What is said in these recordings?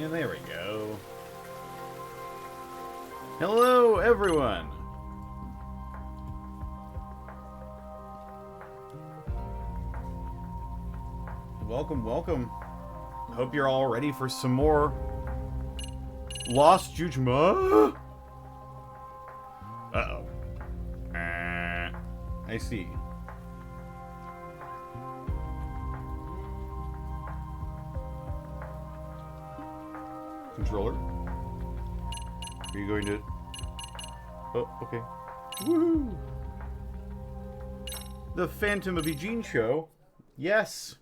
And there we go. Hello, everyone! Welcome, welcome. Hope you're all ready for some more Lost Judgement. Uh-oh. I see. Controller? Are you going to... Oh, okay. Woohoo! The Phantom of Eugene show. Yes!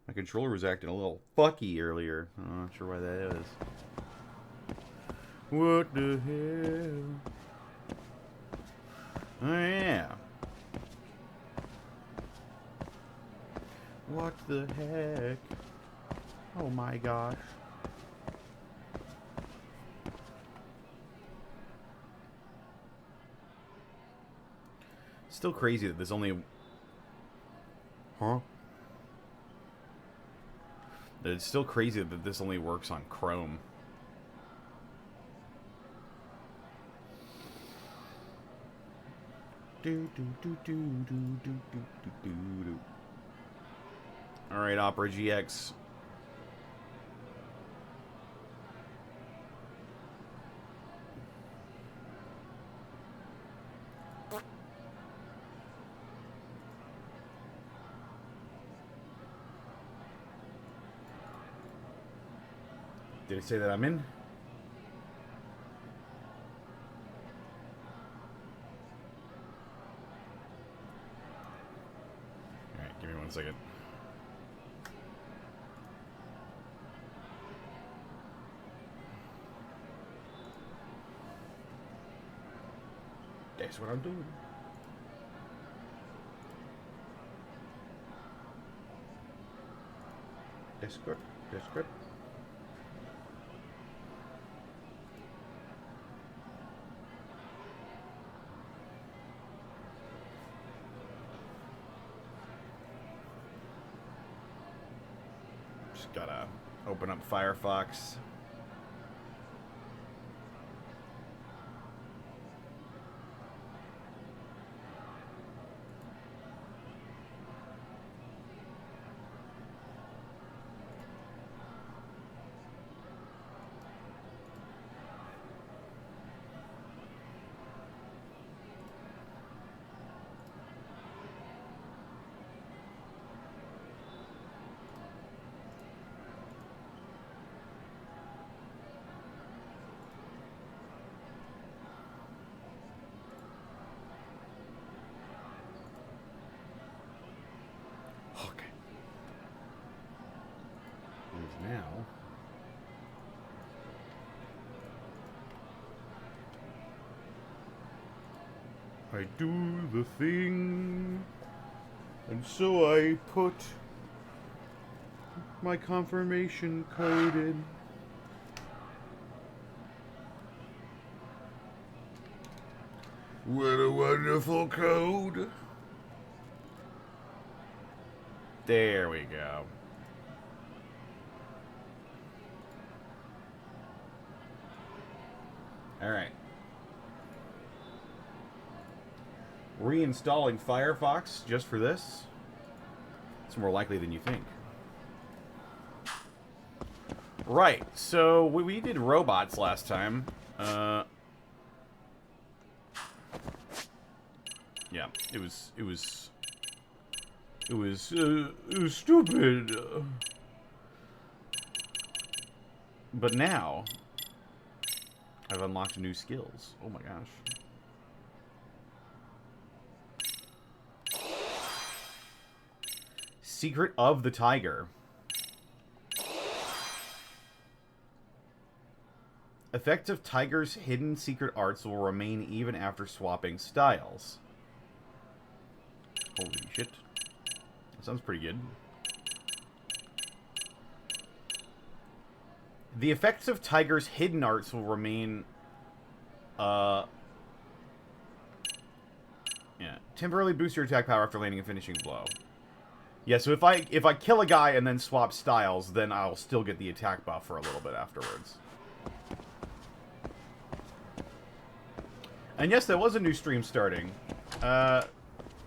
My controller was acting a little fucky earlier. I'm not sure why that is. What the hell? Oh, yeah. What the heck? Oh my gosh. Still crazy that this only... Huh? It's still crazy that this only works on Chrome. Alright, Opera GX. Did it say that I'm in? Alright, give me 1 second. That's what I'm doing. That's good. That's good. Just gotta open up Firefox. Okay. And now... I do the thing, and so I put my confirmation code in. What a wonderful code. There we go. All right. Reinstalling Firefox just for this. It's more likely than you think. Right, so we did robots last time. Yeah, it was stupid. But now I've unlocked new skills. Oh my gosh. Secret of the Tiger. Effects of Tiger's hidden secret arts will remain even after swapping styles. Holy shit. That sounds pretty good. The effects of Tiger's hidden arts will remain... Yeah. Temporarily boost your attack power after landing a finishing blow. Yeah, so if I kill a guy and then swap styles, then I'll still get the attack buff for a little bit afterwards. And yes, there was a new stream starting.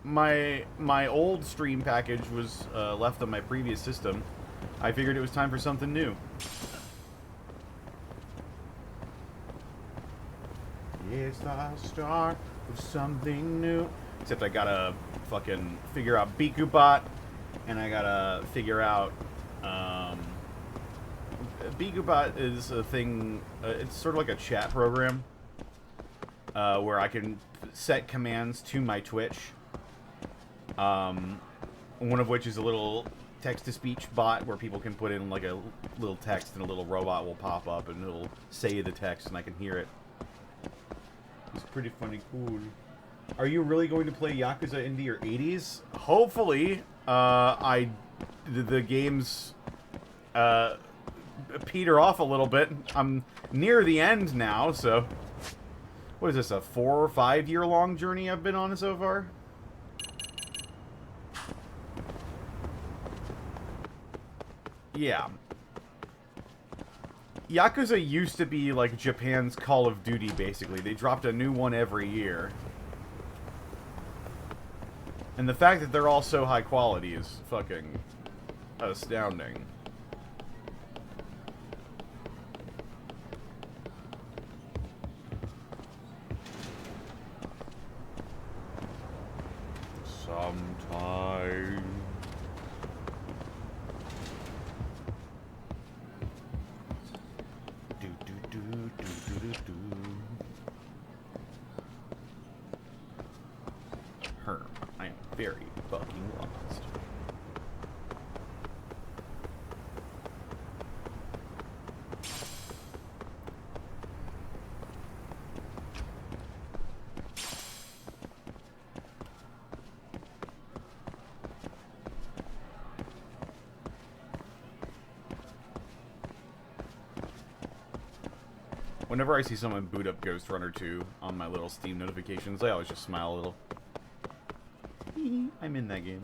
My old stream package was left on my previous system. I figured it was time for something new. It's the start of something new. Except I gotta fucking figure out BikuBot, and I gotta figure out BikuBot is a thing. It's sort of like a chat program where I can set commands to my Twitch. One of which is a little text-to-speech bot where people can put in like a little text and a little robot will pop up and it'll say the text and I can hear it. It's pretty funny, cool. Are you really going to play Yakuza into your 80s? Hopefully. The games peter off a little bit. I'm near the end now, so... What is this, a 4 or 5 year long journey I've been on so far? Yeah. Yakuza used to be like Japan's Call of Duty, basically. They dropped a new one every year. And the fact that they're all so high quality is fucking astounding. Sometime. Herm, I am very fucking lost. Whenever I see someone boot up Ghost Runner 2 on my little Steam notifications, I always just smile a little. I'm in that game.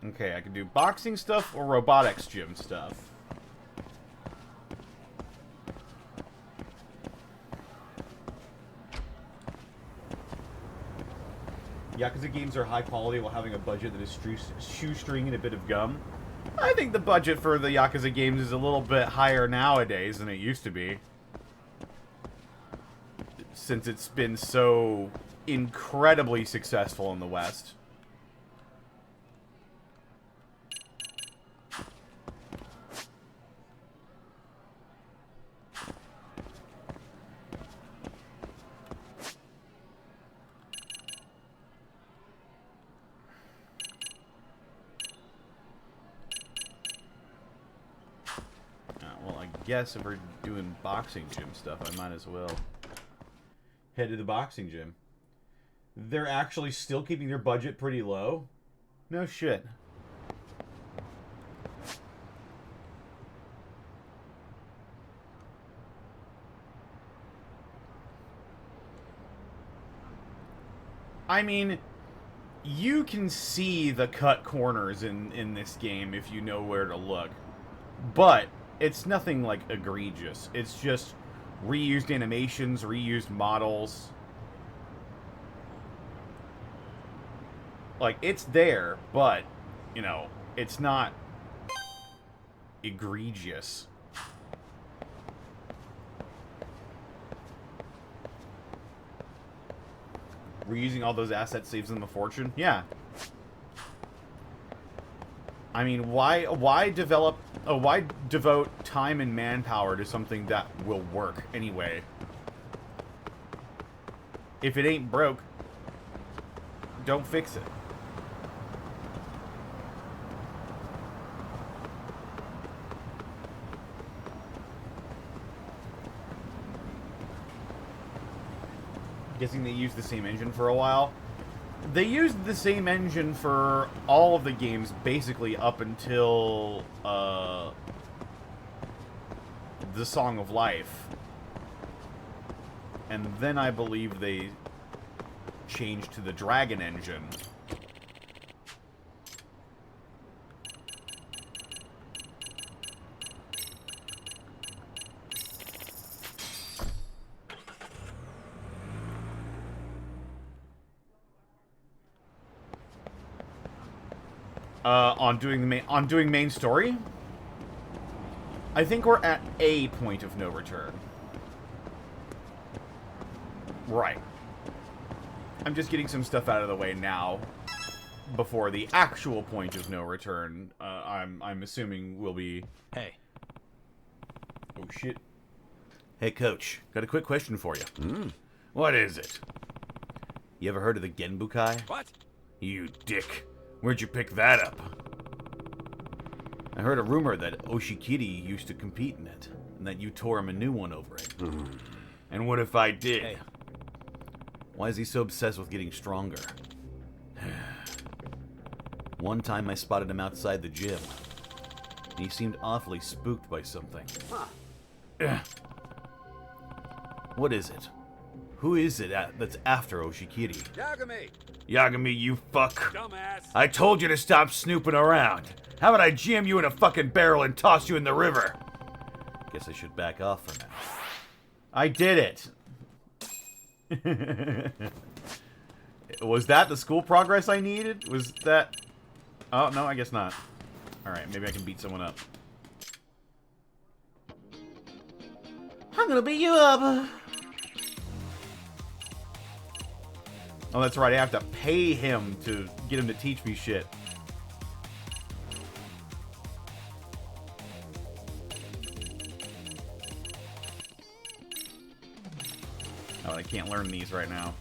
Okay, I can do boxing stuff or robotics gym stuff. Yakuza games are high quality while having a budget that is shoestringing a bit of gum. I think the budget for the Yakuza games is a little bit higher nowadays than it used to be. Since it's been so incredibly successful in the West. Guess if we're doing boxing gym stuff, I might as well head to the boxing gym. They're actually still keeping their budget pretty low? No shit. I mean, you can see the cut corners in this game if you know where to look. But it's nothing, like, egregious. It's just reused animations, reused models. Like, it's there, but, you know, it's not egregious. Reusing all those assets saves them a fortune? Yeah. I mean, why devote time and manpower to something that will work anyway? If it ain't broke, don't fix it. guessing they used the same engine for a while. They used the same engine for all of the games, basically up until the Song of Life. And then I believe they changed to the Dragon engine. On doing main story, I think we're at a point of no return. Right. I'm just getting some stuff out of the way now before the actual point of no return. I'm assuming will be. Hey. Oh shit. Hey coach, got a quick question for you. What is it? You ever heard of the Genbukai? What? You dick. Where'd you pick that up? I heard a rumor that Oshikiri used to compete in it, and that you tore him a new one over it. And what if I did? Hey. Why is he so obsessed with getting stronger? One time I spotted him outside the gym, and he seemed awfully spooked by something. What is it? Who is it that's after Oshikiri? Yagami! Yagami, you fuck. Dumbass! I told you to stop snooping around. How about I jam you in a fucking barrel and toss you in the river? Guess I should back off for now. I did it. Was that the school progress I needed? Was that... Oh, no, I guess not. Alright, maybe I can beat someone up. I'm gonna beat you up. Oh, that's right. I have to pay him to get him to teach me shit. Oh, I can't learn these right now.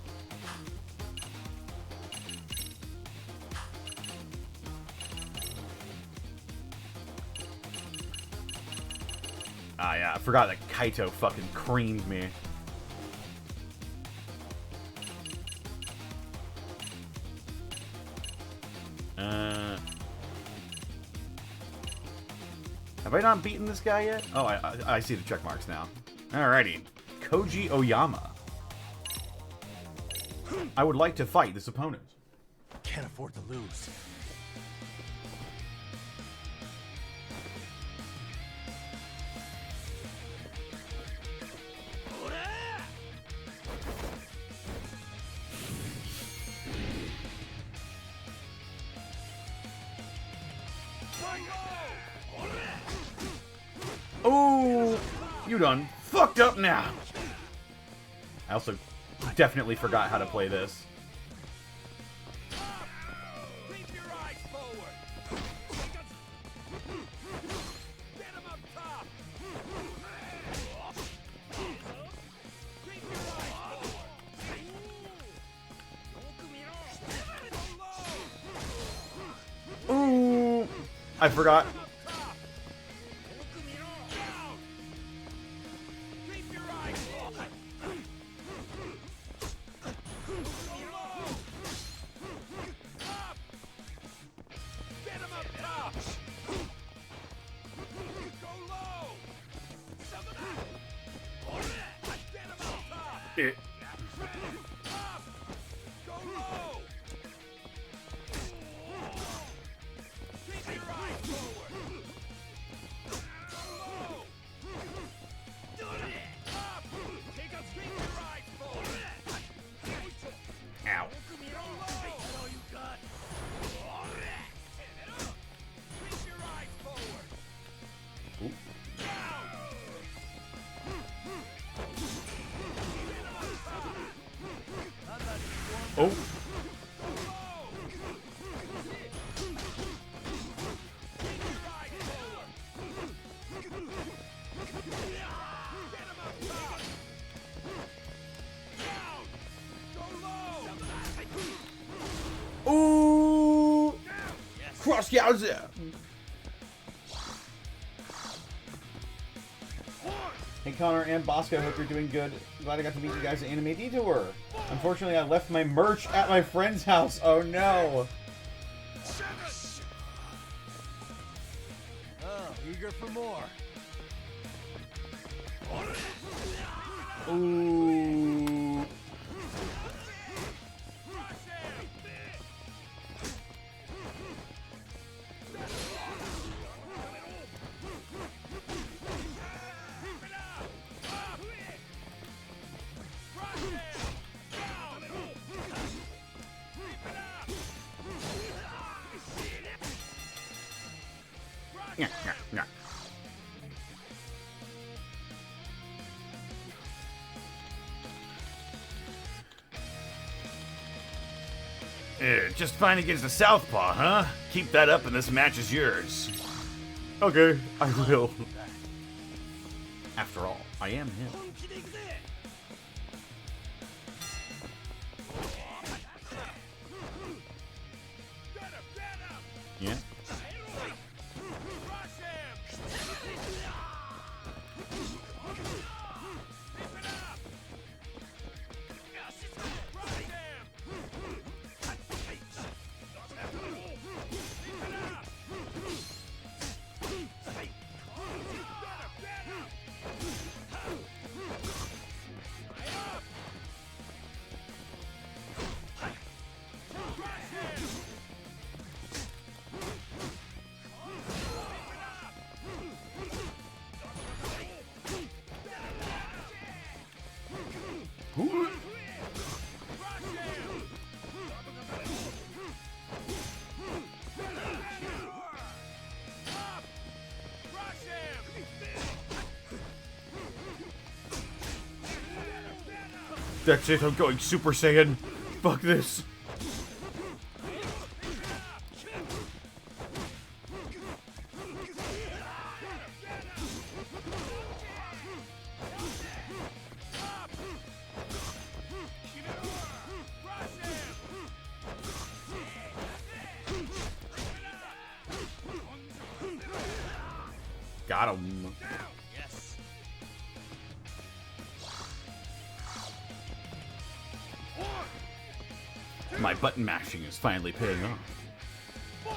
Ah, yeah. I forgot that Kaito fucking creamed me. Have I not beaten this guy yet? Oh, I see the check marks now. Alrighty. Koji Oyama. I would like to fight this opponent. Can't afford to lose. Oh, you done fucked up now. I also definitely forgot how to play this. Ooh, I forgot. Oh. Ooh. Cross Yowza. Hey Connor and Bosco, hope you're doing good. Glad I got to meet you guys at Anime Detour. Unfortunately, I left my merch at my friend's house. Oh no. Oh, eager for more. Ooh. Yeah, yeah, yeah. Just fine against a southpaw, huh? Keep that up and this match is yours. Okay, I will. After all, I am him. Yeah. That's it, I'm going Super Saiyan. Fuck this. Got him. Yes. My button mashing is finally paying off. 4,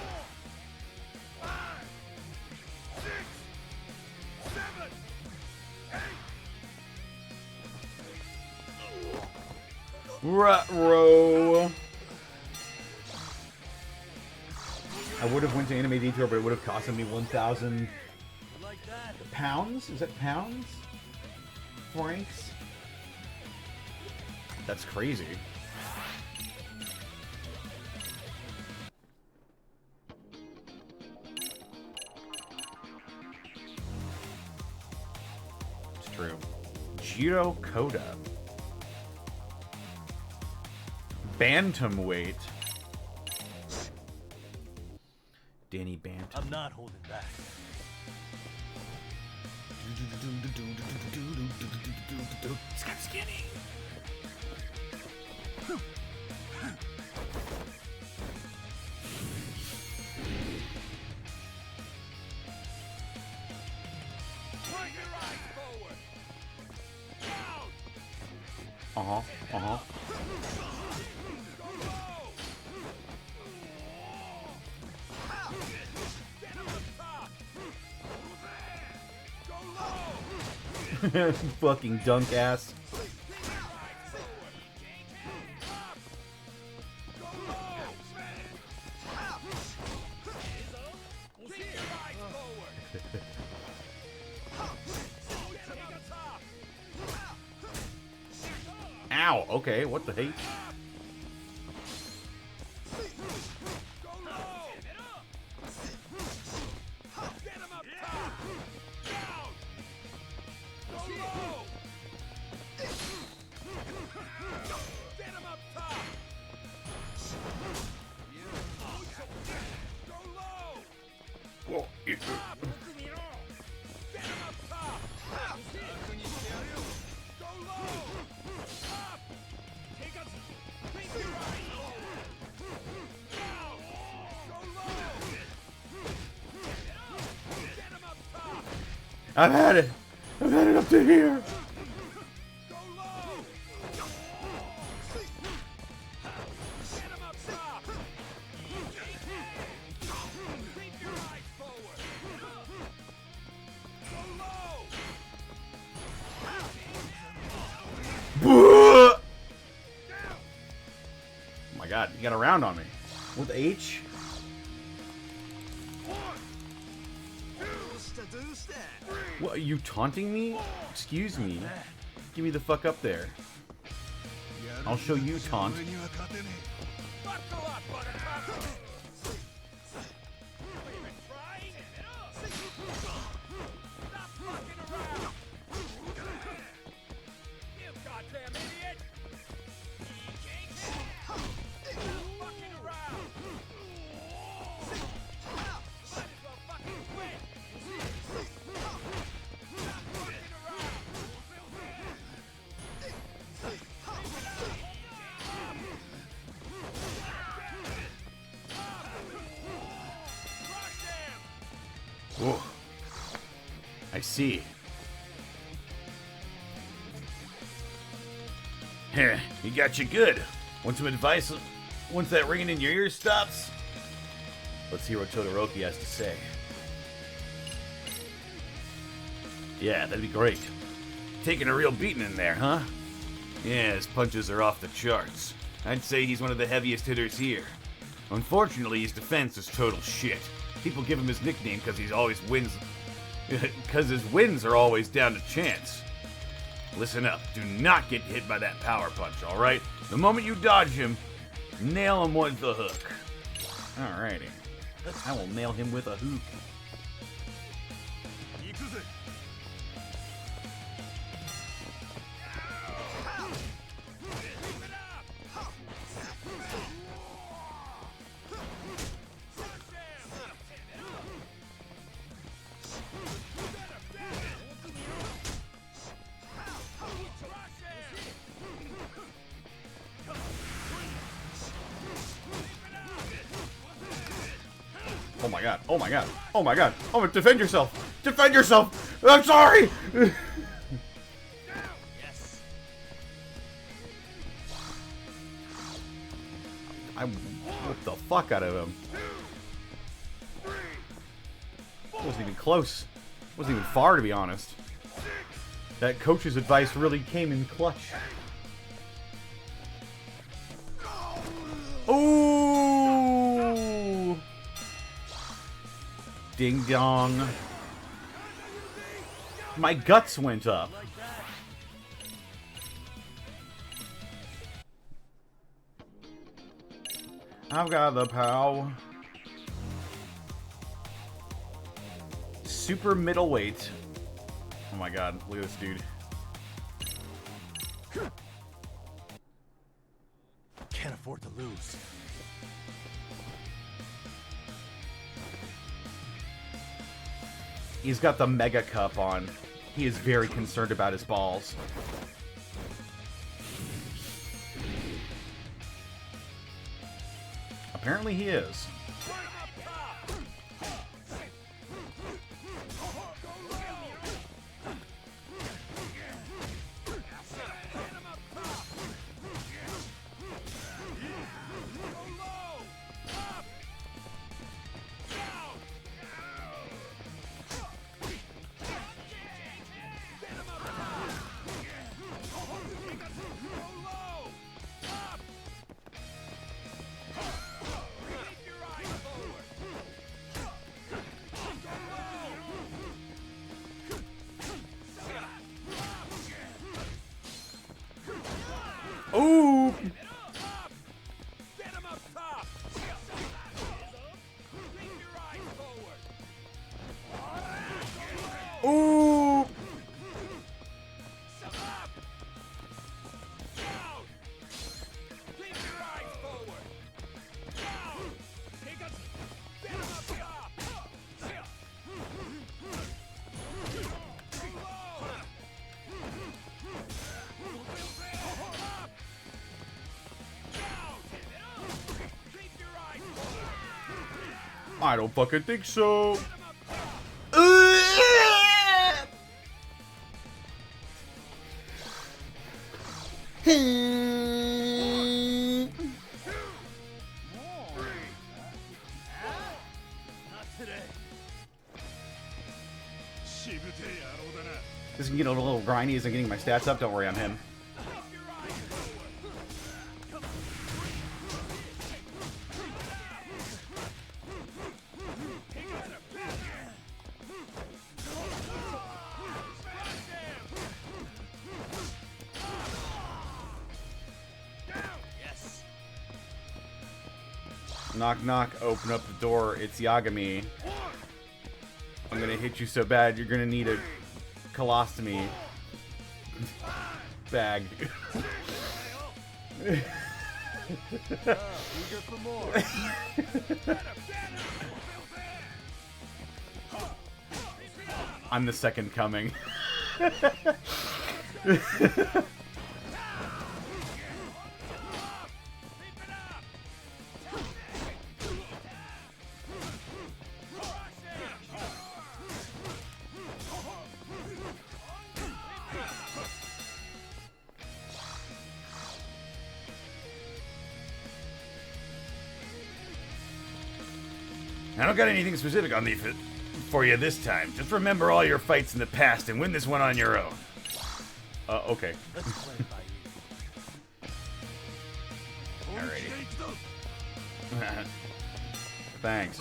5, 6, 7, 8. Ruh-roh. I would have went to Anime Detour, but it would have costed me 1,000 Like that. pounds? Is that pounds? Francs? That's crazy. It's true. Jiro Koda. Bantamweight. Danny Bantam. I'm not holding back. He's got skinny. Bring your eyes forward. Down. Uh-huh, uh-huh. Get on the top. Go low. Fucking dunk ass. Ow, okay, what the heck? Whoa, yeah. I've had it. I've had it up to here. Go low. Get him up top. Keep your eyes forward. Go low. Oh my god, you got a round on me. With H? What, are you taunting me? Excuse me. Give me the fuck up there. I'll show you taunt. Buckle up, Buttercup. Are you even trying? Stop fucking around. You goddamn idiot. Stop fucking around. Might as well fucking quit. Stop fucking around. Crush him. Whoa. I see. Heh, he got you good. Want some advice once that ringing in your ears stops? Let's hear what Todoroki has to say. Yeah, that'd be great. Taking a real beating in there, huh? Yeah, his punches are off the charts. I'd say he's one of the heaviest hitters here. Unfortunately, his defense is total shit. People give him his nickname because he's always wins. Because his wins are always down to chance. Listen up, do not get hit by that power punch, alright? The moment you dodge him, nail him with the hook. Alrighty. I will nail him with a hook. Oh my god, oh my god, oh my god. Oh, defend yourself! Defend yourself! I'm sorry! I whooped the fuck out of him. Wasn't even close. Wasn't even far, to be honest. That coach's advice really came in clutch. Ooh! Ding dong. My guts went up. I've got the pow. Super middleweight. Oh my god, look at this dude. Can't afford to lose. He's got the Mega Cup on. He is very concerned about his balls. Apparently he is. Ooh! Get him up top. Keep your eyes forward. Ooh! Shut up. Down. Keep your eyes forward. Down. Get him up top. Go low. I don't fucking think so. This can get a little grindy as I'm getting my stats up. Don't worry, I'm him. Knock, knock, open up the door. It's Yagami. I'm gonna hit you so bad, you're gonna need a colostomy bag. Eager for more. I'm the second coming. I don't got anything specific on these for you this time. Just remember all your fights in the past and win this one on your own. Okay. Let's play it by ear. Alrighty. Thanks.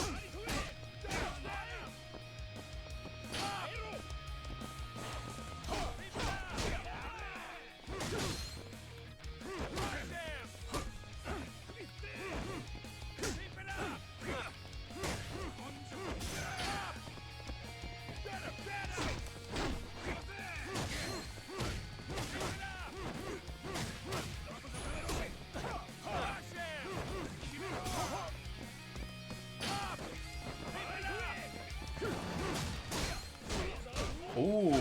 Ooh.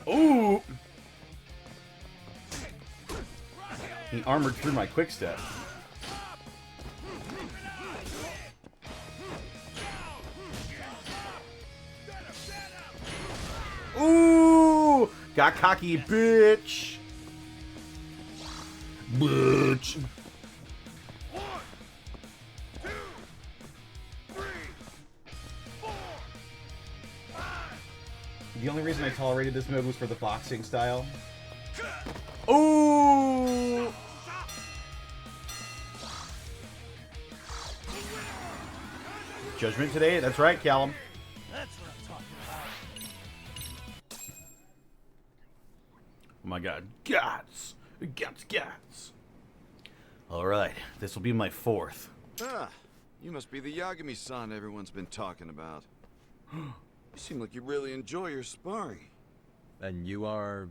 Ooh. He armored through my quick step. Ooh. Got cocky, bitch. Bitch. The only reason I tolerated this mode was for the boxing style. Ooh! Judgment today? That's right, Callum. That's what I'm talking about. Oh my god. Guts! Guts! Alright, this will be my fourth. Ah, you must be the Yagami-san everyone's been talking about. You seem like you really enjoy your sparring. And you are...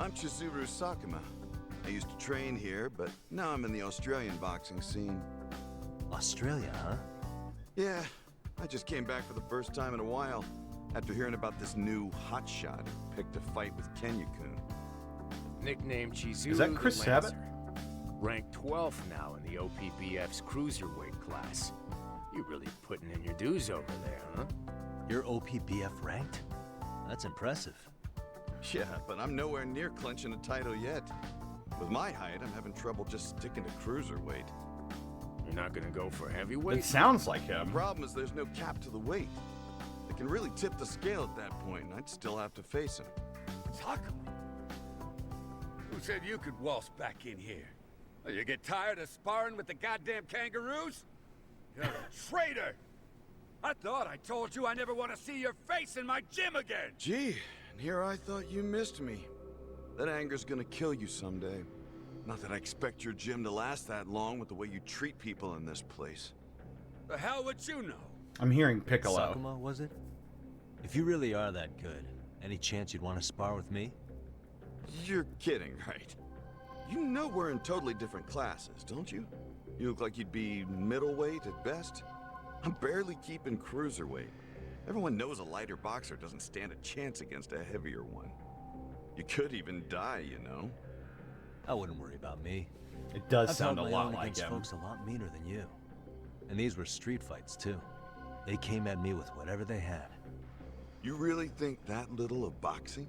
I'm Chizuru Sakuma. I used to train here, but now I'm in the Australian boxing scene. Australia, huh? Yeah, I just came back for the first time in a while, after hearing about this new hotshot who picked a fight with Kenya-kun. Nickname Chizuru Is that Chris the Sabat? Lancer. Ranked 12th now in the OPBF's cruiserweight class. You're really putting in your dues over there, huh? You're OPBF ranked? That's impressive. Yeah, but I'm nowhere near clinching a title yet. With my height, I'm having trouble just sticking to cruiserweight. You're not gonna go for heavyweight? It sounds like The him. problem is there's no cap to the weight. It can really tip the scale at that point, and I'd still have to face him. Sakuma? Who said you could waltz back in here? Oh, you get tired of sparring with the goddamn kangaroos? You're a traitor! I thought I told you I never want to see your face in my gym again! Gee, and here I thought you missed me. That anger's gonna kill you someday. Not that I expect your gym to last that long with the way you treat people in this place. The hell would you know? I'm hearing Piccolo. Sakuma, was it? If you really are that good, any chance you'd want to spar with me? You're kidding, right? You know we're in totally different classes, don't you? You look like you'd be middleweight at best. I'm barely keeping cruiserweight. Everyone knows a lighter boxer doesn't stand a chance against a heavier one. You could even die, you know? I wouldn't worry about me. It does I've sound a held my lot own like against him. folks a lot meaner than you. And these were street fights, too. They came at me with whatever they had. You really think that little of boxing?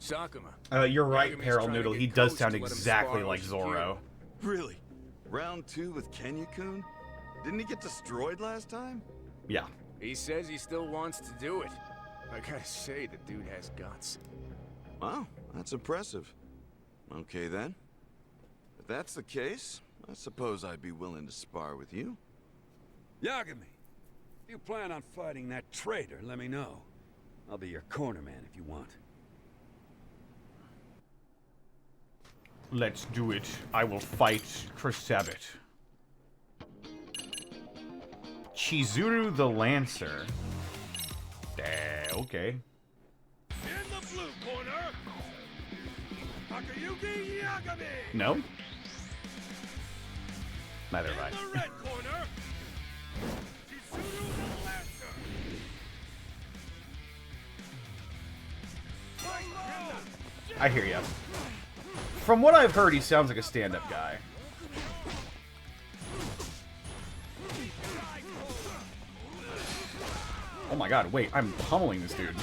Sakuma. You're right, Yagami's Peril trying to Noodle. get He does Ghost sound to let him exactly spar like with Zorro. Really? Round 2 with Kenya-kun? Didn't he get destroyed last time? Yeah. He says he still wants to do it. I gotta say, the dude has guts. Wow, that's impressive. Okay then. If that's the case, I suppose I'd be willing to spar with you. Yagami, if you plan on fighting that traitor, let me know. I'll be your corner man if you want. Let's do it. I will fight Chris Sabat. Chizuru the Lancer. Okay. In the blue corner, Takayuki Yagami. No? Neither In have I. the red corner, Chizuru the Lancer. I hear ya. From what I've heard, he sounds like a stand-up guy. Oh my god, wait, I'm pummeling this dude.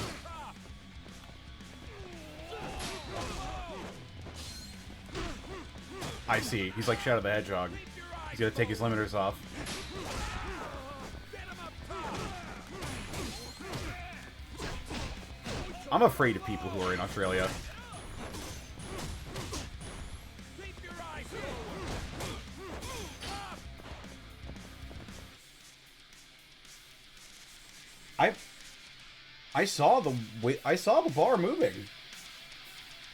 I see. He's like Shadow the Hedgehog. He's gonna take his limiters off. I'm afraid of people who are in Australia. I saw the bar moving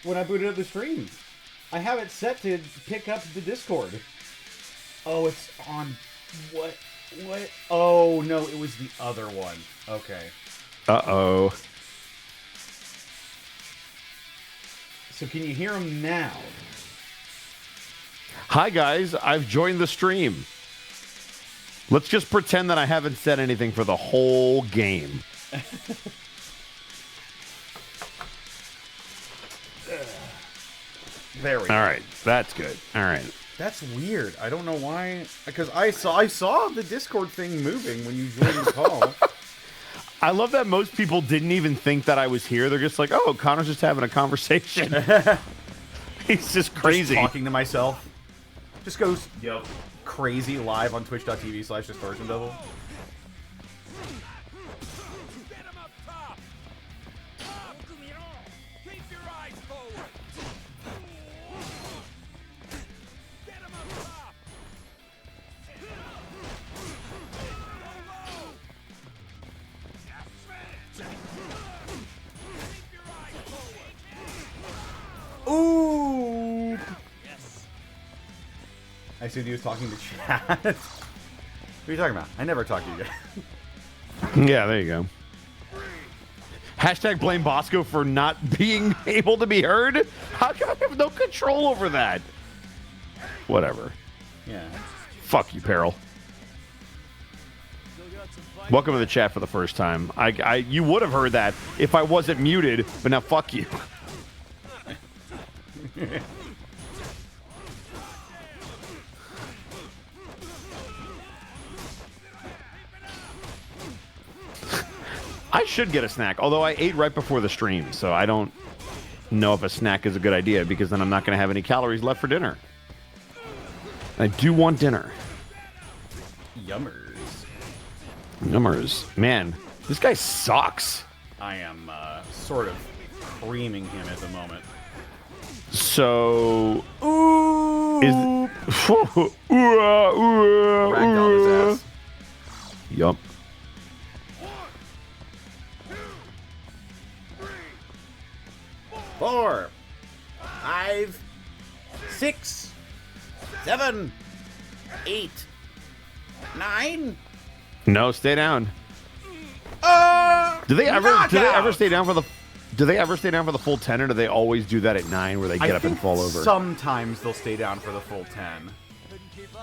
when I booted up the stream. I have it set to pick up the Discord. Oh, it's on what? Oh no, it was the other one. Okay. Uh-oh. So can you hear him now? Hi, guys. I've joined the stream. Let's just pretend that I haven't said anything for the whole game. There we go. All right. That's good. All right. That's weird. I don't know why. Because I saw the Discord thing moving when you joined the call. I love that most people didn't even think that I was here. They're just like, oh, Connor's just having a conversation. He's just crazy. Just talking to myself. Just goes crazy live on twitch.tv/distortion double. Get him up top. Up. Keep your eyes forward. Get him up top. Keep your eyes forward. Ooh! Yes. I assumed he was talking to chat. What are you talking about? I never talk to you guys. Yeah, there you go. Hashtag blame Bosco for not being able to be heard? How come I have no control over that? Whatever. Yeah. Fuck you, Peril. Welcome to the chat for the first time. You would have heard that if I wasn't muted, but now fuck you. I should get a snack, although I ate right before the stream, so I don't know if a snack is a good idea because then I'm not going to have any calories left for dinner. I do want dinner. Yummers. Numbers. Man, this guy sucks. I am sort of creaming him at the moment. So... Ooh! Ragdoll his ass. Yup. 4, 5, 6, 7, 8, 9. No, stay down. Do they ever stay down for the? Do they ever stay down for the full 10, or do they always do that at 9 where they get up and fall over? Sometimes they'll stay down for the full 10.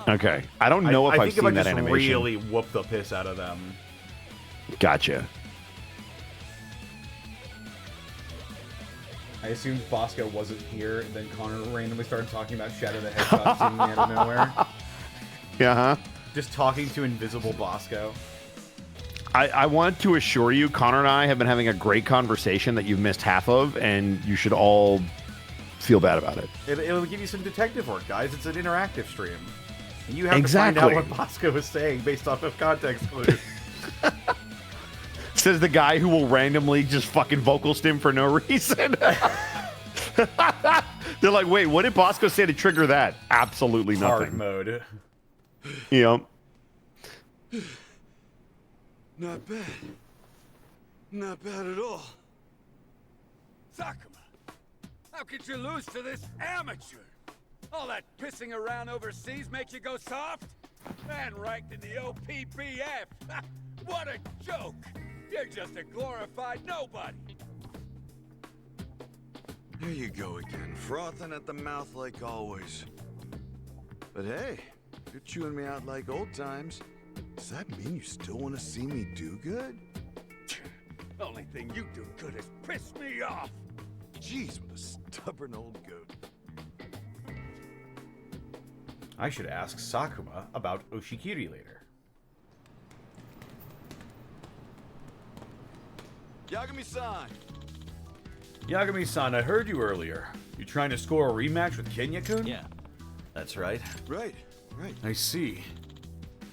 Okay, I don't know if I I've think seen if I that just animation. really whoop the piss out of them. Gotcha. I assumed Bosco wasn't here, and then Connor randomly started talking about Shadow the Hedgehog seeming out of nowhere. Yeah, huh? Just talking to invisible Bosco. I want to assure you, Connor and I have been having a great conversation that you've missed half of, and you should all feel bad about it. It'll give you some detective work, guys. It's an interactive stream. And you have Exactly. to find out what Bosco is saying based off of context clues. Says the guy who will randomly just fucking vocal stim for no reason. They're like, wait, what did Bosco say to trigger that? Absolutely nothing. Hard mode. Yep. Not bad. Not bad at all. Sakuma, how could you lose to this amateur? All that pissing around overseas makes you go soft? Man ranked in the OPBF. What a joke! You're just a glorified nobody. There you go again, frothing at the mouth like always. But hey, you're chewing me out like old times. Does that mean you still want to see me do good? Only thing you do good is piss me off. Jeez, what a stubborn old goat. I should ask Sakuma about Oshikiri later. Yagami-san! Yagami-san, I heard you earlier. You trying to score a rematch with Kenya-kun? Yeah. That's right. Right. I see.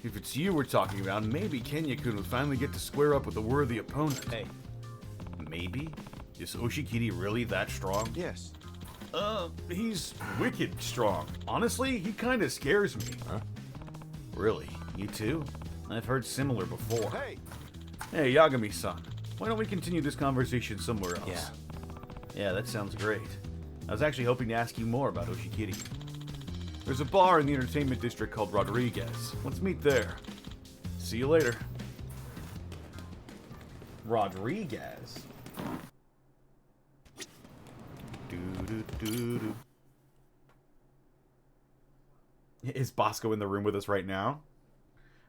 If it's you we're talking about, maybe Kenya-kun will finally get to square up with a worthy opponent. Hey. Maybe? Is Oshikiri really that strong? Yes. He's wicked strong. Honestly, he kinda scares me. Huh? Really? You too? I've heard similar before. Hey! Hey, Yagami-san. Why don't we continue this conversation somewhere else? Yeah. Yeah, that sounds great. I was actually hoping to ask you more about Oshikiri. There's a bar in the entertainment district called Rodriguez. Let's meet there. See you later. Rodriguez. Do-do-do-do. Is Bosco in the room with us right now?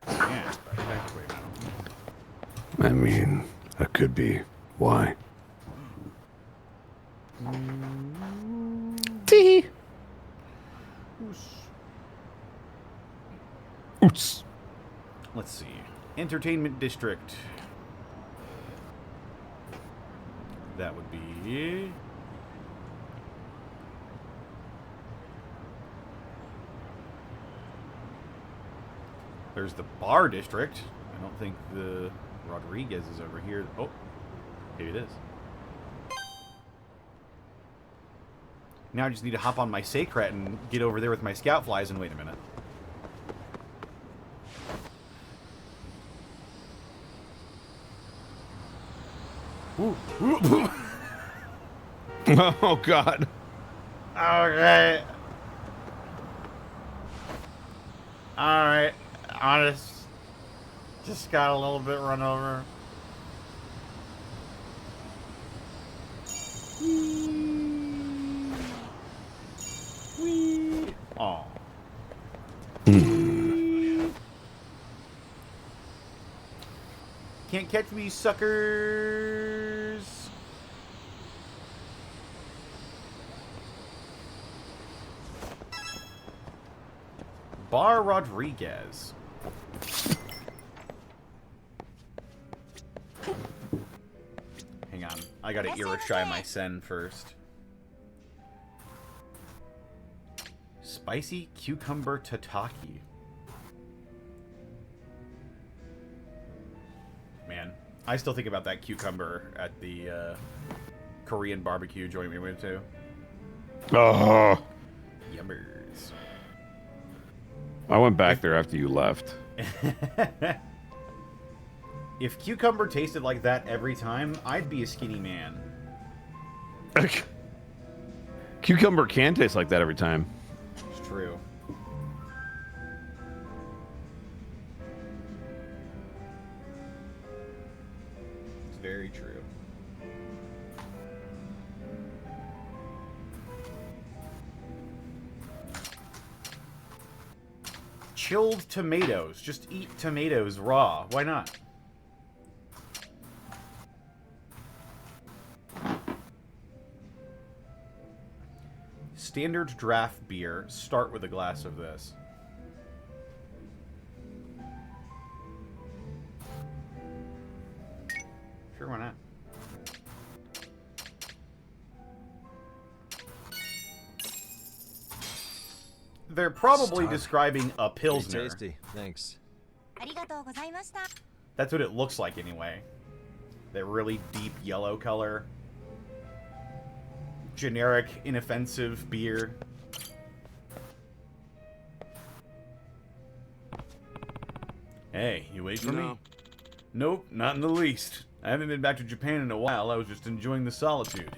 Yeah, but technically no. I mean, that could be. Why? Tee. Oops. Let's see. Entertainment district. That would be... There's the bar district. I don't think the Rodriguez is over here. Oh, maybe it is. Now I just need to hop on my Sacred and get over there with my scout flies and wait a minute. Oh, God. Okay. Alright. Honest. Just got a little bit run over. Aw. Can't catch me, suckers. Bar Rodriguez. Hang on. I gotta Irishai my Sen first. Spicy cucumber tataki. Man, I still think about that cucumber at the Korean barbecue joint we went to. Oh. Yummers. I went back there after you left. If cucumber tasted like that every time, I'd be a skinny man. Cucumber can taste like that every time. It's true. It's very true. Chilled tomatoes. Just eat tomatoes raw. Why not? Standard draft beer. Start with a glass of this. They're probably Starving. describing a Pretty pilsner. tasty. Thanks. ありがとうございました That's what it looks like anyway. That really deep yellow color. Generic, inoffensive beer. Hey, you wait for me? No. Nope, not in the least. I haven't been back to Japan in a while. I was just enjoying the solitude.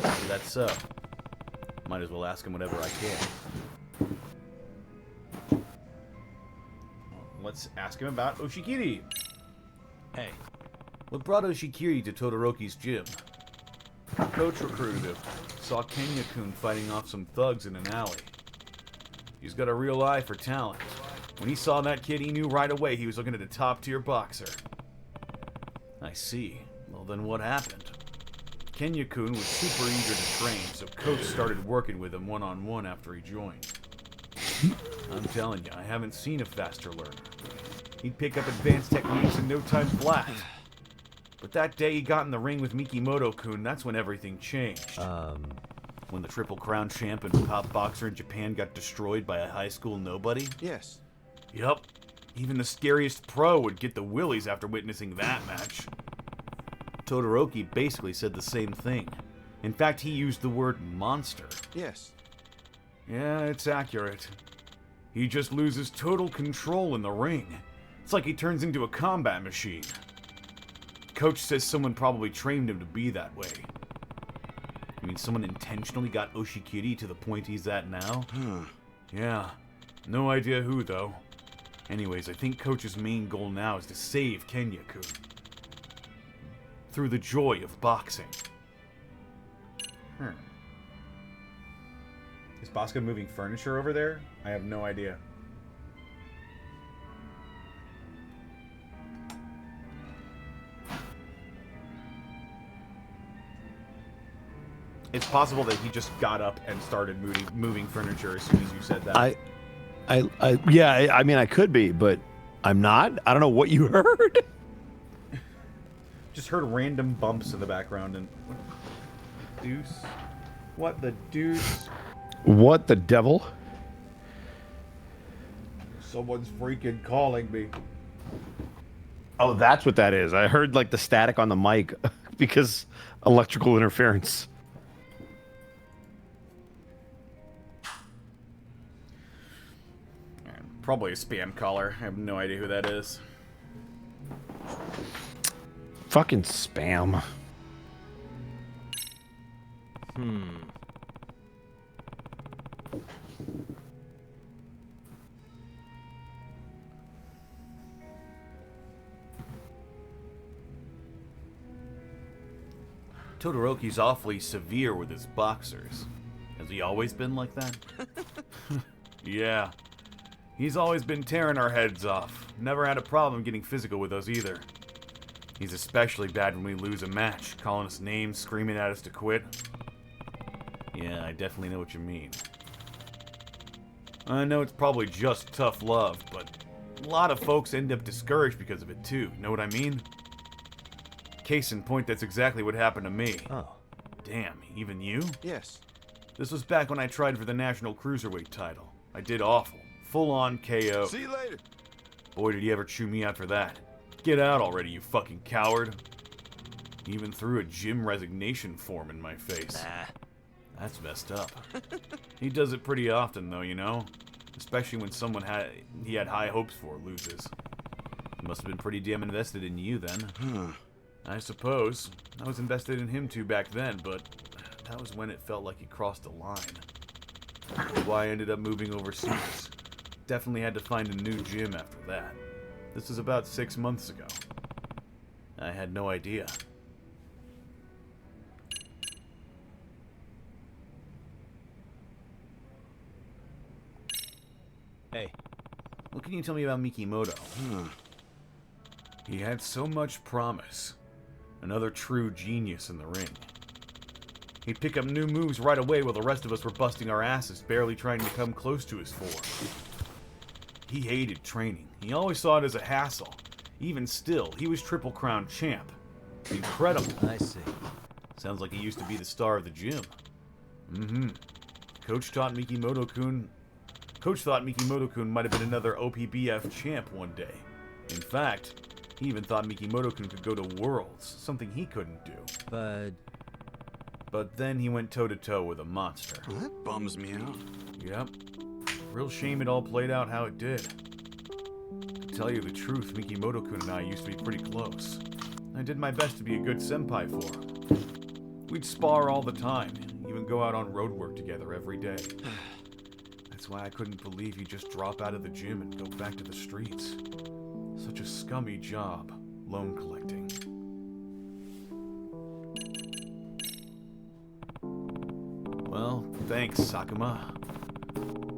So that's so. Might as well ask him whatever I can. Let's ask him about Oshikiri. Hey, What brought Oshikiri to Todoroki's gym? Coach recruited him. Saw Kenya-kun fighting off some thugs in an alley. He's got a real eye for talent. When he saw that kid, he knew right away he was looking at a top-tier boxer. I see. Well, then what happened? Kenya-kun was super eager to train, so Coach started working with him one-on-one after he joined. I'm telling you, I haven't seen a faster learner. He'd pick up advanced techniques in no time flat. But that day he got in the ring with Mikimoto-kun, that's when everything changed. When the Triple Crown champ and top boxer in Japan got destroyed by a high school nobody? Yes. Yup. Even the scariest pro would get the willies after witnessing that match. Todoroki basically said the same thing. In fact, he used the word monster. Yes. Yeah, it's accurate. He just loses total control in the ring. It's like he turns into a combat machine. Coach says someone probably trained him to be that way. I mean, someone intentionally got Oshikiri to the point he's at now? Yeah. No idea who, though. Anyways, I think Coach's main goal now is to save Kenya-kun. Through the joy of boxing. Is Bosco moving furniture over there? I have no idea. It's possible that he just got up and started moving furniture as soon as you said that. I mean, I could be, but I'm not. I don't know what you heard. Just heard random bumps in the background and... Deuce? What the deuce? What the devil? Someone's freaking calling me. Oh, that's what that is. I heard like the static on the mic because electrical interference. Probably a spam caller. I have no idea who that is. Fucking spam. Todoroki's awfully severe with his boxers. Has he always been like that? Yeah. He's always been tearing our heads off. Never had a problem getting physical with us either. He's especially bad when we lose a match, calling us names, screaming at us to quit. Yeah, I definitely know what you mean. I know it's probably just tough love, but a lot of folks end up discouraged because of it too, know what I mean? Case in point, that's exactly what happened to me. Oh. Damn, even you? Yes. This was back when I tried for the National Cruiserweight title. I did awful. Full-on KO. See you later. Boy, did he ever chew me out for that. Get out already, you fucking coward. He even threw a gym resignation form in my face. Nah. That's messed up. He does it pretty often, though, you know? Especially when someone he had high hopes for loses. He must have been pretty damn invested in you then. I suppose. I was invested in him too back then, but that was when it felt like he crossed a line. That's why I ended up moving overseas. Definitely had to find a new gym after that. This was about 6 months ago. I had no idea. Hey. What can you tell me about Mikimoto? He had so much promise. Another true genius in the ring. He'd pick up new moves right away while the rest of us were busting our asses, barely trying to come close to his form. He hated training. He always saw it as a hassle. Even still, he was Triple Crown champ. Incredible. I see. Sounds like he used to be the star of the gym. Coach taught Mikimoto-kun Coach thought Mikimoto-kun might have been another OPBF champ one day. In fact, he even thought Mikimoto-kun could go to Worlds, something he couldn't do. But then he went toe-to-toe with a monster. Well, that bums me out. Yep. Real shame it all played out how it did. To tell you the truth, Mikimoto-kun and I used to be pretty close. I did my best to be a good senpai for him. We'd spar all the time, even go out on road work together every day. That's why I couldn't believe he'd just drop out of the gym and go back to the streets. Such a scummy job, loan collecting. Well, thanks, Sakuma.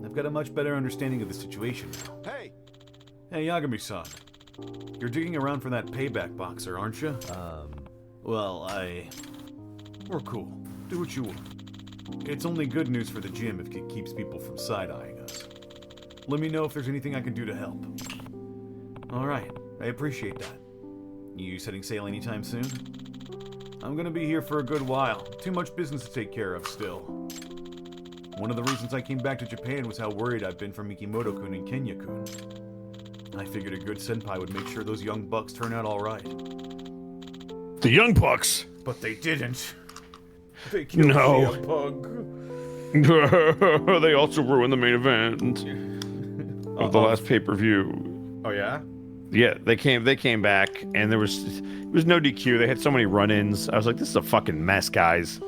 I've got a much better understanding of the situation now. Hey! Hey, Yagami-san. You're digging around for that payback boxer, aren't you? Well, we're cool. Do what you want. It's only good news for the gym if it keeps people from side-eyeing us. Let me know if there's anything I can do to help. Alright, I appreciate that. You setting sail anytime soon? I'm gonna be here for a good while. Too much business to take care of still. One of the reasons I came back to Japan was how worried I've been for Mikimoto-kun and Kenya-kun. I figured a good senpai would make sure those young bucks turn out alright. The Young Bucks. But they didn't. They killed CM Punk. They also ruined the main event of the last pay-per-view. Oh yeah? Yeah, they came back, and there was no DQ. They had so many run-ins. I was like, this is a fucking mess, guys.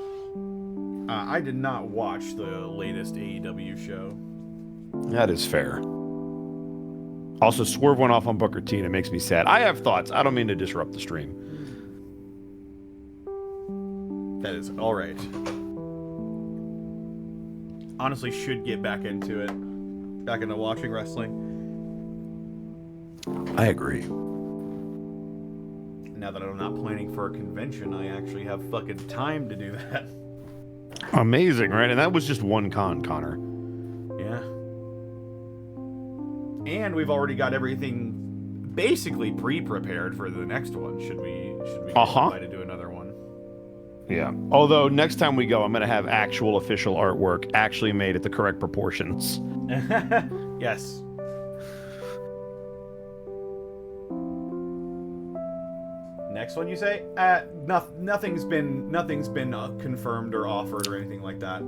I did not watch the latest AEW show. That is fair. Also, Swerve went off on Booker T, and it makes me sad. I have thoughts. I don't mean to disrupt the stream. That is alright. Honestly, should get back into it. Back into watching wrestling. I agree. Now that I'm not planning for a convention, I actually have fucking time to do that. Amazing, right? And that was just one con, Connor. Yeah. And we've already got everything basically pre-prepared for the next one. Should we decide to do another one? Yeah. Although next time we go, I'm going to have actual official artwork actually made at the correct proportions. Yes. Next one, you say? Nothing's been confirmed or offered or anything like that.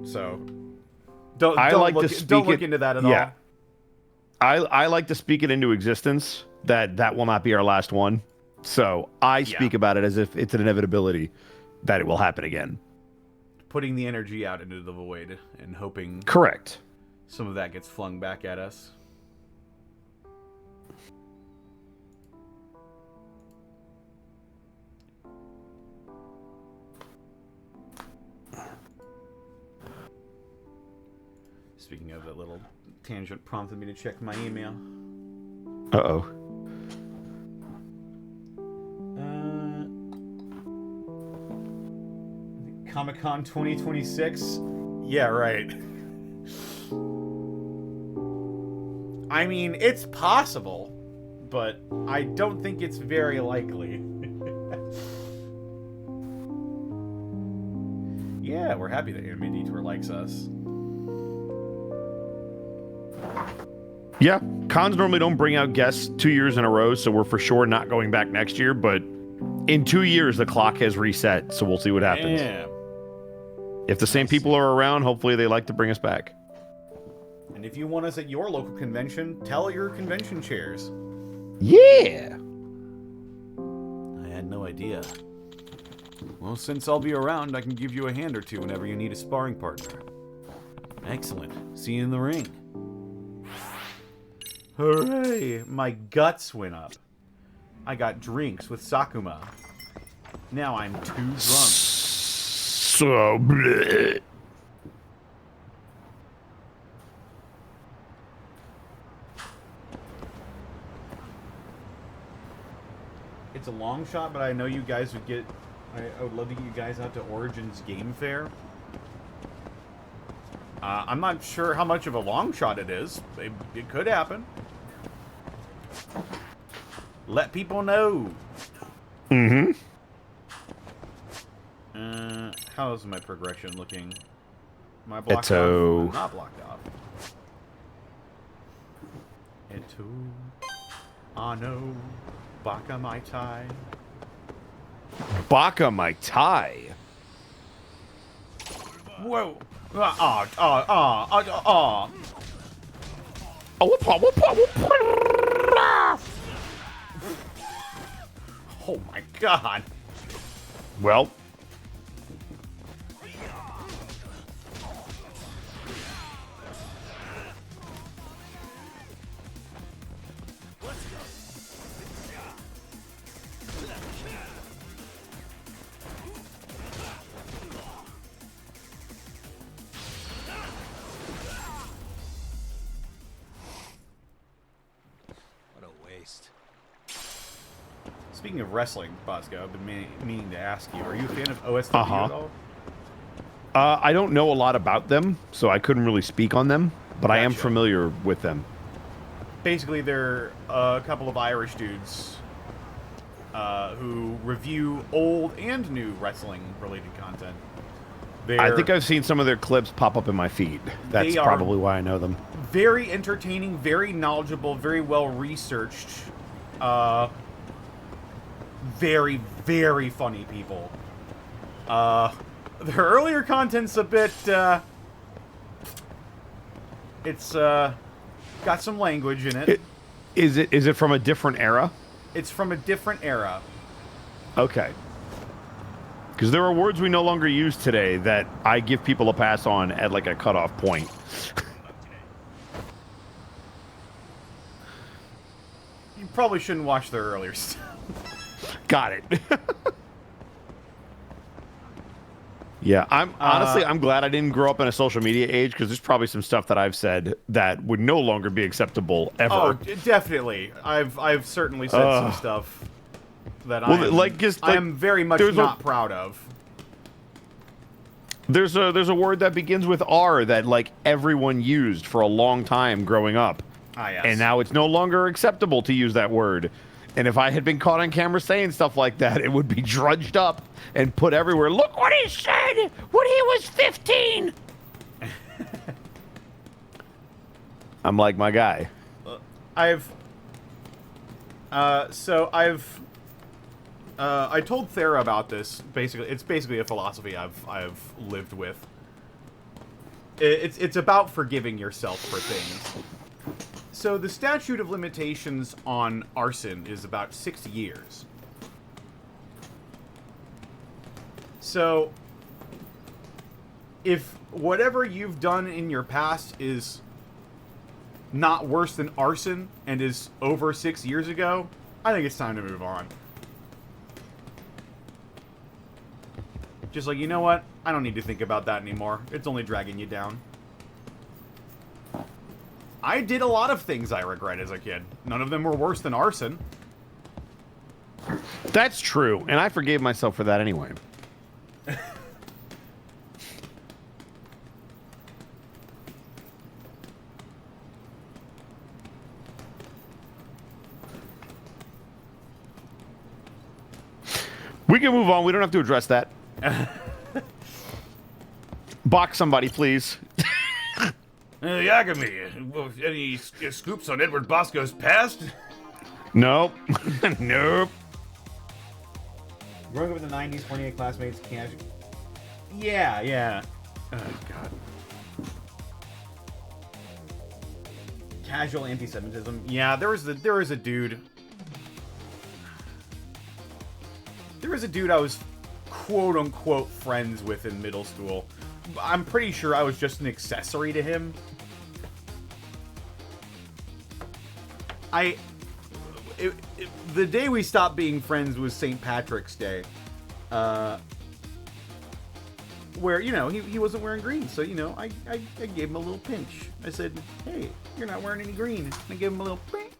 So don't look into that at all. I like to speak it into existence that will not be our last one. So I speak about it as if it's an inevitability that it will happen again. Putting the energy out into the void and hoping correct some of that gets flung back at us. Speaking of, that little tangent prompted me to check my email. Uh-oh. Comic-Con 2026? Yeah, right. I mean, it's possible, but I don't think it's very likely. Yeah, we're happy that Anime Detour likes us. Yeah, cons normally don't bring out guests 2 years in a row, so we're for sure not going back next year, but in 2 years, the clock has reset, so we'll see what happens. Yeah. If the same people are around, hopefully they like to bring us back. And if you want us at your local convention, tell your convention chairs. Yeah! I had no idea. Well, since I'll be around, I can give you a hand or two whenever you need a sparring partner. Excellent. See you in the ring. Hooray! My guts went up. I got drinks with Sakuma. Now I'm too drunk. So bleh. It's a long shot, but I know you guys would get... I would love to get you guys out to Origins Game Fair. I'm not sure how much of a long shot it is. It could happen. Let people know. Mm-hmm. How's my progression looking? Am I blocked It's-o. off? I'm not blocked off. Etu. Ano. Baka Mai Tai. Baka Mai Tai. Whoa. Oh my god. Well. What a waste. Speaking of wrestling, Bosco, I've been meaning to ask you, are you a fan of OSW at all? I don't know a lot about them, so I couldn't really speak on them, but I am Gotcha. familiar with them. Basically, they're a couple of Irish dudes who review old and new wrestling-related content. I think I've seen some of their clips pop up in my feed. That's They are probably why I know them. very entertaining, very knowledgeable, very well-researched, very, very funny people. Their earlier content's a bit, it's got some language in it. Is it from a different era? It's from a different era. Okay. Because there are words we no longer use today that I give people a pass on at like a cutoff point. You probably shouldn't watch their earlier stuff. Got it. Yeah, I'm glad I didn't grow up in a social media age, because there's probably some stuff that I've said that would no longer be acceptable ever. Oh, definitely. I've certainly said some stuff that I am very much not proud of. There's a word that begins with R that like everyone used for a long time growing up. Ah, yes. And now it's no longer acceptable to use that word. And if I had been caught on camera saying stuff like that, it would be drudged up and put everywhere. Look what he said when he was 15. I'm like, my guy. I told Thera about this. Basically, it's basically a philosophy I've lived with. It's about forgiving yourself for things. So the statute of limitations on arson is about 6 years. So if whatever you've done in your past is not worse than arson and is over 6 years ago, I think it's time to move on. Just like, you know what? I don't need to think about that anymore. It's only dragging you down. I did a lot of things I regret as a kid. None of them were worse than arson. That's true, and I forgave myself for that anyway. We can move on. We don't have to address that. Box somebody, please. Yagami, any scoops on Edward Bosco's past? Nope. Nope. Growing up in the 90s, 28 classmates, casual. Yeah. Oh, God. Casual anti-Semitism. Yeah, there was a dude. There was a dude I was quote-unquote friends with in middle school. I'm pretty sure I was just an accessory to him. The day we stopped being friends was St. Patrick's Day. Where, you know, he wasn't wearing green. So, you know, I gave him a little pinch. I said, hey, you're not wearing any green. And I gave him a little pinch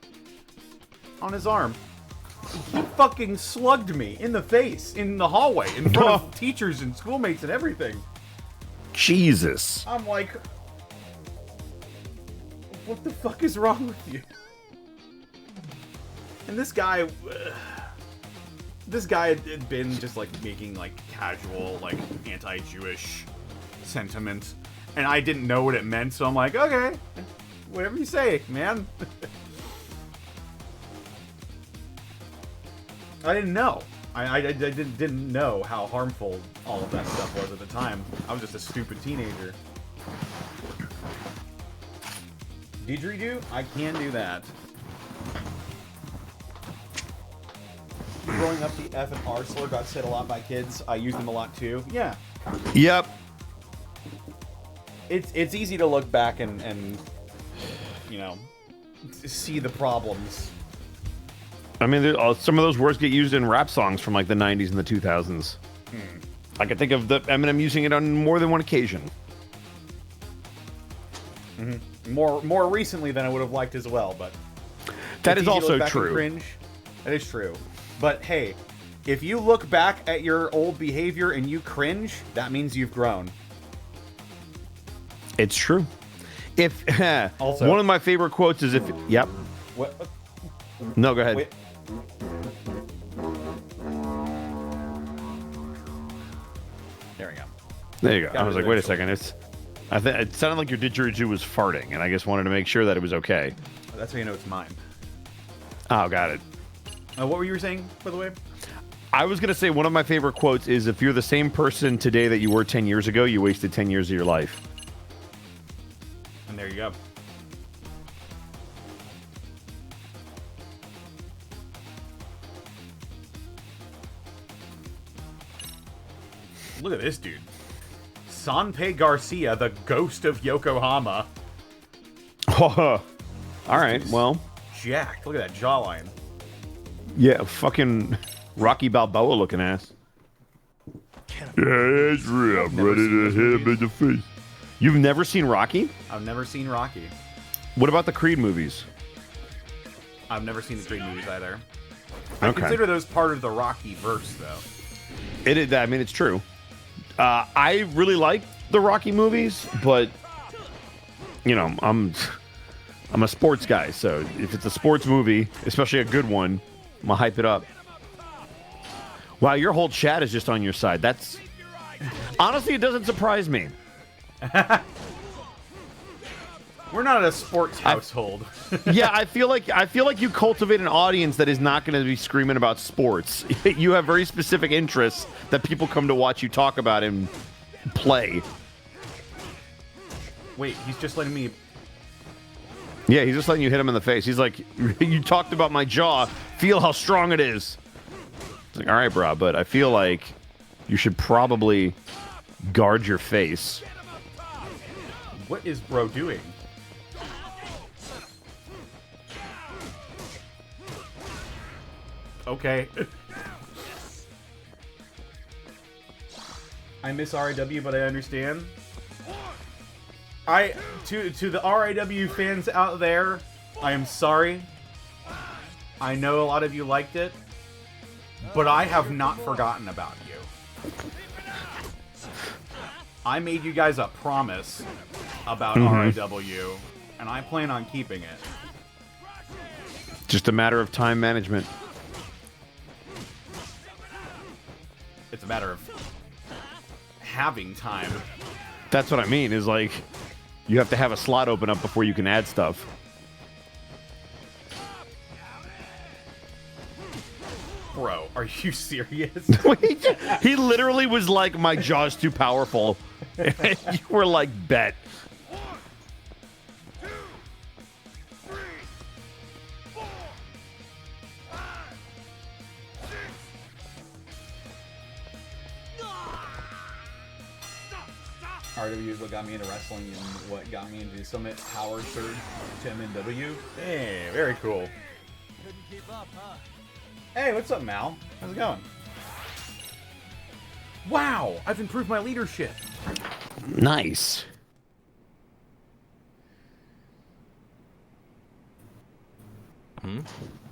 on his arm. He fucking slugged me in the face, in the hallway, in front of teachers and schoolmates and everything. Jesus. I'm like, what the fuck is wrong with you? And this guy had been just like making like casual, like anti-Jewish sentiment, and I didn't know what it meant, so I'm like, okay, whatever you say, man. I didn't know. I didn't know how harmful all of that stuff was at the time. I was just a stupid teenager. Didgeridoo? I can do that. Growing up, the F and R slur got said a lot by kids. I use them a lot too. Yeah. Yep. It's easy to look back and you know, see the problems. I mean, some of those words get used in rap songs from like the 90s and the 2000s. I can think of Eminem using it on more than one occasion. More recently than I would have liked as well, but That it's is easy to also look back and true. cringe. That is true. But hey, if you look back at your old behavior and you cringe, that means you've grown. It's true. If Also- one of my favorite quotes is yep. What? No, go ahead. Wait. There we go. There you go. Got I was it like, wait a eventually. second. It sounded like your didgeridoo was farting, and I just wanted to make sure that it was okay. That's how you know it's mine. Oh, got it. What were you saying, by the way? I was going to say one of my favorite quotes is, if you're the same person today that you were 10 years ago, you wasted 10 years of your life. And there you go. Look at this dude. Sanpei Garcia, the ghost of Yokohama. All right, well, Jacked. Look at that jawline. yeah, fucking Rocky Balboa looking ass. Yeah, that's real. I'm Never ready seen to those hit him in movies. the face. You've never seen Rocky? I've never seen Rocky. What about the Creed movies? I've never seen the Creed movies either. I Okay. consider those part of the Rocky verse, though. It is. I mean, it's true. I really like the Rocky movies, but you know, I'm a sports guy, so if it's a sports movie, especially a good one, I'm gonna hype it up. Wow, your whole chat is just on your side. That's honestly, it doesn't surprise me. We're not a sports household. Yeah, I feel like you cultivate an audience that is not going to be screaming about sports. You have very specific interests that people come to watch you talk about and play. Wait, he's just letting me... Yeah, he's just letting you hit him in the face. He's like, you talked about my jaw. Feel how strong it is. It's like, all right, bro, but I feel like you should probably guard your face. What is bro doing? Okay. I miss RIW, but I understand. To the RIW fans out there, I am sorry. I know a lot of you liked it, but I have not forgotten about you. I made you guys a promise about RIW, and I plan on keeping it. Just a matter of time management. It's a matter of having time. That's what I mean, is like, you have to have a slot open up before you can add stuff. Bro, are you serious? He literally was like, my jaw's too powerful. And you were like, bet. RW is what got me into wrestling and what got me into Summit Power Surge to MNW. Hey, very cool. Hey, what's up, Mal? How's it going? Wow, I've improved my leadership. Nice.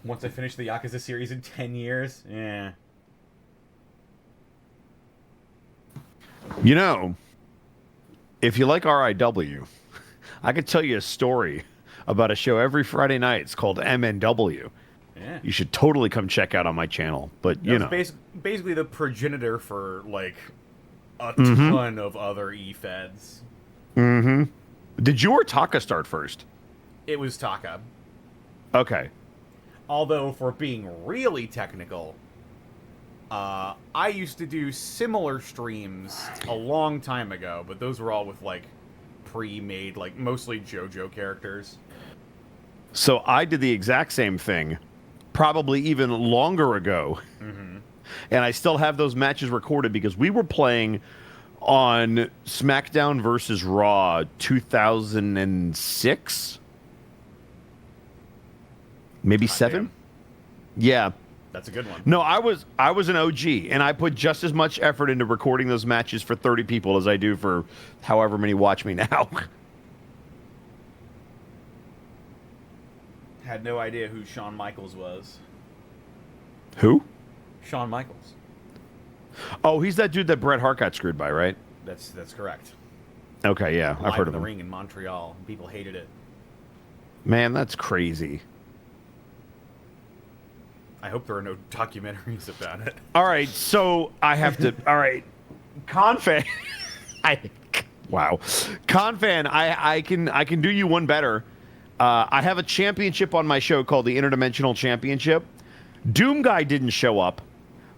Once I finish the Yakuza series in 10 years, yeah. You know, if you like RIW, I could tell you a story about a show every Friday night. It's called MNW. Yeah. You should totally come check out on my channel. But, you know. Basically the progenitor for, like, a ton of other E-Feds. Mm-hmm. Did you or Taka start first? It was Taka. Okay. Although, for being really technical, I used to do similar streams a long time ago, but those were all with, like, pre-made, like, mostly JoJo characters. So I did the exact same thing, probably even longer ago. Mm-hmm. And I still have those matches recorded because we were playing on SmackDown versus Raw 2006? Maybe 7? Yeah. That's a good one. No, I was an OG, and I put just as much effort into recording those matches for 30 people as I do for however many watch me now. Had no idea who Shawn Michaels was. Who? Shawn Michaels. Oh, he's that dude that Bret Hart got screwed by, right? That's correct. Okay, yeah, I've heard in of the him. ring in Montreal. People hated it. Man, that's crazy. I hope there are no documentaries about it. All right, so I have to. All right, Confan. Wow, Confan. I can do you one better. I have a championship on my show called the Interdimensional Championship. Doom Guy didn't show up,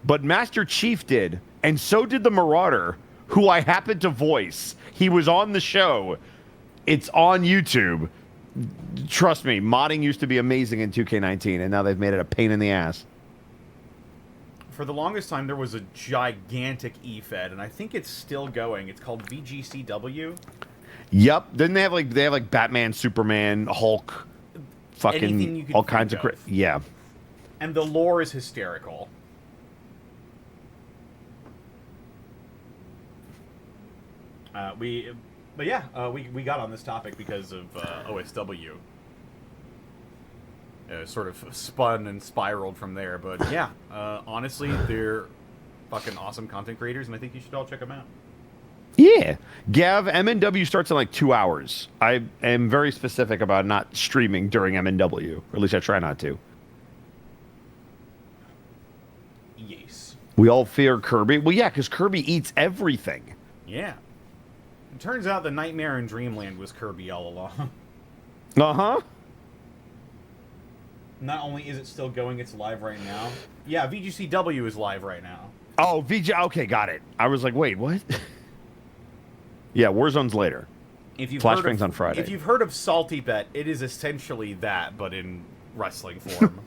but Master Chief did, and so did the Marauder, who I happened to voice. He was on the show. It's on YouTube. Trust me, modding used to be amazing in 2K19, and now they've made it a pain in the ass. For the longest time, there was a gigantic E-Fed, and I think it's still going. It's called VGCW. Yep. Then they have like Batman, Superman, Hulk, fucking all kinds of yeah. And the lore is hysterical. We got on this topic because of OSW. Sort of spun and spiraled from there, but yeah, honestly, they're fucking awesome content creators, and I think you should all check them out. Yeah. Gav, MNW starts in like 2 hours. I am very specific about not streaming during MNW, or at least I try not to. Yes. We all fear Kirby. Well, yeah, because Kirby eats everything. Yeah. It turns out the Nightmare in Dreamland was Kirby all along. Uh-huh. Not only is it still going, it's live right now. Yeah, VGCW is live right now. Oh, okay, got it. I was like, wait, what? Yeah, Warzone's later. Flashbang's on Friday. If you've heard of Salty Bet, it is essentially that, but in wrestling form.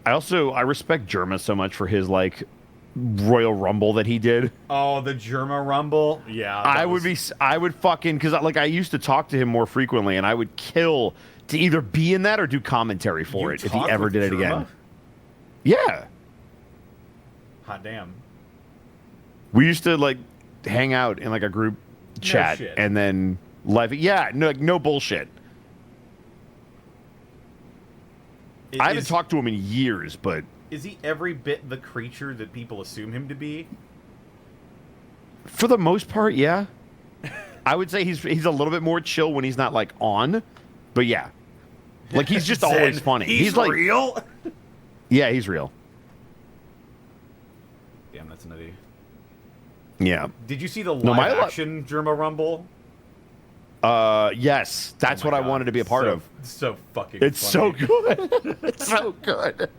I respect Germa so much for his, like, Royal Rumble that he did. Oh, the Germa Rumble? Yeah. I would fucking, because like I used to talk to him more frequently, and I would kill to either be in that or do commentary for it if he ever did it again. Yeah. Hot damn. We used to like hang out in like a group chat and then live. Yeah, no bullshit. I haven't talked to him in years, but is he every bit the creature that people assume him to be? For the most part, yeah. I would say he's a little bit more chill when he's not like on, but yeah, like he's just always funny. He's like real. Yeah, he's real. Damn, that's nutty. Yeah. Did you see the live action Germa Rumble? Yes, that's what I wanted to be a part of. So fucking. It's funny. so good. It's so good.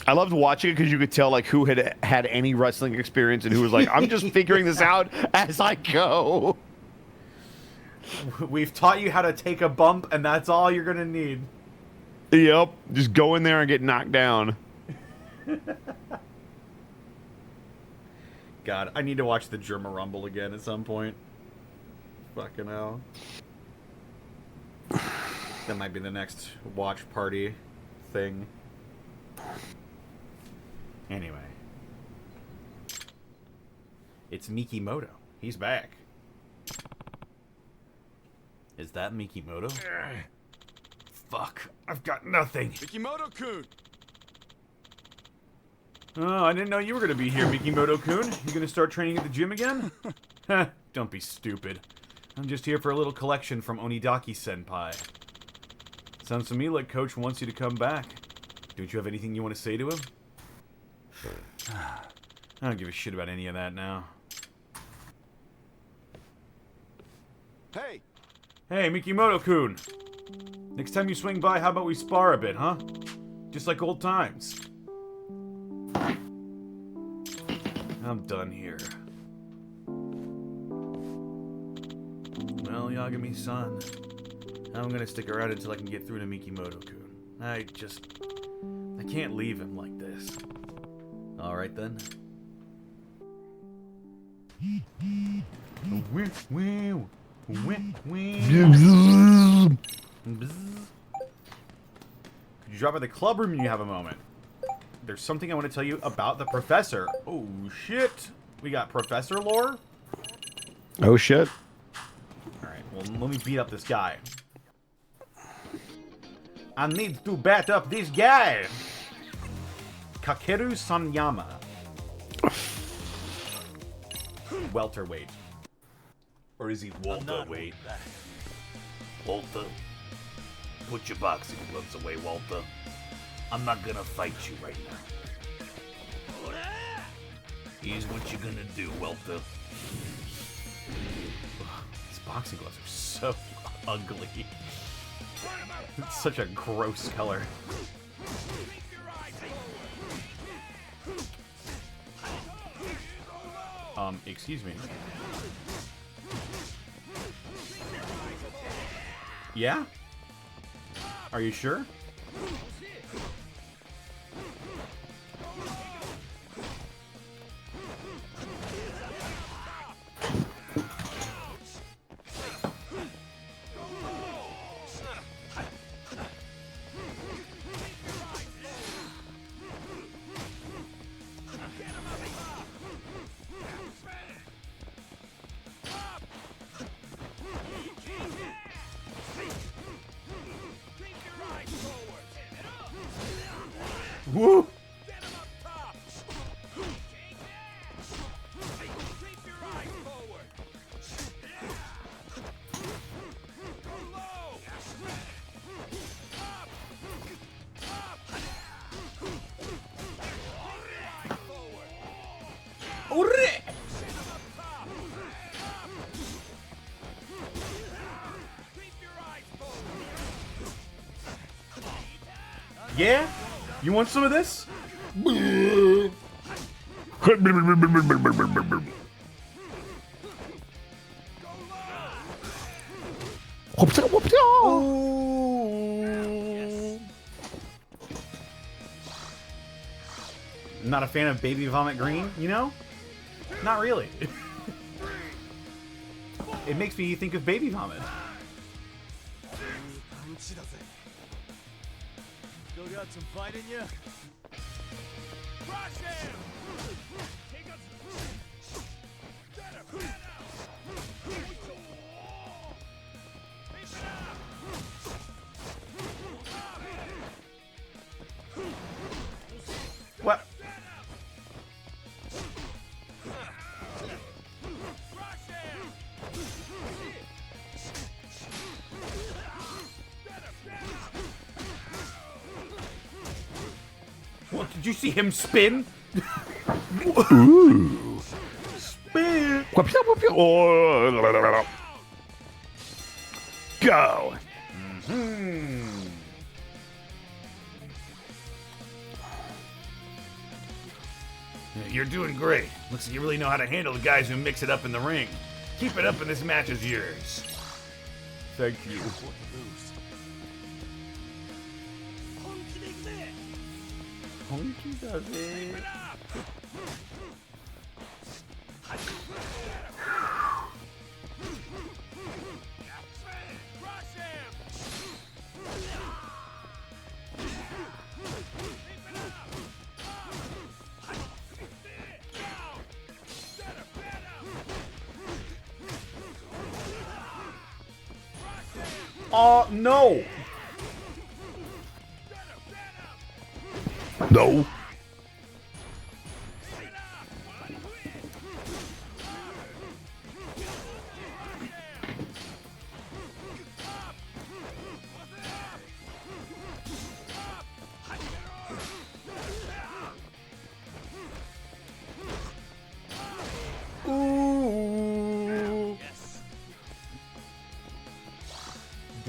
I loved watching it because you could tell like who had any wrestling experience and who was like, I'm just figuring this out as I go. We've taught you how to take a bump, and that's all you're gonna need. Yep, just go in there and get knocked down. God, I need to watch the Germa Rumble again at some point. Fucking hell. That might be the next watch party thing. Anyway. It's Mikimoto. He's back. Is that Mikimoto? Fuck. I've got nothing. Mikimoto-kun! Oh, I didn't know you were going to be here, Mikimoto-kun. You going to start training at the gym again? Don't be stupid. I'm just here for a little collection from Onidaki-senpai. Sounds to me like Coach wants you to come back. Don't you have anything you want to say to him? I don't give a shit about any of that now. Hey! Hey, Mikimoto-kun! Next time you swing by, how about we spar a bit, huh? Just like old times. I'm done here. Well, Yagami-san, I'm gonna stick around until I can get through to Mikimoto-kun. I can't leave him like this. Alright then. Could you drop by the club room when you have a moment? There's something I want to tell you about the professor. Oh shit! We got professor lore? Oh shit. Alright, well let me beat up this guy. I need to bat up this guy! Kakeru Sanyama. Welterweight. Or is he Walter-weight? Walter? Put your boxing gloves away, Walter. I'm not gonna fight you right now. Here's what you're gonna do, Walter. These boxing gloves are so ugly. It's such a gross color. Excuse me. Yeah? Are you sure? Woo! Yeah? You want some of this? Not a fan of Baby Vomit Green, you know? Not really. It makes me think of Baby Vomit. Still got some fight in you? What? What, did you see him spin? Ooh. Spin! Go. You're doing great. Looks like you really know how to handle the guys who mix it up in the ring. Keep it up and this match is yours. Thank you. Honky does it. Oh, no! No.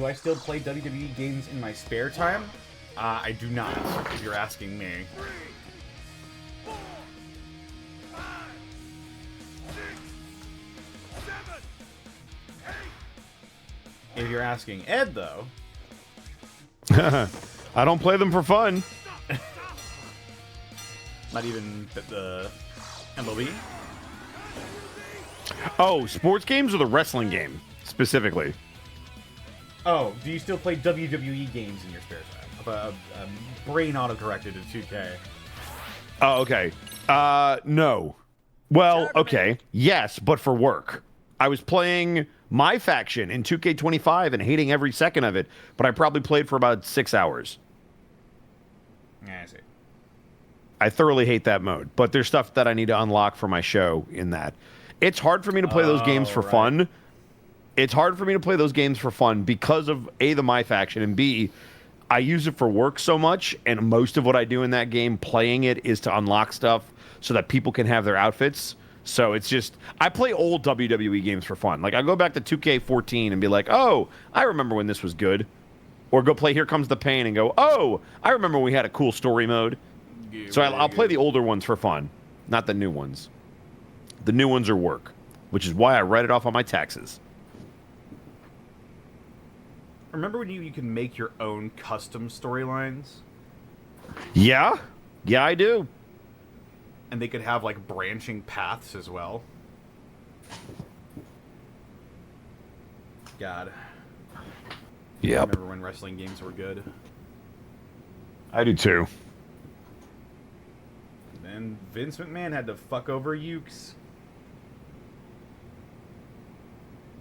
Do I still play WWE games in my spare time? I do not, if you're asking me. 4, 5, 6, 7, 8. If you're asking Ed, though... I don't play them for fun. Not even the MLB? Oh, sports games or the wrestling game, specifically? Oh, do you still play WWE games in your spare time? A brain auto-corrected to 2K. Oh, okay. No. Well, okay. Yes, but for work. I was playing my faction in 2K25 and hating every second of it, but I probably played for about 6 hours. Yeah, I see. I thoroughly hate that mode, but there's stuff that I need to unlock for my show in that. It's hard for me to play those games for fun. It's hard for me to play those games for fun because of A, the My Faction, and B, I use it for work so much, and most of what I do in that game playing it is to unlock stuff so that people can have their outfits. So it's just, I play old WWE games for fun. Like, I go back to 2K14 and be like, oh, I remember when this was good. Or go play Here Comes the Pain and go, oh, I remember when we had a cool story mode. Yeah, So I'll play the older ones for fun, not the new ones. The new ones are work, which is why I write it off on my taxes. Remember when you can make your own custom storylines? Yeah? Yeah, I do. And they could have, like, branching paths as well. God. I Yep. remember when wrestling games were good. I do too. Then Vince McMahon had to fuck over Ukes.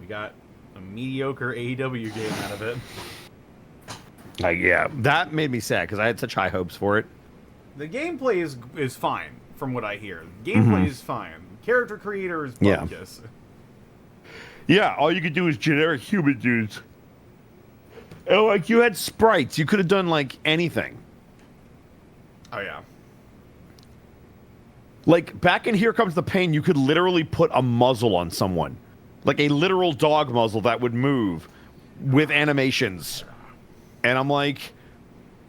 We got a mediocre AEW game out of it. Yeah, that made me sad because I had such high hopes for it. The gameplay is fine, from what I hear. Gameplay is fine. Character creator is bogus. Yeah, all you could do is generic human dudes. And, like, you had sprites. You could have done, like, anything. Oh, yeah. Like, back in Here Comes the Pain, you could literally put a muzzle on someone. Like, a literal dog muzzle that would move with animations. And I'm like...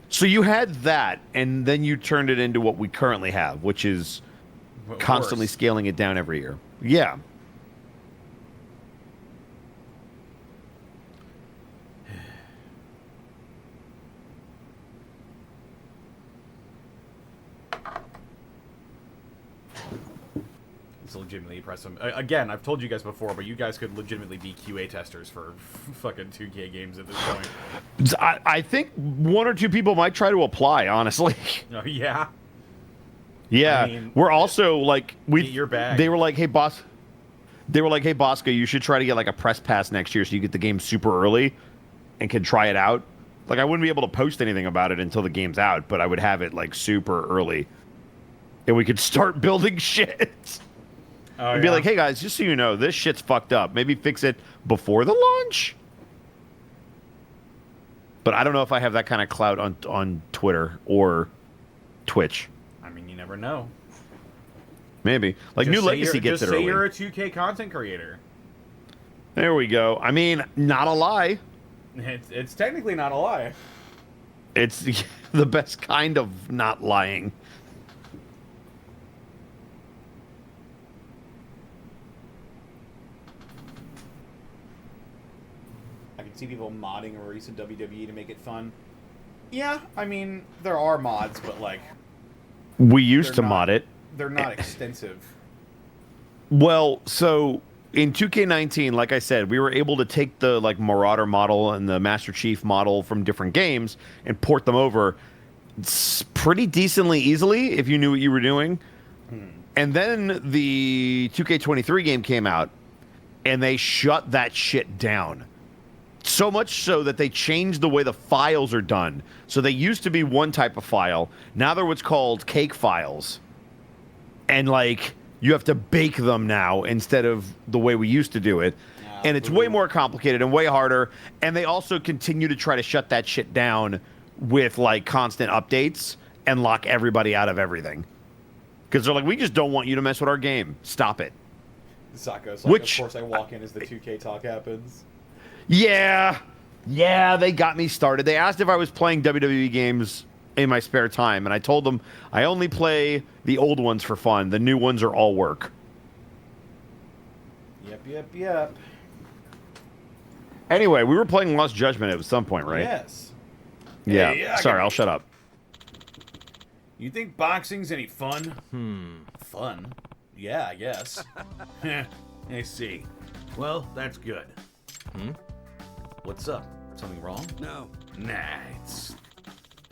So you had that, and then you turned it into what we currently have, which is constantly scaling it down every year. Yeah. It's legitimately impressive. Again, I've told you guys before, but you guys could legitimately be QA testers for fucking 2K games at this point. I think one or two people might try to apply, honestly. Oh, yeah? Yeah. I mean, we're also, like... get your bag. They were like, hey, boss... They were like, hey, Bosco, you should try to get, like, a press pass next year so you get the game super early and can try it out. Like, I wouldn't be able to post anything about it until the game's out, but I would have it, like, super early. And we could start building shit. Oh, and be like, hey, guys, just so you know, this shit's fucked up. Maybe fix it before the launch? But I don't know if I have that kind of clout on Twitter or Twitch. I mean, you never know. Maybe. Like, Just New Legacy gets it Just say early. you're a 2K content creator. There we go. I mean, not a lie. It's technically not a lie. It's the best kind of not lying. I can see people modding a recent WWE to make it fun. Yeah, I mean, there are mods, but, like... We used to not- mod it. They're not extensive. Well, so in 2K19, like I said, we were able to take the like Marauder model and the Master Chief model from different games and port them over pretty decently easily if you knew what you were doing. And then the 2K23 game came out and they shut that shit down. So much so that they changed the way the files are done. So they used to be one type of file. Now they're what's called cake files. And, like, you have to bake them now instead of the way we used to do it. And it's way more complicated and way harder. And they also continue to try to shut that shit down with, like, constant updates and lock everybody out of everything. Because they're like, we just don't want you to mess with our game. Stop it. Saka's like, Which- of course I walk in as the 2K talk happens. Yeah. Yeah, they got me started. They asked if I was playing WWE games in my spare time, and I told them I only play the old ones for fun. The new ones are all work. Yep. Anyway, we were playing Lost Judgment at some point, right? Yes. Yeah. Hey, Sorry, I'll shut up. You think boxing's any fun? Fun. Yeah, I guess. I see. Well, that's good. What's up? Something wrong? No. Nah, it's...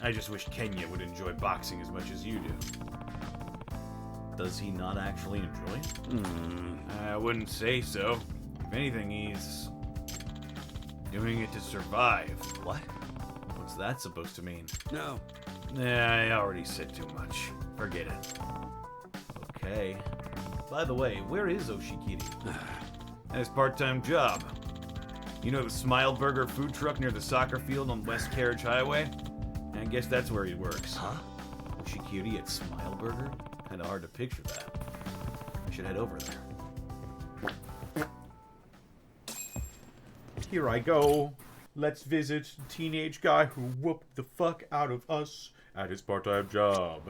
I just wish Kenya would enjoy boxing as much as you do. Does he not actually enjoy it? I wouldn't say so. If anything, he's... doing it to survive. What? What's that supposed to mean? No. Yeah, I already said too much. Forget it. Okay. By the way, where is Oshikiri? His part-time job. You know the Smile Burger food truck near the soccer field on West Carriage Highway? I guess that's where he works. Huh? Oshikiri at Smile Burger? Kinda hard to picture that. I should head over there. Here I go. Let's visit the teenage guy who whooped the fuck out of us at his part-time job.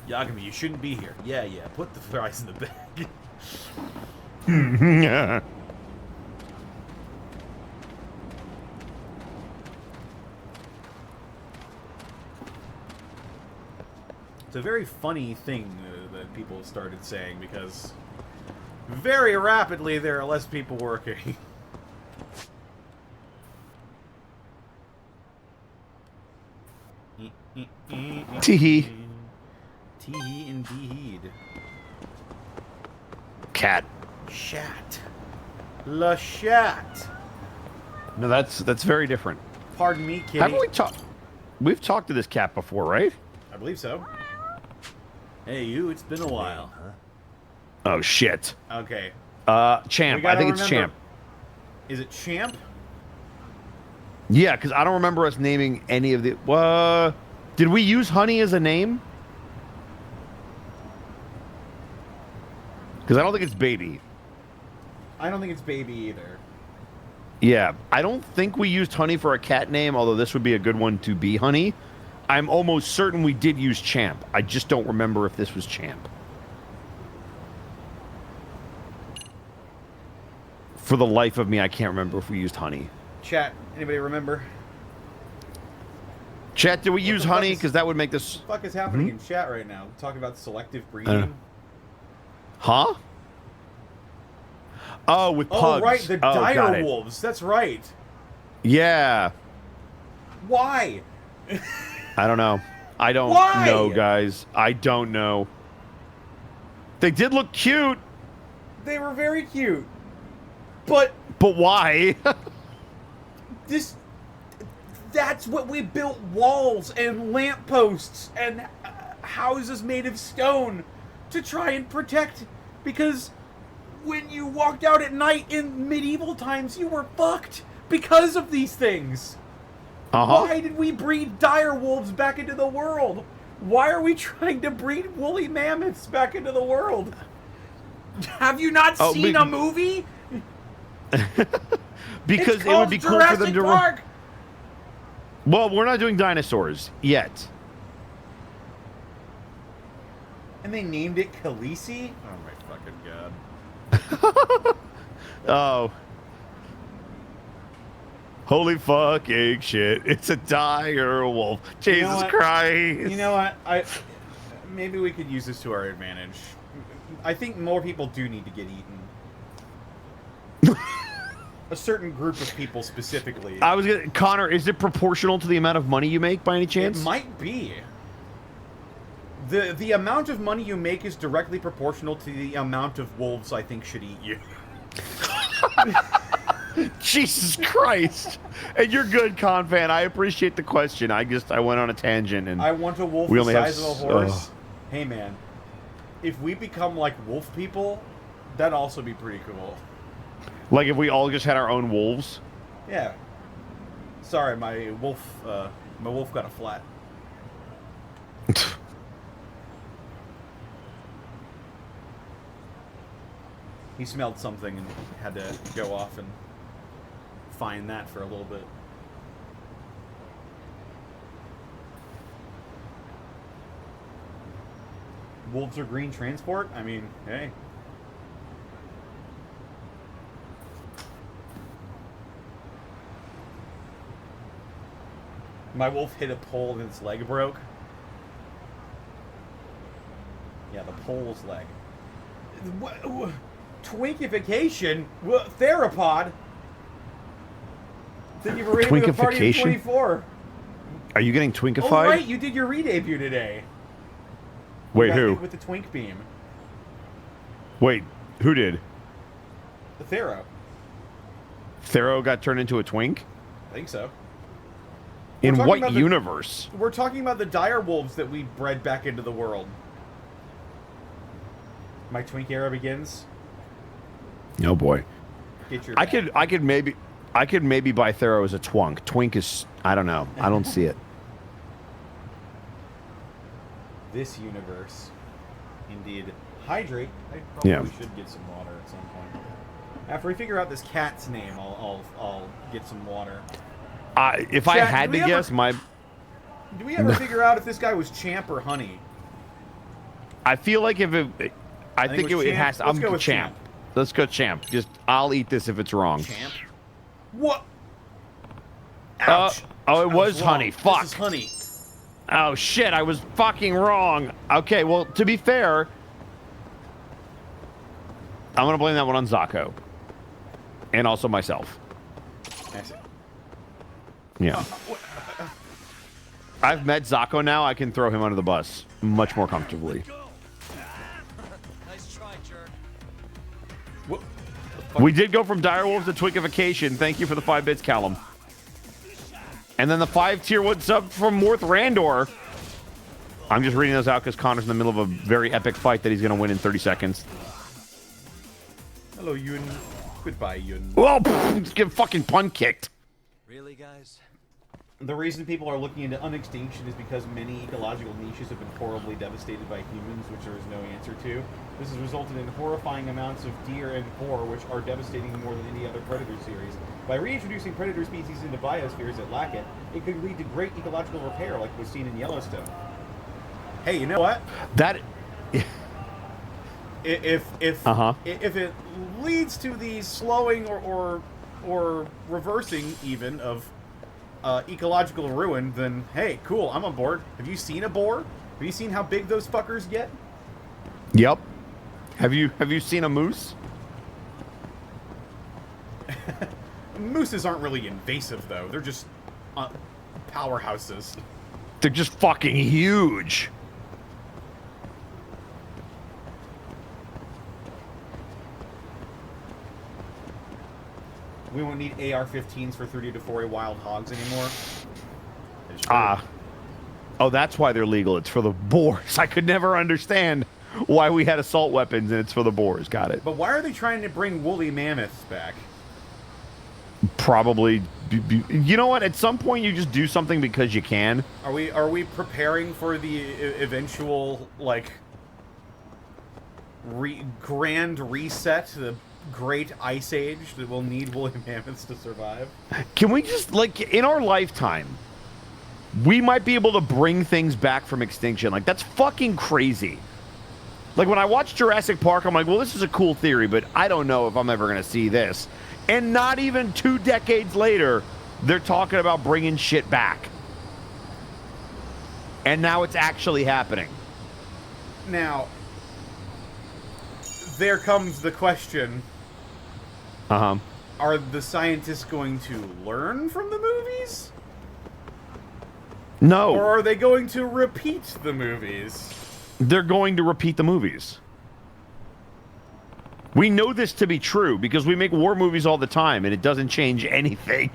Yagami, you shouldn't be here. Yeah, put the fries in the bag. It's a very funny thing that people have started saying because very rapidly there are less people working. Teehee. Teehee indeed. Cat. Shat. La Shat. No, that's very different. Pardon me, kitty. Haven't we talked? We've talked to this cat before, right? I believe so. Hey, you, it's been a while. Oh shit. Okay. Champ. We I gotta think it's remember- Champ. Is it Champ? Yeah, because I don't remember us naming any of the. Did we use Honey as a name? Because I don't think it's Baby. I don't think it's Baby either. Yeah, I don't think we used Honey for a cat name, although this would be a good one to be Honey. I'm almost certain we did use Champ. I just don't remember if this was Champ. For the life of me, I can't remember if we used Honey. Chat, anybody remember? Chat, did we use the fuck Honey? is- Because that would make this... What the fuck is happening in chat right now? Talking about selective breeding? Huh? Oh, with Oh, pugs. right, the got dire it. wolves. That's right. Yeah. Why? I don't know. I don't Why? know, guys. I don't know. They did look cute, They were very cute. But but why? that's what we built walls and lampposts and houses made of stone to try and protect, because when you walked out at night in medieval times, you were fucked because of these things. Why did we breed dire wolves back into the world? Why are we trying to breed woolly mammoths back into the world? Have you not seen a movie? Because It's it would be called cool for them Jurassic to... Park. Well, we're not doing dinosaurs yet. And they named it Khaleesi? Oh my fucking god. Oh. Holy fucking shit. It's a dire wolf. Jesus what? Christ. You know what? Maybe we could use this to our advantage. I think more people do need to get eaten. A certain group of people specifically. Connor, is it proportional to the amount of money you make by any chance? It might be. The amount of money you make is directly proportional to the amount of wolves I think should eat you. Jesus Christ. And you're good, Con fan. I appreciate the question. I went on a tangent and I want a wolf we the only have size of a horse. Hey man, if we become like wolf people, that'd also be pretty cool. like if we all just had our own wolves. Yeah. Sorry, my wolf got a flat. He smelled something and had to go off and find that for a little bit. Wolves are green transport? I mean, hey. My wolf hit a pole and its leg broke. Yeah, the pole's leg. Twinkification? Theropod? Then you were rating the party of 24. Are you getting twinkified? Oh, right, you did your re-debut today. Wait, who? With the twink beam. Wait, who did? The Thero. Thero got turned into a twink? I think so. In what universe? We're talking about the dire wolves that we bred back into the world. My twink era begins. Oh boy. Get your I could maybe buy Thero as a twunk. Twink is, I don't know. I don't see it. This universe. Indeed. Hydrate. I probably should get some water at some point. After we figure out this cat's name, I'll get some water. If Chat, I had to guess, do we ever figure out if this guy was Champ or Honey? I feel like if it, I think it has. Let's go with Champ. Let's go Champ. Just I'll eat this if it's wrong. Champ. What? Ouch. It was Honey. Fuck. This is Honey. Oh shit! I was fucking wrong. Okay, well to be fair, I'm gonna blame that one on Zako, and also myself. I see. Yeah. I've met Zako now. I can throw him under the bus much more comfortably. Nice try, jerk. What? We did go from direwolves to twinkification. Thank you for the 5 bits, Callum. And then the 5-tier what's up from Morth Randor. I'm just reading those out because Connor's in the middle of a very epic fight that he's going to win in 30 seconds. Hello, Yun. Goodbye, Yun. Whoa! Just get fucking pun kicked. Really, guys? The reason people are looking into unextinction is because many ecological niches have been horribly devastated by humans, which there is no answer to. This has resulted in horrifying amounts of deer and boar, which are devastating more than any other predator series. By reintroducing predator species into biospheres that lack it, it could lead to great ecological repair like was seen in Yellowstone. Hey, you know what? That... If it leads to the slowing or reversing even of ecological ruin, then hey, cool, I'm on board. Have you seen a boar? Have you seen how big those fuckers get? Yep. Have you seen a moose? Mooses aren't really invasive though. They're just powerhouses. They're just fucking huge. We won't need AR-15s for 30 to 40 wild hogs anymore. Oh, that's why they're legal. It's for the boars. I could never understand why we had assault weapons and it's for the boars. Got it. But why are they trying to bring woolly mammoths back? Probably, you know what? At some point, you just do something because you can. Are we preparing for the eventual like grand reset, the Great Ice Age that will need woolly mammoths to survive? Can we just like in our lifetime, we might be able to bring things back from extinction? Like that's fucking crazy. Like when I watch Jurassic Park, I'm like, well, this is a cool theory, but I don't know if I'm ever gonna see this. And not even 2 decades later, they're talking about bringing shit back. And now it's actually happening. Now, there comes the question. Are the scientists going to learn from the movies? No. Or are they going to repeat the movies? They're going to repeat the movies. We know this to be true because we make war movies all the time and it doesn't change anything.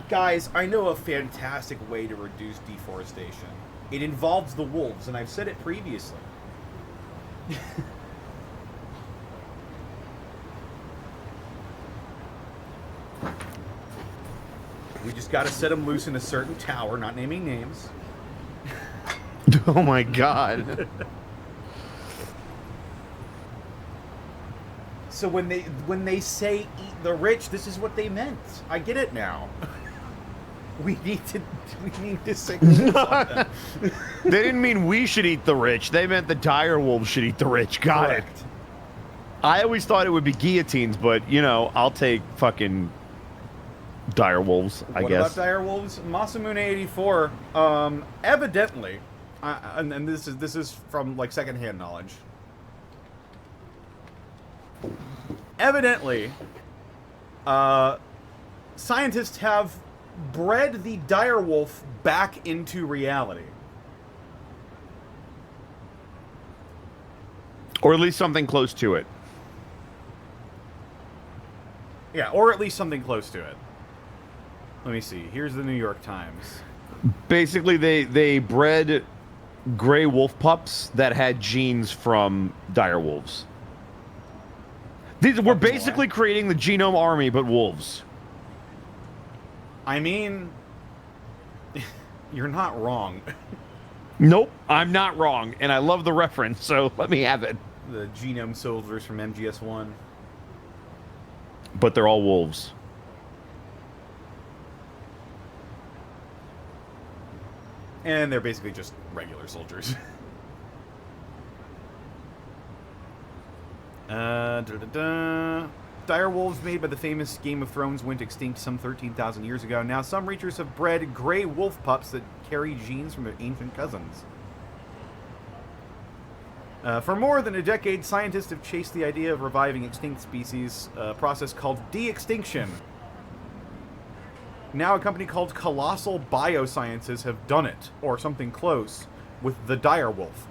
Guys, I know a fantastic way to reduce deforestation. It involves the wolves, and I've said it previously. We just gotta set them loose in a certain tower, not naming names. Oh my god. So when they say eat the rich, this is what they meant. I get it now. We need to sing this on them. They didn't mean we should eat the rich. They meant the dire wolves should eat the rich. Got it. I always thought it would be guillotines, but, you know, I'll take fucking dire wolves, I what guess. What about dire wolves? Masamune84, evidently, and this is from, like, secondhand knowledge. Evidently, scientists have bred the dire wolf back into reality. Or at least something close to it. Yeah, or at least something close to it. Let me see. Here's the New York Times. Basically, they bred gray wolf pups that had genes from dire wolves. We're basically creating the genome army, but wolves. I mean, you're not wrong. Nope, I'm not wrong, and I love the reference, so let me have it. The genome soldiers from MGS1. But they're all wolves. And they're basically just regular soldiers. Dire wolves made by the famous Game of Thrones went extinct some 13,000 years ago. Now some researchers have bred gray wolf pups that carry genes from their ancient cousins. For more than a decade, scientists have chased the idea of reviving extinct species, a process called de-extinction. Now a company called Colossal Biosciences have done it, or something close, with the dire wolf.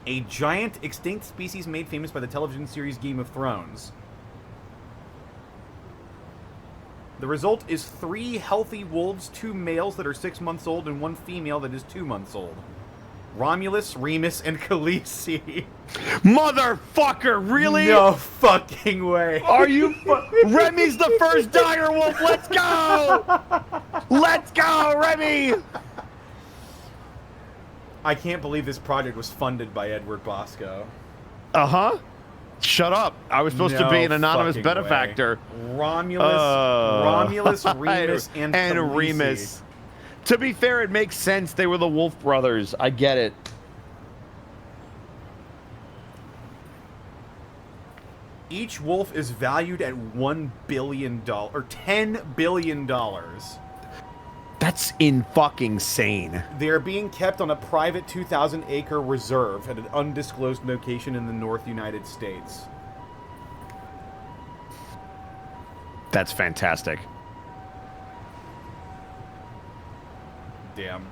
A giant extinct species made famous by the television series Game of Thrones. The result is 3 healthy wolves, 2 males that are 6 months old, and 1 female that is 2 months old. Romulus, Remus, and Khaleesi. Motherfucker, really? No fucking way. Are you... Remy's the first dire wolf, let's go! Let's go, Remy! I can't believe this project was funded by Edward Bosco. Uh-huh. Shut up. I was supposed to be an anonymous fucking benefactor. way. Romulus, Remus, and Khaleesi. Remus. To be fair, it makes sense. They were the Wolf brothers. I get it. Each wolf is valued at $1 billion, or $10 billion. That's in fucking sane. They are being kept on a private 2,000-acre reserve at an undisclosed location in the North United States. That's fantastic. Damn.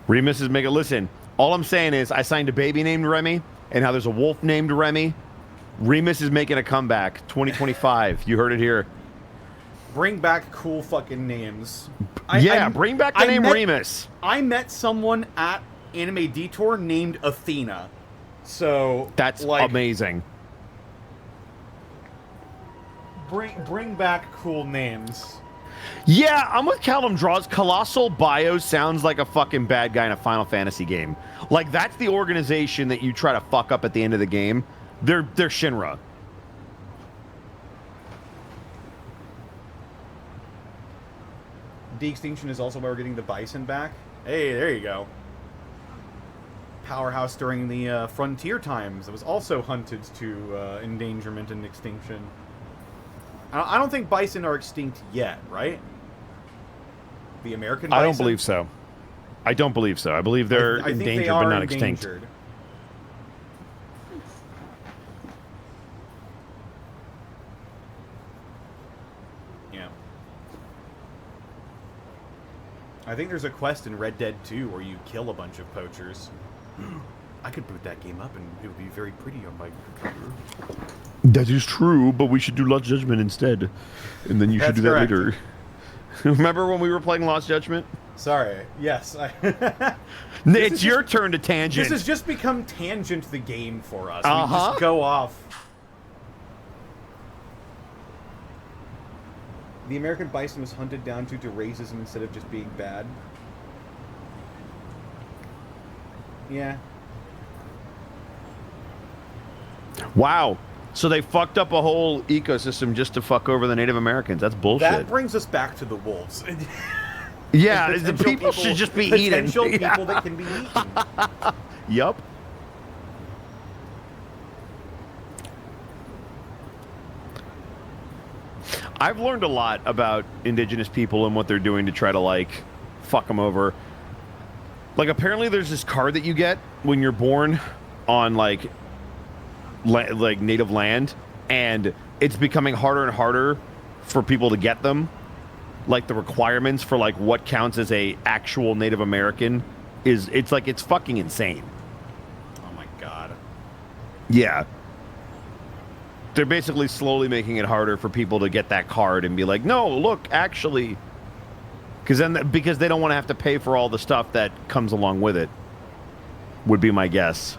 Remus is making... Listen, all I'm saying is I signed a baby named Remy, and now there's a wolf named Remy. Remus is making a comeback. 2025. You heard it here. Bring back cool fucking names. Bring back the name Remus. I met someone at Anime Detour named Athena. So that's like, amazing. Bring back cool names. Yeah, I'm with Callum Draws. Colossal Bio sounds like a fucking bad guy in a Final Fantasy game. Like, that's the organization that you try to fuck up at the end of the game. They're Shinra. De-extinction is also why we're getting the bison back. Hey, there you go. Powerhouse during the frontier times. It was also hunted to endangerment and extinction. I don't think bison are extinct yet, right? The American bison? I don't believe so. I don't believe so. I believe they're I think endangered they are but not endangered. extinct. Yeah. I think there's a quest in Red Dead 2 where you kill a bunch of poachers. I could boot that game up and it would be very pretty on my computer. That is true, but we should do Lost Judgment instead. And then you should do that later. Remember when we were playing Lost Judgment? Sorry. Yes. It's your turn to tangent. This has just become Tangent the game for us. We just go off. The American bison was hunted down due to racism instead of just being bad. Yeah. Wow. So they fucked up a whole ecosystem just to fuck over the Native Americans. That's bullshit. That brings us back to the wolves. Yeah, the Potential people should just be eaten. Potential people that can be eaten. Yup. I've learned a lot about indigenous people and what they're doing to try to, like, fuck them over. Like, apparently there's this card that you get when you're born on, like native land, and it's becoming harder and harder for people to get them. Like, the requirements for, like, what counts as a actual Native American it's fucking insane. Oh my god. Yeah. They're basically slowly making it harder for people to get that card and be like, no, look, actually, because they don't want to have to pay for all the stuff that comes along with it, would be my guess.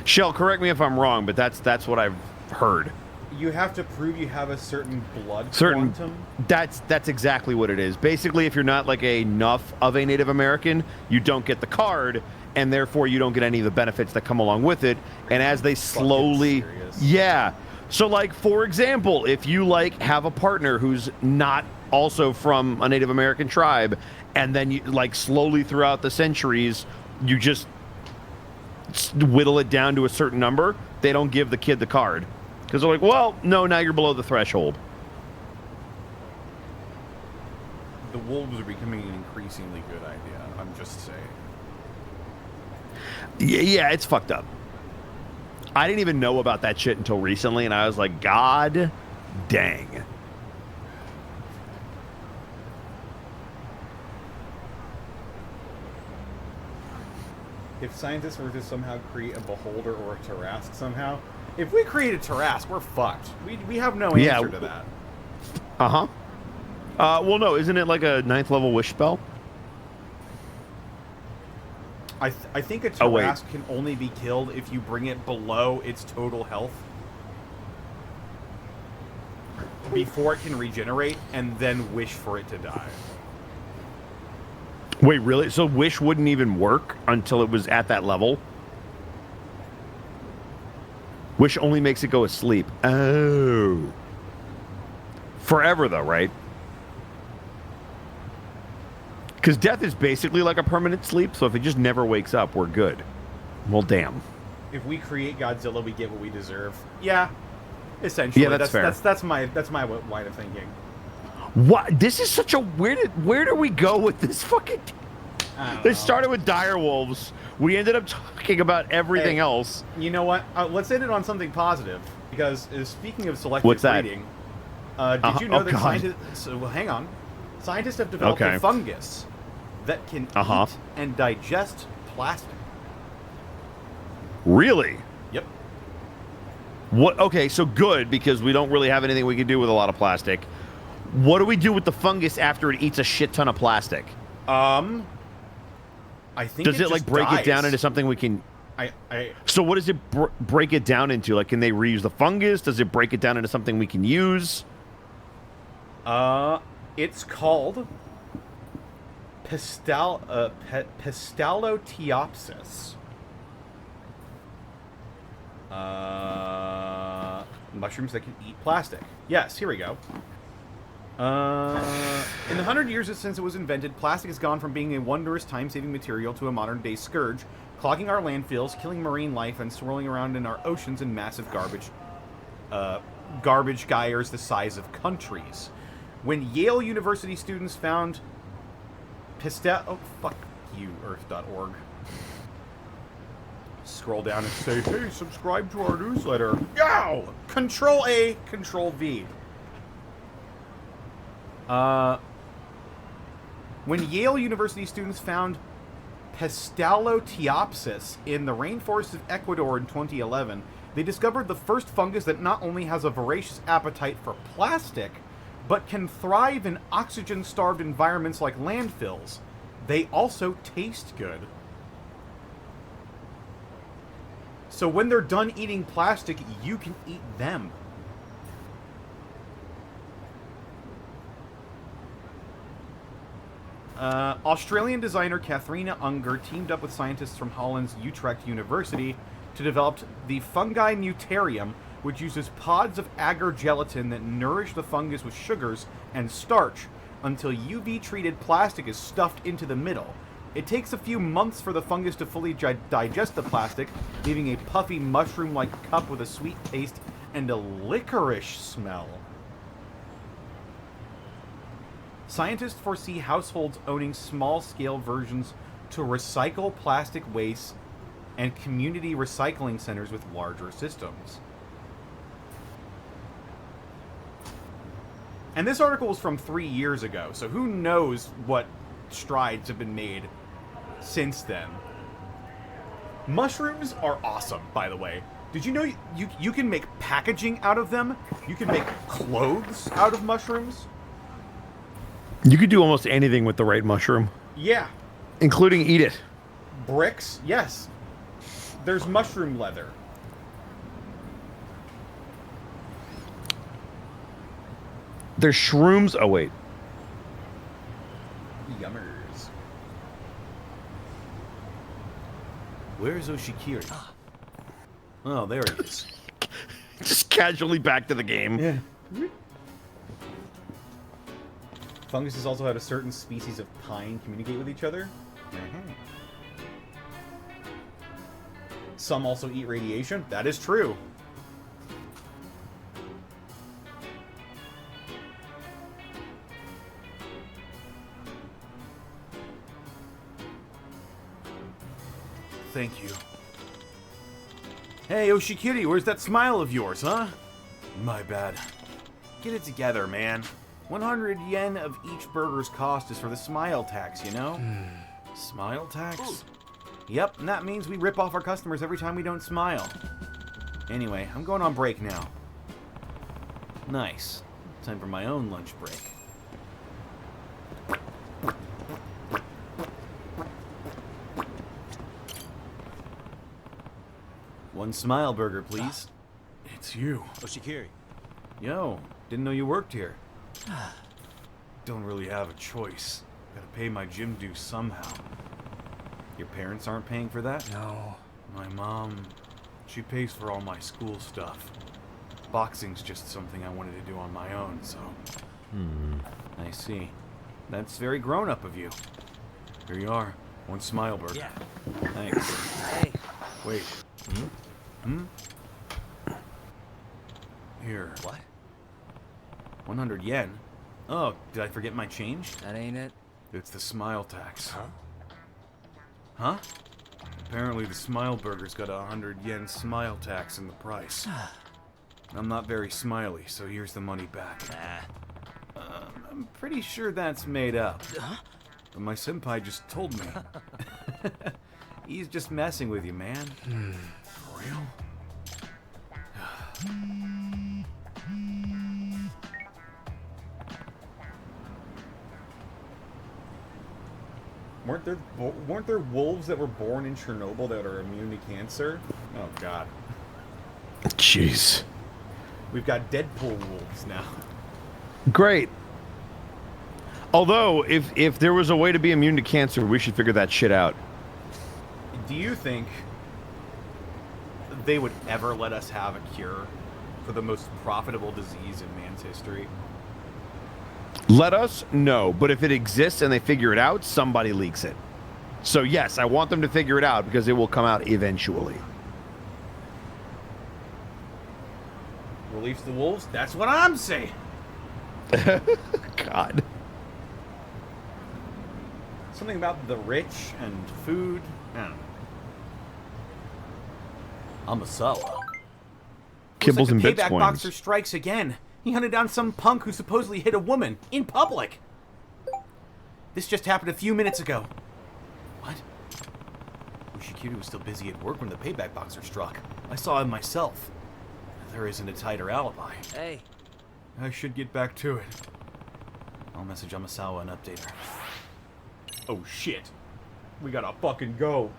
Shell, correct me if I'm wrong, but that's what I've heard. You have to prove you have a certain blood quantum. That's exactly what it is. Basically, if you're not like enough of a Native American, you don't get the card, and therefore you don't get any of the benefits that come along with it. And as they slowly, yeah. So, like, for example, if you like have a partner who's not also from a Native American tribe, and then you like slowly throughout the centuries, you just whittle it down to a certain number, they don't give the kid the card. Because they're like, well, no, now you're below the threshold. The wolves are becoming an increasingly good idea. I'm just saying. Yeah, it's fucked up. I didn't even know about that shit until recently, and I was like, God dang. If scientists were to somehow create a beholder or a Tarrasque somehow, if we create a Tarrasque, we're fucked. We have no answer to that. Uh-huh. Well, no, isn't it like a 9th level wish spell? I think a Tarrasque can only be killed if you bring it below its total health before it can regenerate, and then wish for it to die. Wait, really? So wish wouldn't even work until it was at that level? Wish only makes it go asleep. Oh. Forever, though, right? Because death is basically like a permanent sleep, so if it just never wakes up, we're good. Well, damn. If we create Godzilla, we get what we deserve. Yeah, essentially. Yeah, that's fair. That's my line of thinking. What? This is such a weird... Where do we go with this fucking... They started with direwolves. We ended up talking about everything else. You know what? Let's end it on something positive. Because speaking of selective breeding, did you know that scientists... Well, hang on. Scientists have developed a fungus that can eat and digest plastic. Really? Yep. What? Okay, so good, because we don't really have anything we can do with a lot of plastic. What do we do with the fungus after it eats a shit ton of plastic? I think does it like break it down into something we can... So what does it break it down into? Like, can they reuse the fungus? Does it break it down into something we can use? It's called Pistaloteopsis. Mushrooms that can eat plastic. Yes, here we go. In the 100 years since it was invented, plastic has gone from being a wondrous time-saving material to a modern-day scourge, clogging our landfills, killing marine life, and swirling around in our oceans in massive garbage gyres the size of countries. When Yale University students found Earth.org. Scroll down and say, hey, subscribe to our newsletter. Yow! Control A, Control V. When Yale University students found Pistaloteopsis in the rainforests of Ecuador in 2011, they discovered the first fungus that not only has a voracious appetite for plastic, but can thrive in oxygen-starved environments like landfills. They also taste good. So when they're done eating plastic, you can eat them. Australian designer Katharina Unger teamed up with scientists from Holland's Utrecht University to develop the fungi mutarium, which uses pods of agar gelatin that nourish the fungus with sugars and starch until UV-treated plastic is stuffed into the middle. It takes a few months for the fungus to fully digest the plastic, leaving a puffy mushroom-like cup with a sweet taste and a licorice smell. Scientists foresee households owning small-scale versions to recycle plastic waste and community recycling centers with larger systems. And this article was from 3 years ago, so who knows what strides have been made since then. Mushrooms are awesome, by the way. Did you know you can make packaging out of them? You can make clothes out of mushrooms? You could do almost anything with the right mushroom. Yeah. Including eat it. Bricks? Yes. There's mushroom leather. There's shrooms. Oh, wait. Yummers. Where's Oshikiri? Oh, there he is. Just casually back to the game. Yeah. Funguses also had a certain species of pine communicate with each other. Some also eat radiation. That is true. Thank you. Hey, Oshikiri, where's that smile of yours, huh? My bad. Get it together, man. 100 yen of each burger's cost is for the smile tax, you know? Smile tax? Yep, and that means we rip off our customers every time we don't smile. Anyway, I'm going on break now. Nice. Time for my own lunch break. One smile burger, please. It's you. Oshikiri. Yo, didn't know you worked here. Don't really have a choice. Gotta pay my gym dues somehow. Your parents aren't paying for that? No. My mom, she pays for all my school stuff. Boxing's just something I wanted to do on my own, so... I see. That's very grown-up of you. Here you are. One smile burger. Yeah. Thanks. Hey. Wait. Here. What? 100 yen? Oh, did I forget my change? That ain't it? It's the smile tax. Huh? Huh? Apparently the smile burger's got a 100 yen smile tax in the price. I'm not very smiley, so here's the money back. I'm pretty sure that's made up. But my senpai just told me. He's just messing with you, man. For real? Weren't there wolves that were born in Chernobyl that are immune to cancer? Oh god. Jeez. We've got Deadpool wolves now. Great. Although, if there was a way to be immune to cancer, we should figure that shit out. Do you think they would ever let us have a cure for the most profitable disease in man's history? Let us know, but if it exists and they figure it out, somebody leaks it. So yes, I want them to figure it out because it will come out eventually. Release the wolves? That's what I'm saying. God. Something about the rich and food. I don't know. Amasawa. Kibbles and Looks like bits the payback coins. boxer strikes again. He hunted down some punk who supposedly hit a woman in public. This just happened a few minutes ago. What? Ushikiri was still busy at work when the payback boxer struck. I saw him myself. There isn't a tighter alibi. Hey. I should get back to it. I'll message Amasawa and update her. Oh shit. We gotta fucking go.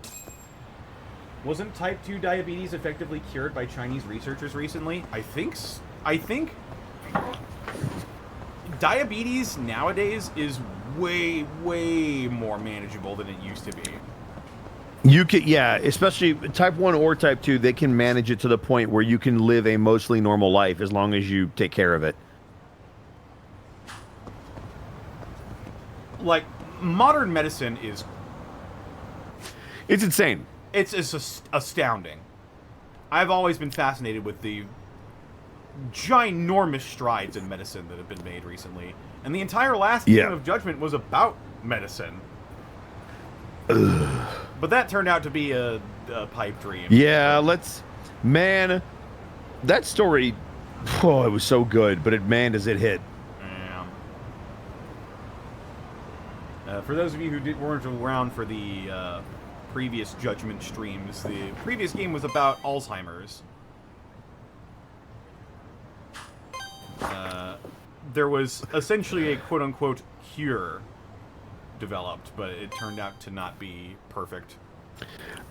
Wasn't type 2 diabetes effectively cured by Chinese researchers recently? I think diabetes nowadays is way more manageable than it used to be. You can, yeah, especially type 1 or type 2, they can manage it to the point where you can live a mostly normal life as long as you take care of it. Like, modern medicine is... It's insane. It's astounding. I've always been fascinated with the ginormous strides in medicine that have been made recently. And the entire last game of Judgment was about medicine. Ugh. But that turned out to be a pipe dream. Yeah, man, that story, oh, it was so good, but man, does it hit. Yeah. For those of you who weren't around for the previous Judgment streams, the previous game was about Alzheimer's. There was essentially a quote-unquote cure developed, but it turned out to not be perfect.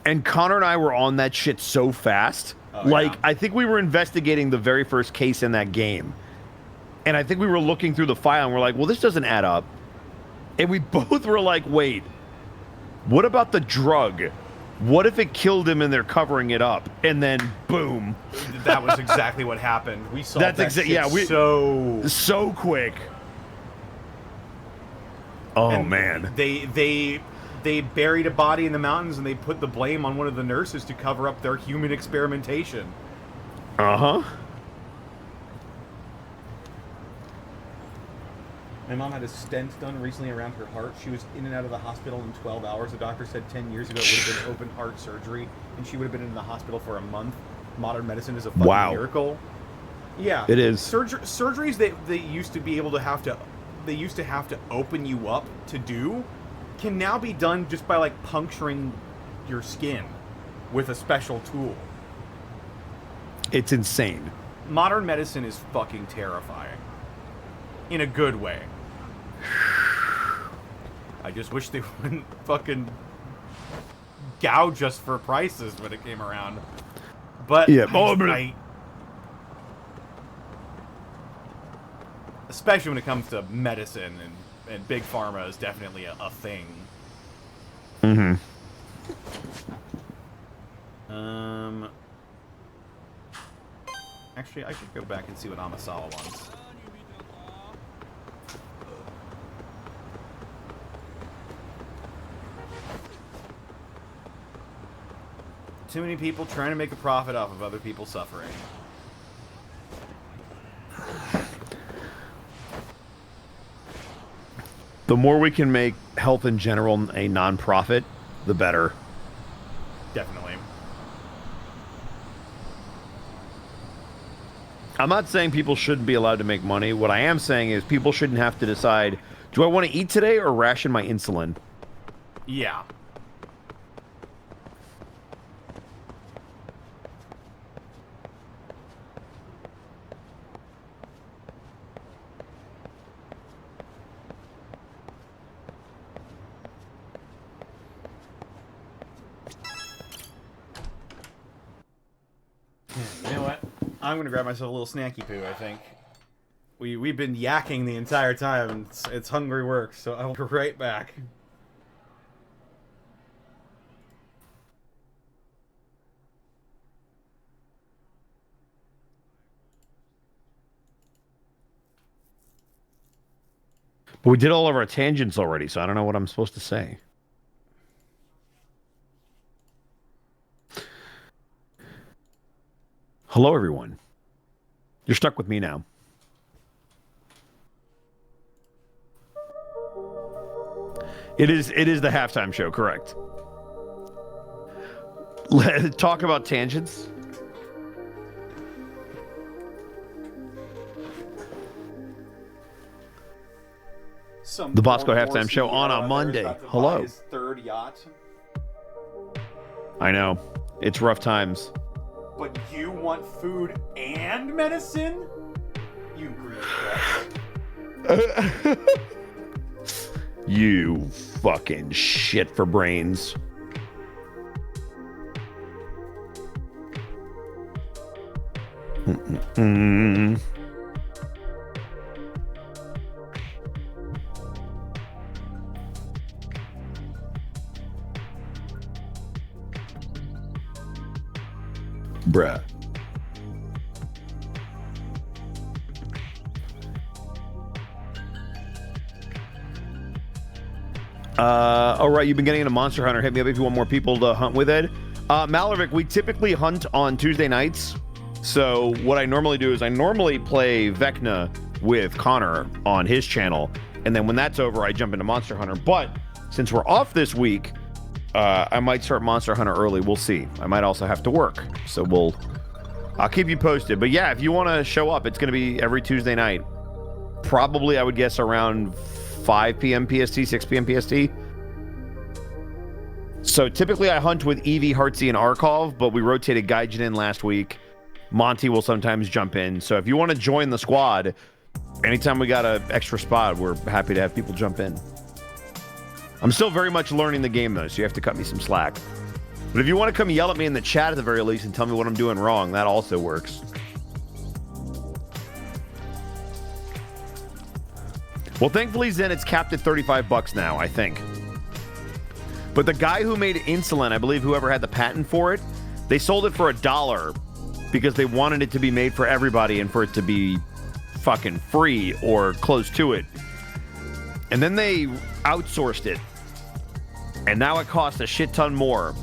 And Connor and I were on that shit so fast. Yeah. I think we were investigating the very first case in that game. And I think we were looking through the file and we're like, well, this doesn't add up. And we both were like, wait, what about the drug? What if it killed him and they're covering it up? And then, boom. That was exactly what happened. We saw that shit so quick. Oh, and man. They buried a body in the mountains and they put the blame on one of the nurses to cover up their human experimentation. Uh-huh. My mom had a stent done recently around her heart. She was in and out of the hospital in 12 hours. The doctor said 10 years ago it would have been open heart surgery, and she would have been in the hospital for a month. Modern medicine is a fucking miracle. Yeah. It is. Surgeries that they used to be able to have to... They used to have to open you up to do can now be done just by, like, puncturing your skin with a special tool. It's insane. Modern medicine is fucking terrifying. In a good way. I just wish they wouldn't fucking gouge us for prices when it came around. But yeah, especially when it comes to medicine and big pharma is definitely a thing. Mm-hmm. Actually, I should go back and see what Amasawa wants. Too many people trying to make a profit off of other people suffering. The more we can make health in general a non-profit, the better. Definitely. I'm not saying people shouldn't be allowed to make money. What I am saying is people shouldn't have to decide, do I want to eat today or ration my insulin? Yeah. You know what? I'm gonna grab myself a little snacky poo, I think. We've been yakking the entire time, and it's hungry work, so I'll be right back. But we did all of our tangents already, so I don't know what I'm supposed to say. Hello, everyone. You're stuck with me now. It is the halftime show, correct? Let's talk about tangents. The Bosco halftime show on a Monday. Hello. His third yacht. I know. It's rough times. But you want food and medicine? You greedy crap. You fucking shit for brains. Bruh. All right, you've been getting into Monster Hunter. Hit me up if you want more people to hunt with, Ed. Malarvik, we typically hunt on Tuesday nights. So what I normally do is I normally play Vecna with Connor on his channel. And then when that's over, I jump into Monster Hunter. But since we're off this week, I might start Monster Hunter early. We'll see. I might also have to work. So I'll keep you posted. But yeah, if you want to show up, it's going to be every Tuesday night. Probably, I would guess, around 5 p.m. PST, 6 p.m. PST. So typically I hunt with Eevee, Heartsy, and Arkhov, but we rotated Gaijin in last week. Monty will sometimes jump in. So if you want to join the squad, anytime we got an extra spot, we're happy to have people jump in. I'm still very much learning the game, though, so you have to cut me some slack. But if you want to come yell at me in the chat at the very least and tell me what I'm doing wrong, that also works. Well, thankfully, Zen, it's capped at $35 now, I think. But the guy who made insulin, I believe whoever had the patent for it, they sold it for $1 because they wanted it to be made for everybody and for it to be fucking free or close to it. And then they outsourced it. And now it costs a shit ton more.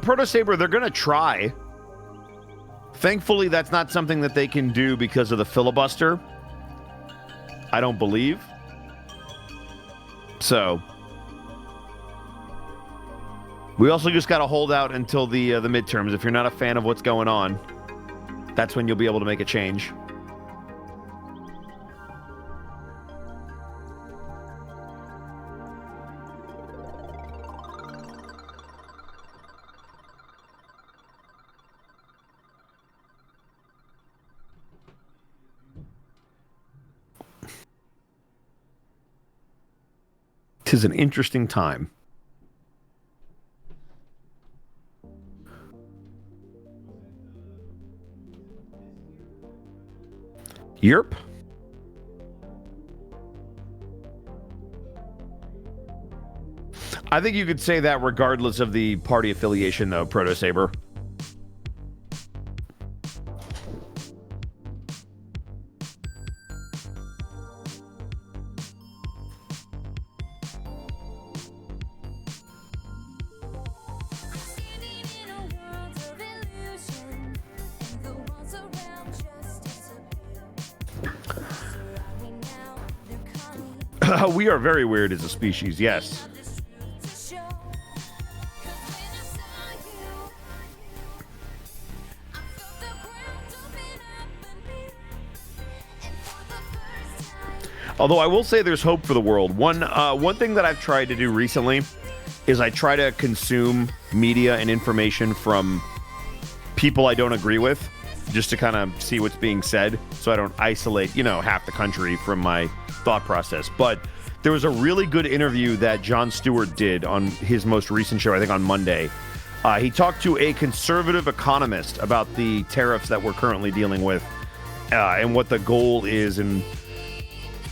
Proto Saber, they're gonna try. Thankfully, that's not something that they can do because of the filibuster. I don't believe. So we also just gotta hold out until the midterms. If you're not a fan of what's going on, that's when you'll be able to make a change. Tis an interesting time. Yerp. I think you could say that regardless of the party affiliation, though, Proto Saber. We are very weird as a species, yes. Although I will say there's hope for the world. One thing that I've tried to do recently is I try to consume media and information from people I don't agree with, just to kind of see what's being said, so I don't isolate, half the country from my thought process. But there was a really good interview that Jon Stewart did on his most recent show, I think on Monday. He talked to a conservative economist about the tariffs that we're currently dealing with, and what the goal is, and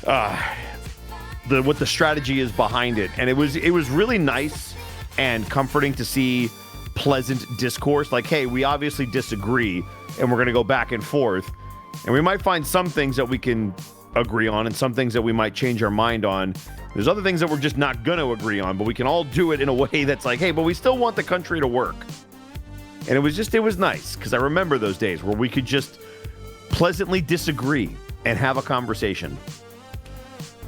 what the strategy is behind it. And it was really nice and comforting to see pleasant discourse. Like, hey, we obviously disagree, and we're going to go back and forth, and we might find some things that we can agree on and some things that we might change our mind on. There's other things that we're just not going to agree on, but we can all do it in a way that's like, hey, but we still want the country to work. And it was nice, because I remember those days where we could just pleasantly disagree and have a conversation.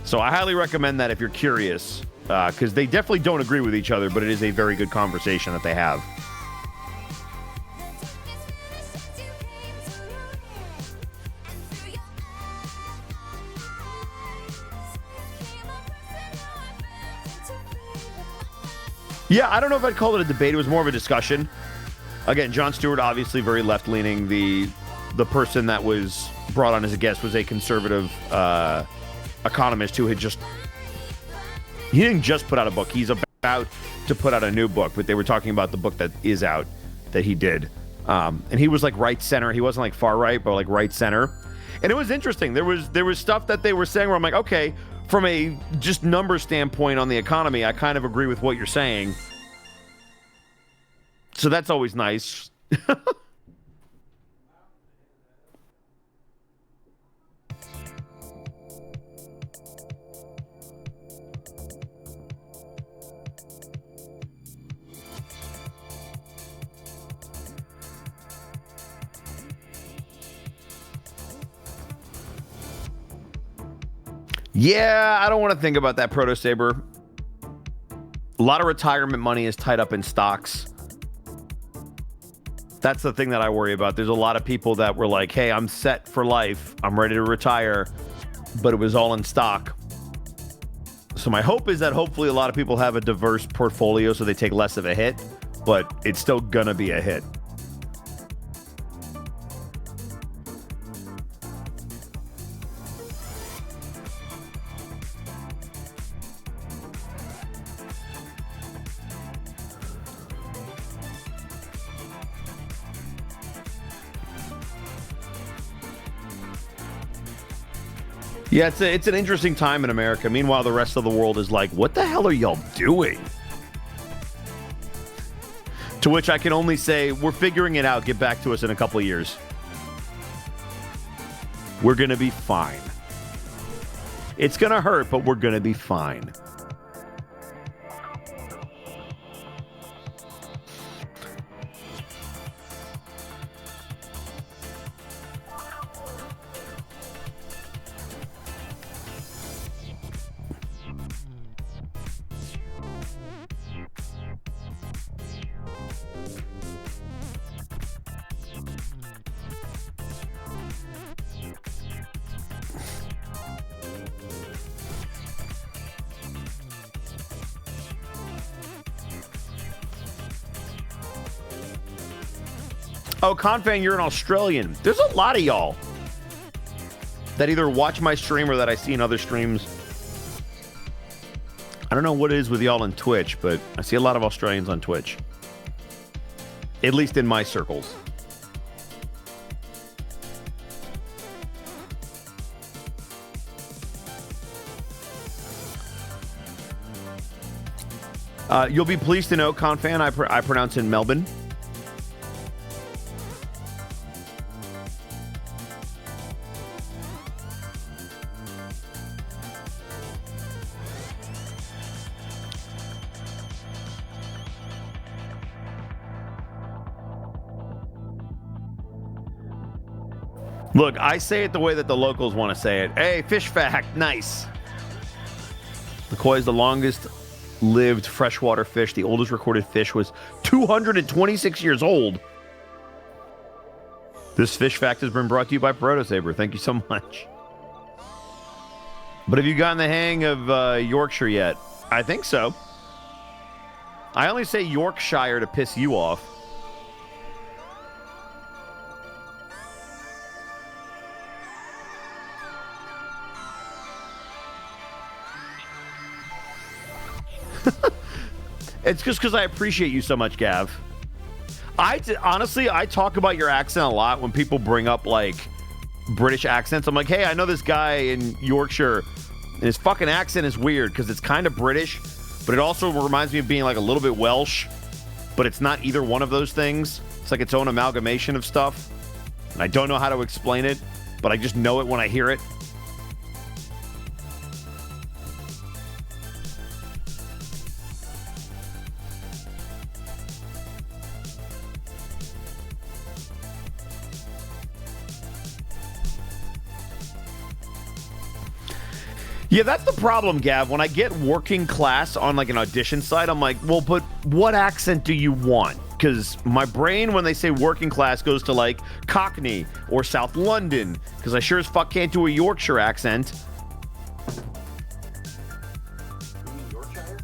So I highly recommend that if you're curious, because they definitely don't agree with each other, but it is a very good conversation that they have. Yeah, I don't know if I'd call it a debate. It was more of a discussion. Again, Jon Stewart, obviously very left-leaning. The person that was brought on as a guest was a conservative economist who had he didn't just put out a book. He's about to put out a new book, but they were talking about the book that is out that he did. And he was like right center. He wasn't like far right, but like right center. And it was interesting. There was stuff that they were saying where I'm like, okay, from a just number standpoint on the economy, I kind of agree with what you're saying. So that's always nice. Yeah, I don't want to think about that, Proto Saber. A lot of retirement money is tied up in stocks. That's the thing that I worry about. There's a lot of people that were like, hey, I'm set for life. I'm ready to retire. But it was all in stock. So my hope is that hopefully a lot of people have a diverse portfolio so they take less of a hit. But it's still going to be a hit. Yeah, it's an interesting time in America. Meanwhile, the rest of the world is like, what the hell are y'all doing? To which I can only say, we're figuring it out. Get back to us in a couple of years. We're going to be fine. It's going to hurt, but we're going to be fine. Oh, Confang, you're an Australian. There's a lot of y'all that either watch my stream or that I see in other streams. I don't know what it is with y'all on Twitch, but I see a lot of Australians on Twitch. At least in my circles. You'll be pleased to know, Confan, I pronounce in Melbourne. Look, I say it the way that the locals want to say it. Hey, fish fact, nice. The koi is the longest lived freshwater fish. The oldest recorded fish was 226 years old. This fish fact has been brought to you by Proto Saber. Thank you so much. But have you gotten the hang of Yorkshire yet? I think so. I only say Yorkshire to piss you off. It's just because I appreciate you so much, Gav. Honestly, I talk about your accent a lot when people bring up, like, British accents. I'm like, hey, I know this guy in Yorkshire, and his fucking accent is weird because it's kind of British, but it also reminds me of being, like, a little bit Welsh, but it's not either one of those things. It's like its own amalgamation of stuff, and I don't know how to explain it, but I just know it when I hear it. Yeah, that's the problem, Gav. When I get working class on like an audition site, I'm like, well, but what accent do you want? Because my brain, when they say working class, goes to like Cockney or South London, because I sure as fuck can't do a Yorkshire accent. You mean Yorkshire?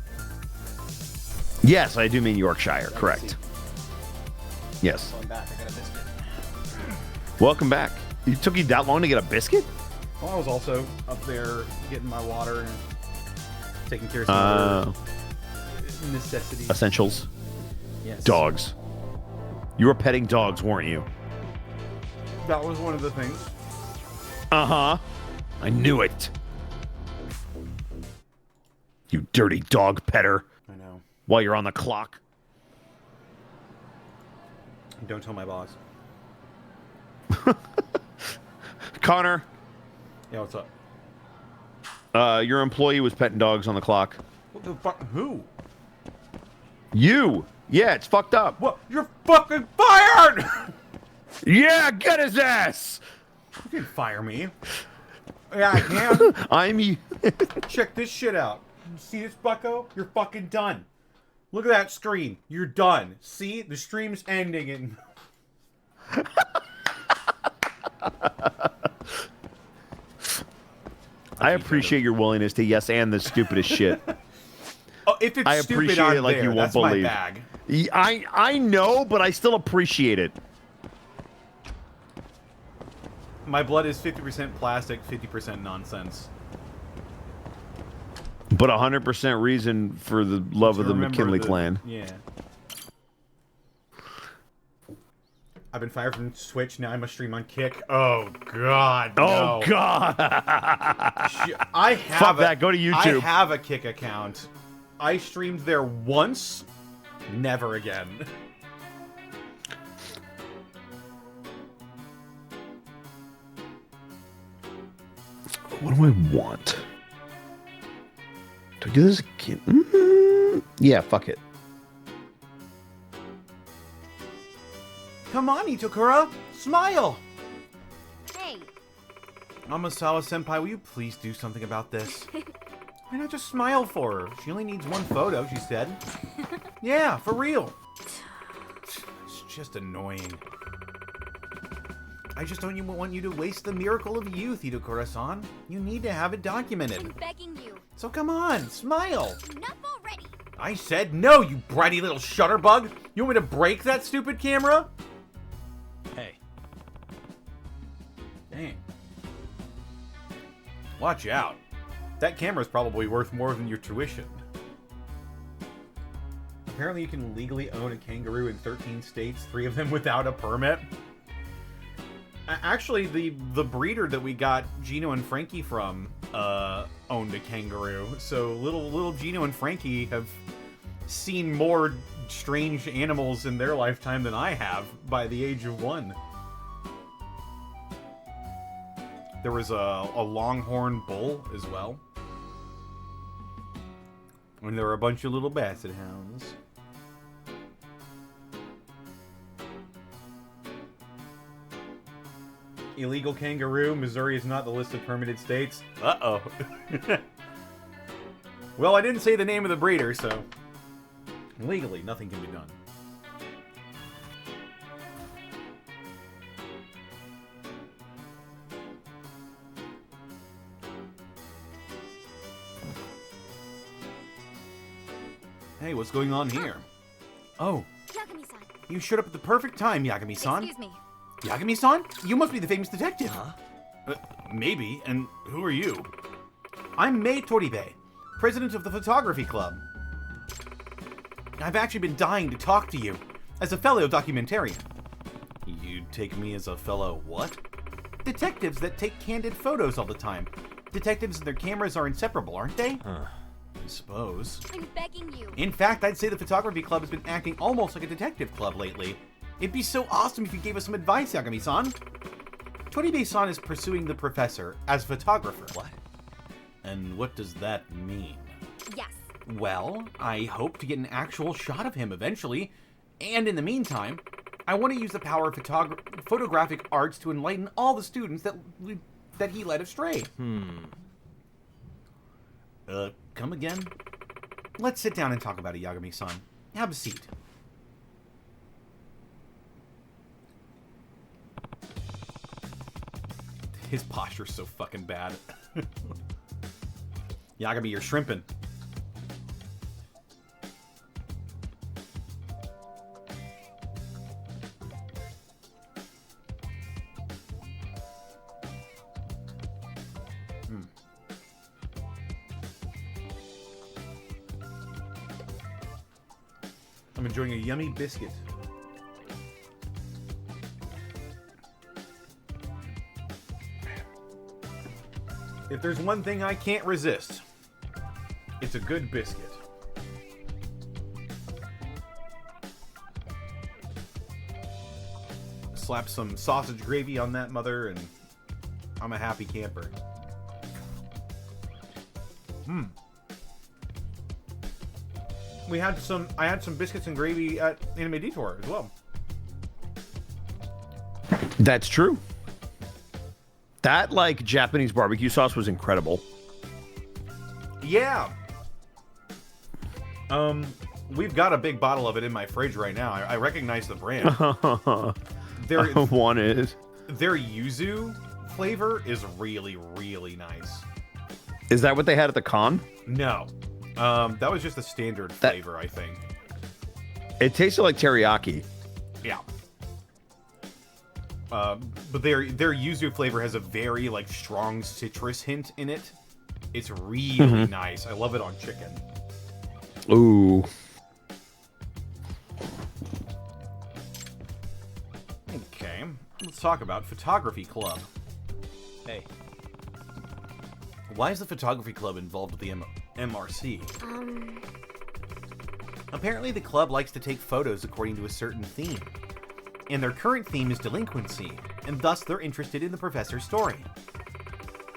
Yes, I do mean Yorkshire, correct. Yes. I'm back. I got a biscuit. Welcome back. It took you that long to get a biscuit? Well, I was also up there getting my water and taking care of some other necessities. Essentials. Yes. Dogs. You were petting dogs, weren't you? That was one of the things. Uh-huh. I knew it. You dirty dog petter. I know. While you're on the clock. Don't tell my boss. Connor. Yeah, what's up? Your employee was petting dogs on the clock. What the fuck? Who? You. Yeah, it's fucked up. What? You're fucking fired! Yeah, get his ass! You can fire me. Yeah, I can. I'm you. Check this shit out. You see this, bucko? You're fucking done. Look at that screen. You're done. See? The stream's ending and... I appreciate your willingness to yes and the stupidest shit. Oh, if it's I stupid, appreciate I'm it like there. you won't That's believe. my bag. I know, but I still appreciate it. My blood is 50% plastic, 50% nonsense. But 100% reason for the love of the Remember McKinley clan. Yeah. I've been fired from Twitch. Now I must stream on Kick. Oh God. Oh no. God. I have Fuck that. Go to YouTube. I have a Kick account. I streamed there once. Never again. What do I want? Do I do this again? Yeah, fuck it. Come on, Itokura. Smile. Hey, Amasawa Senpai, will you please do something about this? Why not just smile for her? She only needs one photo, she said. Yeah, for real. It's just annoying. I just don't want you to waste the miracle of youth, Itokura-san. You need to have it documented. I'm begging you. So come on, smile. Enough already. I said no, you bratty little shutterbug. You want me to break that stupid camera? Hey. Dang. Watch out. That camera's probably worth more than your tuition. Apparently you can legally own a kangaroo in 13 states, 3 of them without a permit. Actually, the breeder that we got Gino and Frankie from owned a kangaroo. So little Gino and Frankie have seen more strange animals in their lifetime than I have by the age of 1. There was a longhorn bull as well. And there were a bunch of little basset hounds. Illegal kangaroo. Missouri is not the list of permitted states. Uh-oh. Well, I didn't say the name of the breeder, so... legally, nothing can be done. Hey, what's going on here? Oh, Yagami-san. you showed up at the perfect time, Yagami-san. Excuse me. Yagami-san? You must be the famous detective. Huh? Maybe. And who are you? I'm Mei Toribe, president of the photography club. I've actually been dying to talk to you, as a fellow documentarian. You take me as a fellow what? Detectives that take candid photos all the time. Detectives and their cameras are inseparable, aren't they? Huh. I suppose. I'm begging you. In fact, I'd say the photography club has been acting almost like a detective club lately. It'd be so awesome if you gave us some advice, Yagami-san. Toribe-san is pursuing the professor as a photographer. What? And what does that mean? Yes. Well, I hope to get an actual shot of him eventually. And in the meantime, I want to use the power of photographic arts to enlighten all the students that he led astray. Come again? Let's sit down and talk about it, Yagami-san. Have a seat. His posture's so fucking bad. Yagami, you're shrimping. I'm enjoying a yummy biscuit. If there's one thing I can't resist, it's a good biscuit. Slap some sausage gravy on that mother, and I'm a happy camper. I had some biscuits and gravy at Anime Detour as well. That's true. That, like, Japanese barbecue sauce was incredible. Yeah. We've got a big bottle of it in my fridge right now. I recognize the brand. One is. Their yuzu flavor is really, really nice. Is that what they had at the con? No. That was just a standard flavor, I think. It tasted like teriyaki. Yeah. But their yuzu flavor has a very, like, strong citrus hint in it. It's really nice. I love it on chicken. Ooh. Okay. Let's talk about Photography Club. Hey. Why is the Photography Club involved with the MRC? Apparently the club likes to take photos according to a certain theme. And their current theme is delinquency, and thus they're interested in the professor's story.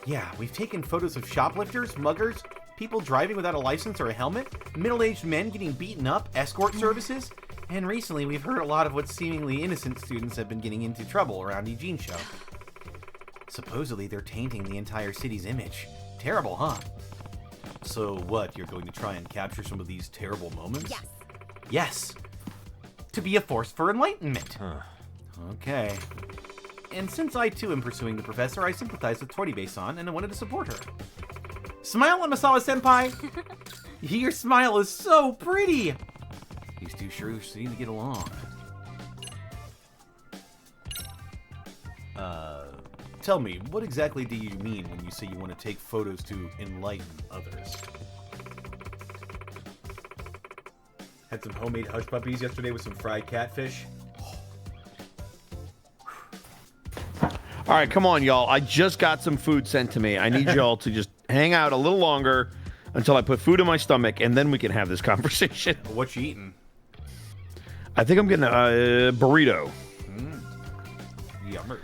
Yeah, we've taken photos of shoplifters, muggers, people driving without a license or a helmet, middle-aged men getting beaten up, escort services, and recently we've heard a lot of what seemingly innocent students have been getting into trouble around Eugene Show. Supposedly they're tainting the entire city's image. Terrible, huh? So what, you're going to try and capture some of these terrible moments? Yes. Yes! To be a force for enlightenment. Huh. Okay. And since I too am pursuing the professor, I sympathize with Toribei-san and I wanted to support her. Smile at Masawa-senpai! Your smile is so pretty! These two sure seem to get along. Tell me, what exactly do you mean when you say you want to take photos to enlighten others? Had some homemade hush puppies yesterday with some fried catfish. All right, come on, y'all. I just got some food sent to me. I need y'all to just hang out a little longer until I put food in my stomach, and then we can have this conversation. What you eating? I think I'm getting a burrito. Yummer.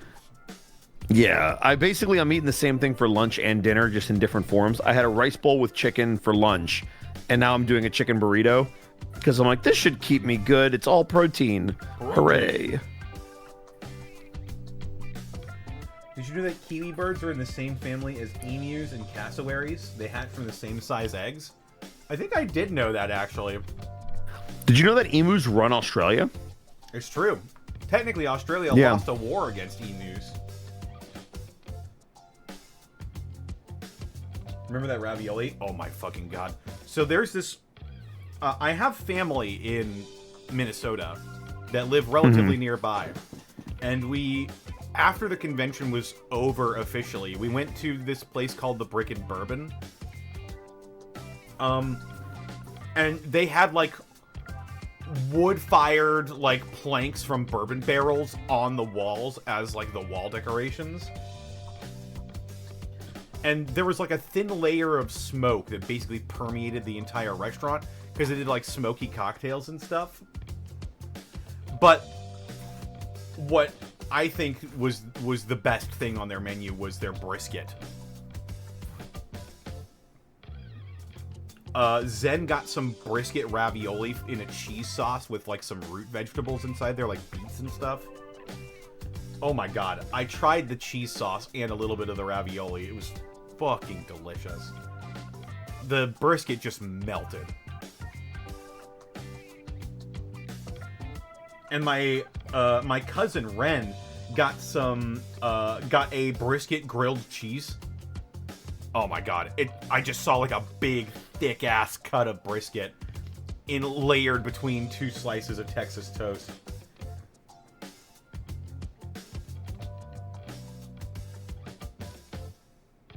Yeah, I'm eating the same thing for lunch and dinner, just in different forms. I had a rice bowl with chicken for lunch, and now I'm doing a chicken burrito because I'm like, this should keep me good. It's all protein. Hooray. Did you know that kiwi birds are in the same family as emus and cassowaries? They hatch from the same size eggs? I think I did know that, actually. Did you know that emus run Australia? It's true. Technically, Australia Yeah. lost a war against emus. Remember that ravioli? Oh my fucking god. So there's this... I have family in Minnesota that live relatively nearby. And we... After the convention was over officially, we went to this place called the Brick and Bourbon. And they had, like, wood-fired, like, planks from bourbon barrels on the walls as, like, the wall decorations. And there was, like, a thin layer of smoke that basically permeated the entire restaurant because they did, like, smoky cocktails and stuff. But what I think was the best thing on their menu was their brisket. Zen got some brisket ravioli in a cheese sauce with, like, some root vegetables inside there, like beets and stuff. Oh my god. I tried the cheese sauce and a little bit of the ravioli. It was fucking delicious. The brisket just melted. And my cousin Ren got a brisket grilled cheese. Oh my god. I just saw like a big thick ass cut of brisket layered between two slices of Texas toast.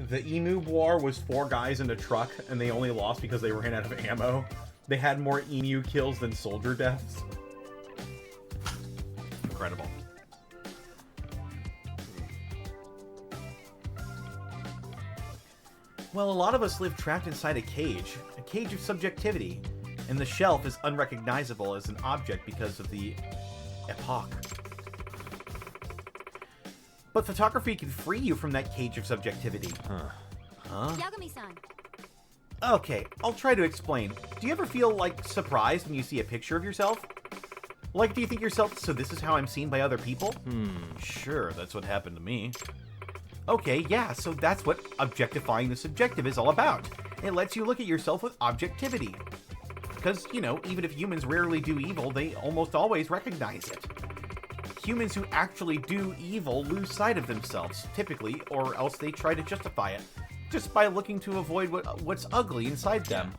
The Emu War was 4 guys in a truck, and they only lost because they ran out of ammo. They had more emu kills than soldier deaths. Incredible. Well, a lot of us live trapped inside a cage of subjectivity, and the shelf is unrecognizable as an object because of the epoch. But photography can free you from that cage of subjectivity. Huh? Yagami-san. Okay, I'll try to explain. Do you ever feel, like, surprised when you see a picture of yourself? Like, do you think yourself, so this is how I'm seen by other people? Sure, that's what happened to me. Okay, yeah, so that's what objectifying the subjective is all about. It lets you look at yourself with objectivity. Because, you know, even if humans rarely do evil, they almost always recognize it. Humans who actually do evil lose sight of themselves, typically, or else they try to justify it, just by looking to avoid what's ugly inside them.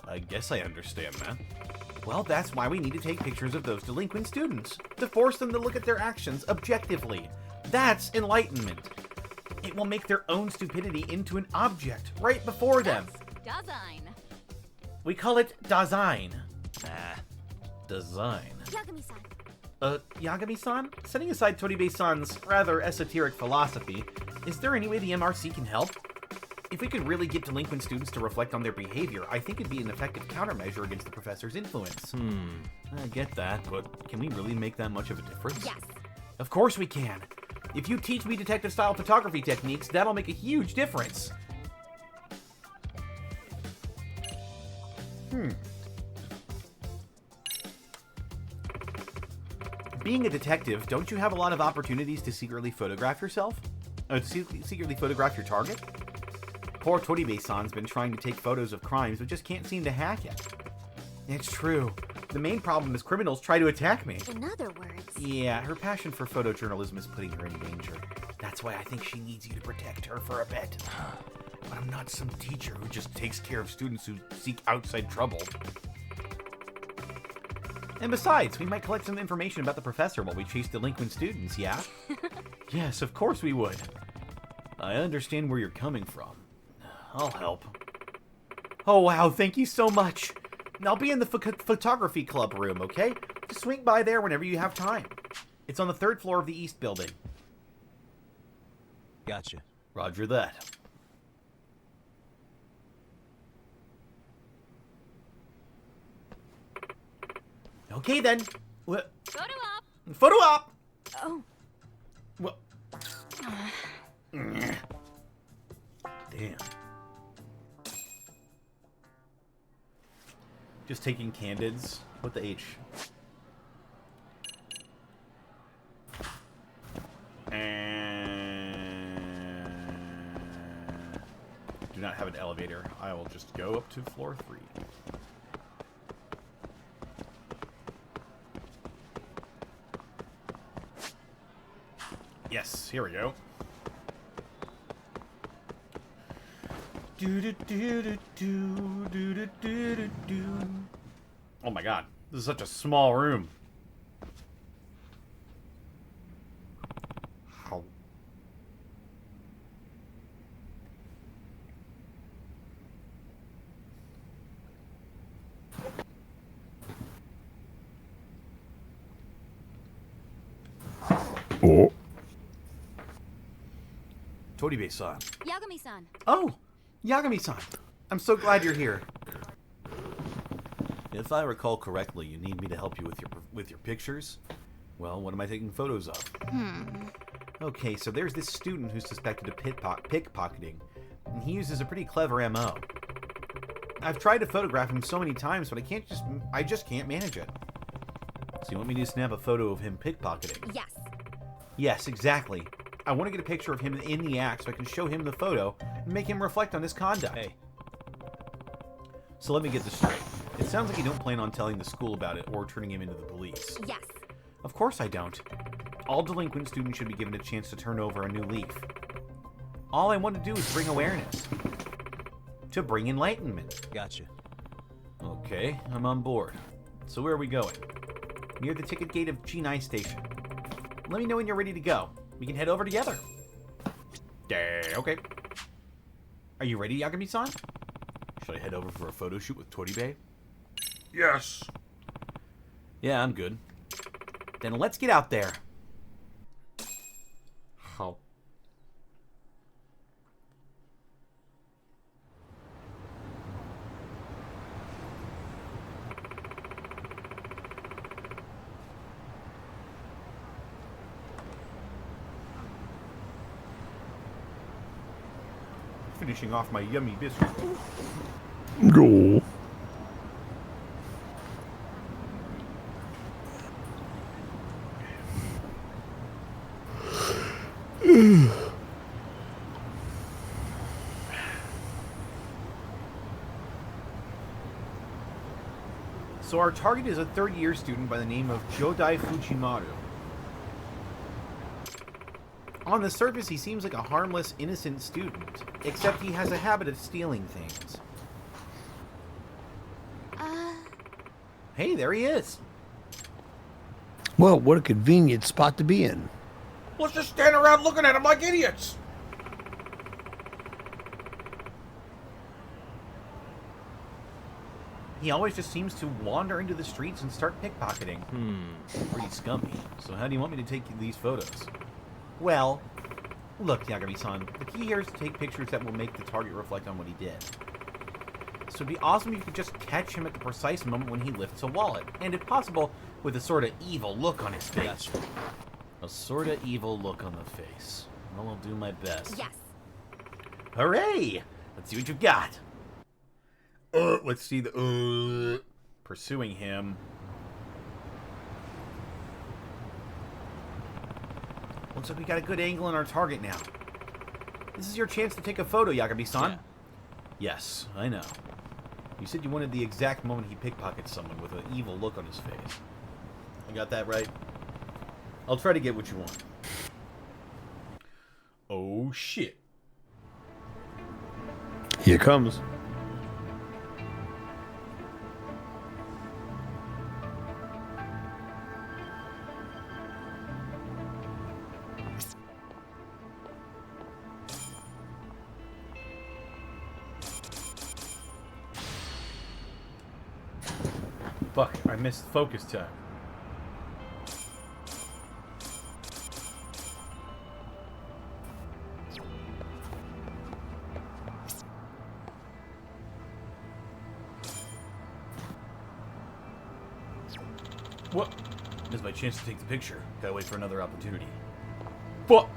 I guess I understand that. Well, that's why we need to take pictures of those delinquent students, to force them to look at their actions objectively. That's enlightenment. It will make their own stupidity into an object right before them. Design. We call it Dasein. Design. Yagami-san. Yagami-san? Setting aside Toribe-san's rather esoteric philosophy, is there any way the MRC can help? If we could really get delinquent students to reflect on their behavior, I think it'd be an effective countermeasure against the professor's influence. I get that, but can we really make that much of a difference? Yes. Of course we can. If you teach me detective-style photography techniques, that'll make a huge difference. Being a detective, don't you have a lot of opportunities to secretly photograph yourself? Secretly photograph your target? Poor Toribe-san's been trying to take photos of crimes, but just can't seem to hack it. It's true. The main problem is criminals try to attack me. In other words. Yeah, her passion for photojournalism is putting her in danger. That's why I think she needs you to protect her for a bit. But I'm not some teacher who just takes care of students who seek outside trouble. And besides, we might collect some information about the professor while we chase delinquent students, yeah? Yes, of course we would. I understand where you're coming from. I'll help. Oh, wow, thank you so much. I'll be in the photography club room, okay? Just swing by there whenever you have time. It's on the 3rd floor of the East Building. Gotcha. Roger that. Okay, then. Photo op. Photo op! Oh. Well. Damn. Just taking candids. What the H? Do not have an elevator. I will just go up to floor 3. Yes, here we go. Oh my god, this is such a small room. How? Oh. Toribe-san. Yagami-san. Oh, Yagami-san. I'm so glad you're here. If I recall correctly, you need me to help you with your pictures? Well, what am I taking photos of? Okay, so there's this student who's suspected of pickpocketing, and he uses a pretty clever MO. I've tried to photograph him so many times, but I just can't manage it. So you want me to snap a photo of him pickpocketing? Yes. Yes, exactly. I want to get a picture of him in the act so I can show him the photo and make him reflect on his conduct. Hey. So let me get this straight. It sounds like you don't plan on telling the school about it or turning him into the police. Yes. Of course I don't. All delinquent students should be given a chance to turn over a new leaf. All I want to do is bring awareness. To bring enlightenment. Gotcha. Okay, I'm on board. So where are we going? Near the ticket gate of G9 station. Let me know when you're ready to go. We can head over together. Okay. Are you ready, Yagami-san? Should I head over for a photo shoot with Toribe? Yes. Yeah, I'm good. Then let's get out there. How? finishing off my yummy biscuit. Go. So our target is a third-year student by the name of Jodai Fujimaru. On the surface, he seems like a harmless, innocent student, except he has a habit of stealing things. Hey, there he is. Well, what a convenient spot to be in. Let's just stand around looking at him like idiots. He always just seems to wander into the streets and start pickpocketing. Pretty scummy. So how do you want me to take these photos? Well, look, Yagami-san, the key here is to take pictures that will make the target reflect on what he did. So it'd be awesome if you could just catch him at the precise moment when he lifts a wallet, and if possible, with a sort of evil look on his face. A sort of evil look on the face. Well, I'll do my best. Yes. Hooray! Let's see what you've got. Let's see the pursuing him. Looks like we got a good angle on our target now. This is your chance to take a photo, Yagami-san. Yeah. Yes, I know. You said you wanted the exact moment he pickpockets someone with an evil look on his face. I got that right? I'll try to get what you want. Oh, shit. Here it comes. Fuck, I missed focus time. What? This is my chance to take the picture. Gotta wait for another opportunity. Fuck!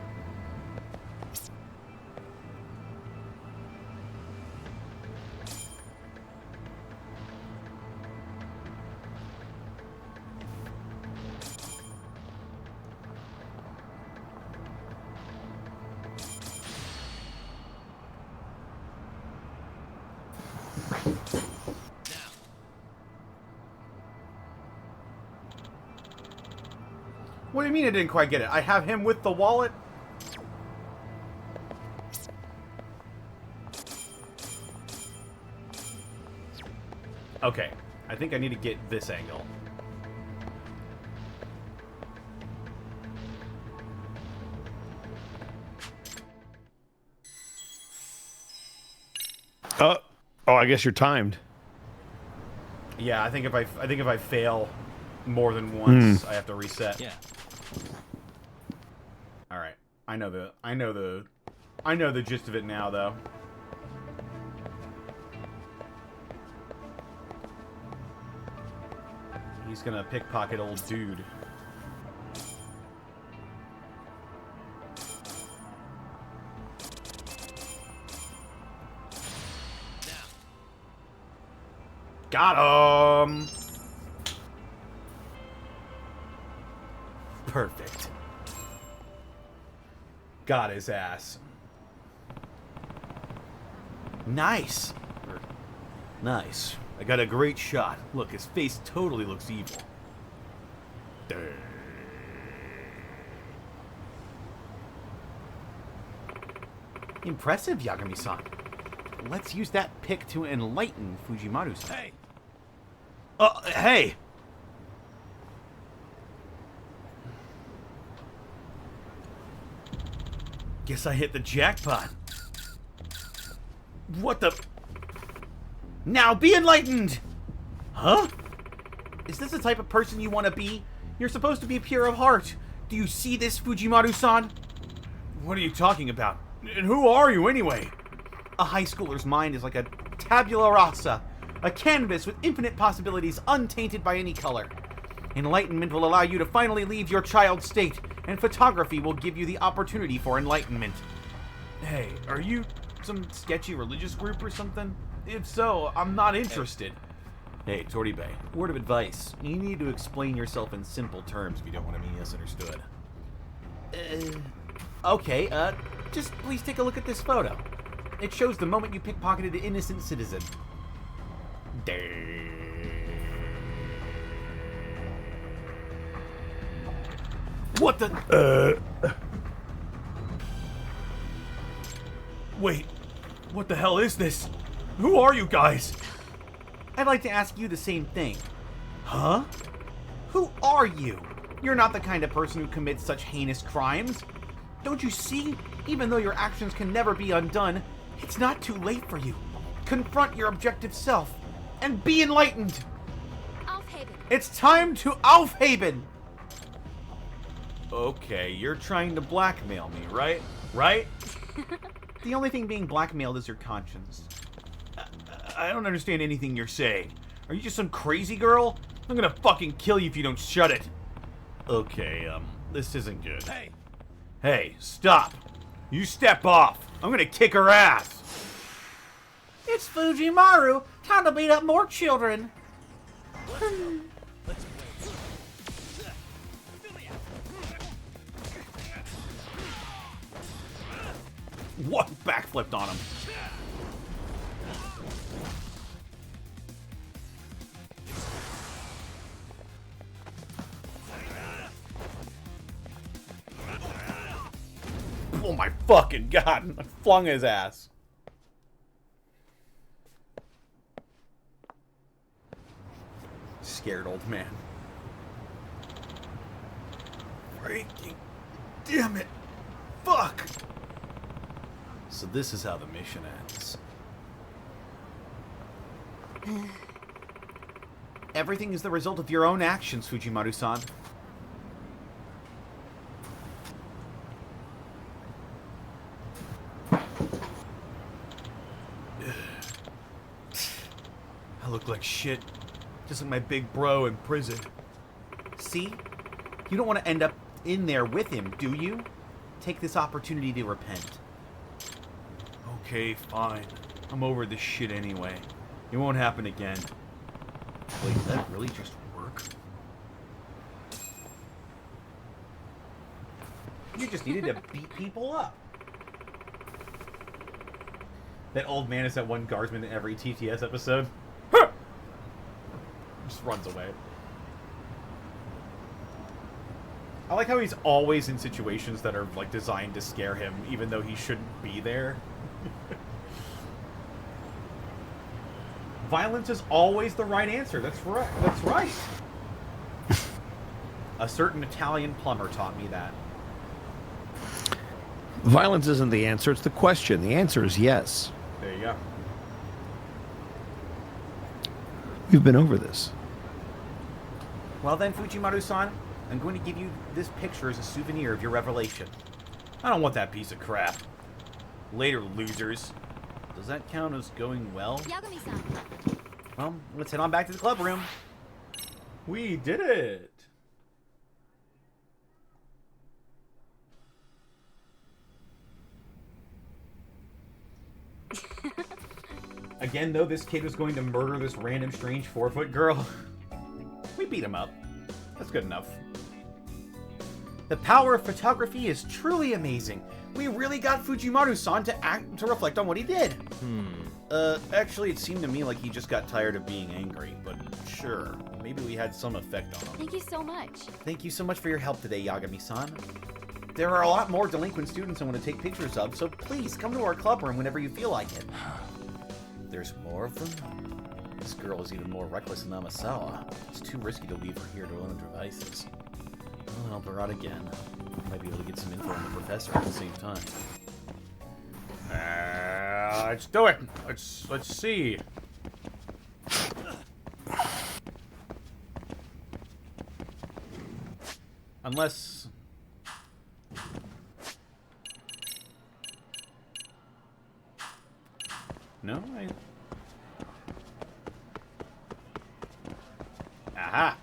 What do you mean I didn't quite get it? I have him with the wallet? Okay, I think I need to get this angle. Oh, I guess you're timed. Yeah, I think if I fail more than once, I have to reset. Yeah. All right. I know the gist of it now, though. He's gonna pickpocket old dude. Got him! Perfect. Got his ass. Nice. Nice. I got a great shot. Look, his face totally looks evil. Impressive, Yagami-san. Let's use that pick to enlighten Fujimaru-san. Hey! Hey! Guess I hit the jackpot. What the... Now be enlightened! Huh? Is this the type of person you want to be? You're supposed to be pure of heart. Do you see this, Fujimaru-san? What are you talking about? And who are you, anyway? A high schooler's mind is like a tabula rasa, a canvas with infinite possibilities untainted by any color. Enlightenment will allow you to finally leave your child state, and photography will give you the opportunity for enlightenment. Hey, are you Some sketchy religious group or something? If so, I'm not interested. Hey, Torty Bay, word of advice. You need to explain yourself in simple terms if you don't want to be misunderstood. Okay, just please take a look at this photo. It shows the moment you pickpocketed an innocent citizen. What the? Wait, what the hell is this? Who are you guys? I'd like to ask you the same thing. Huh? Who are you? You're not the kind of person who commits such heinous crimes. Don't you see? Even though your actions can never be undone, it's not too late for you. Confront your objective self and be enlightened. Aufheben. It's time to Aufheben. Okay, you're trying to blackmail me, right? Right? The only thing being blackmailed is your conscience. I don't understand anything you're saying. Are you just some crazy girl? I'm gonna fucking kill you if you don't shut it. Okay, this isn't good. Hey, stop. You step off. I'm gonna kick her ass. It's Fujimaru. Time to beat up more children. What? Backflipped on him. Oh my fucking god. I flung his ass. Scared old man. Freaking damn it. Fuck. So this is how the mission ends. Everything is the result of your own actions, Fujimaru-san. I look like shit. Just like my big bro in prison. See? You don't want to end up in there with him, do you? Take this opportunity to repent. Okay, fine. I'm over this shit anyway. It won't happen again. Wait, did that really just work? You just needed to beat people up. That old man is that one guardsman in every TTS episode. Just runs away. I like how he's always in situations that are like designed to scare him, even though he shouldn't be there. Violence is always the right answer. That's right. That's right. A certain Italian plumber taught me that. Violence isn't the answer, it's the question. The answer is yes. There you go. We've been over this. Well then, Fujimaru-san, I'm going to give you this picture as a souvenir of your revelation. I don't want that piece of crap. Later, losers. Does that count as going well? Yagami-san. Well, let's head on back to the club room. We did it. Again, though, this kid was going to murder this random strange 4-foot girl. We beat him up. That's good enough. The power of photography is truly amazing. We really got Fujimaru-san to reflect on what he did. Actually, it seemed to me like he just got tired of being angry, but sure. Maybe we had some effect on him. Thank you so much. Thank you so much for your help today, Yagami-san. There are a lot more delinquent students I want to take pictures of, so please come to our club room whenever you feel like it. There's more of them? This girl is even more reckless than Amasawa. It's too risky to leave her here to her own devices. I'll help her out again. Might be able to get some info on the professor at the same time. Let's do it. Let's see. Unless... No, Aha.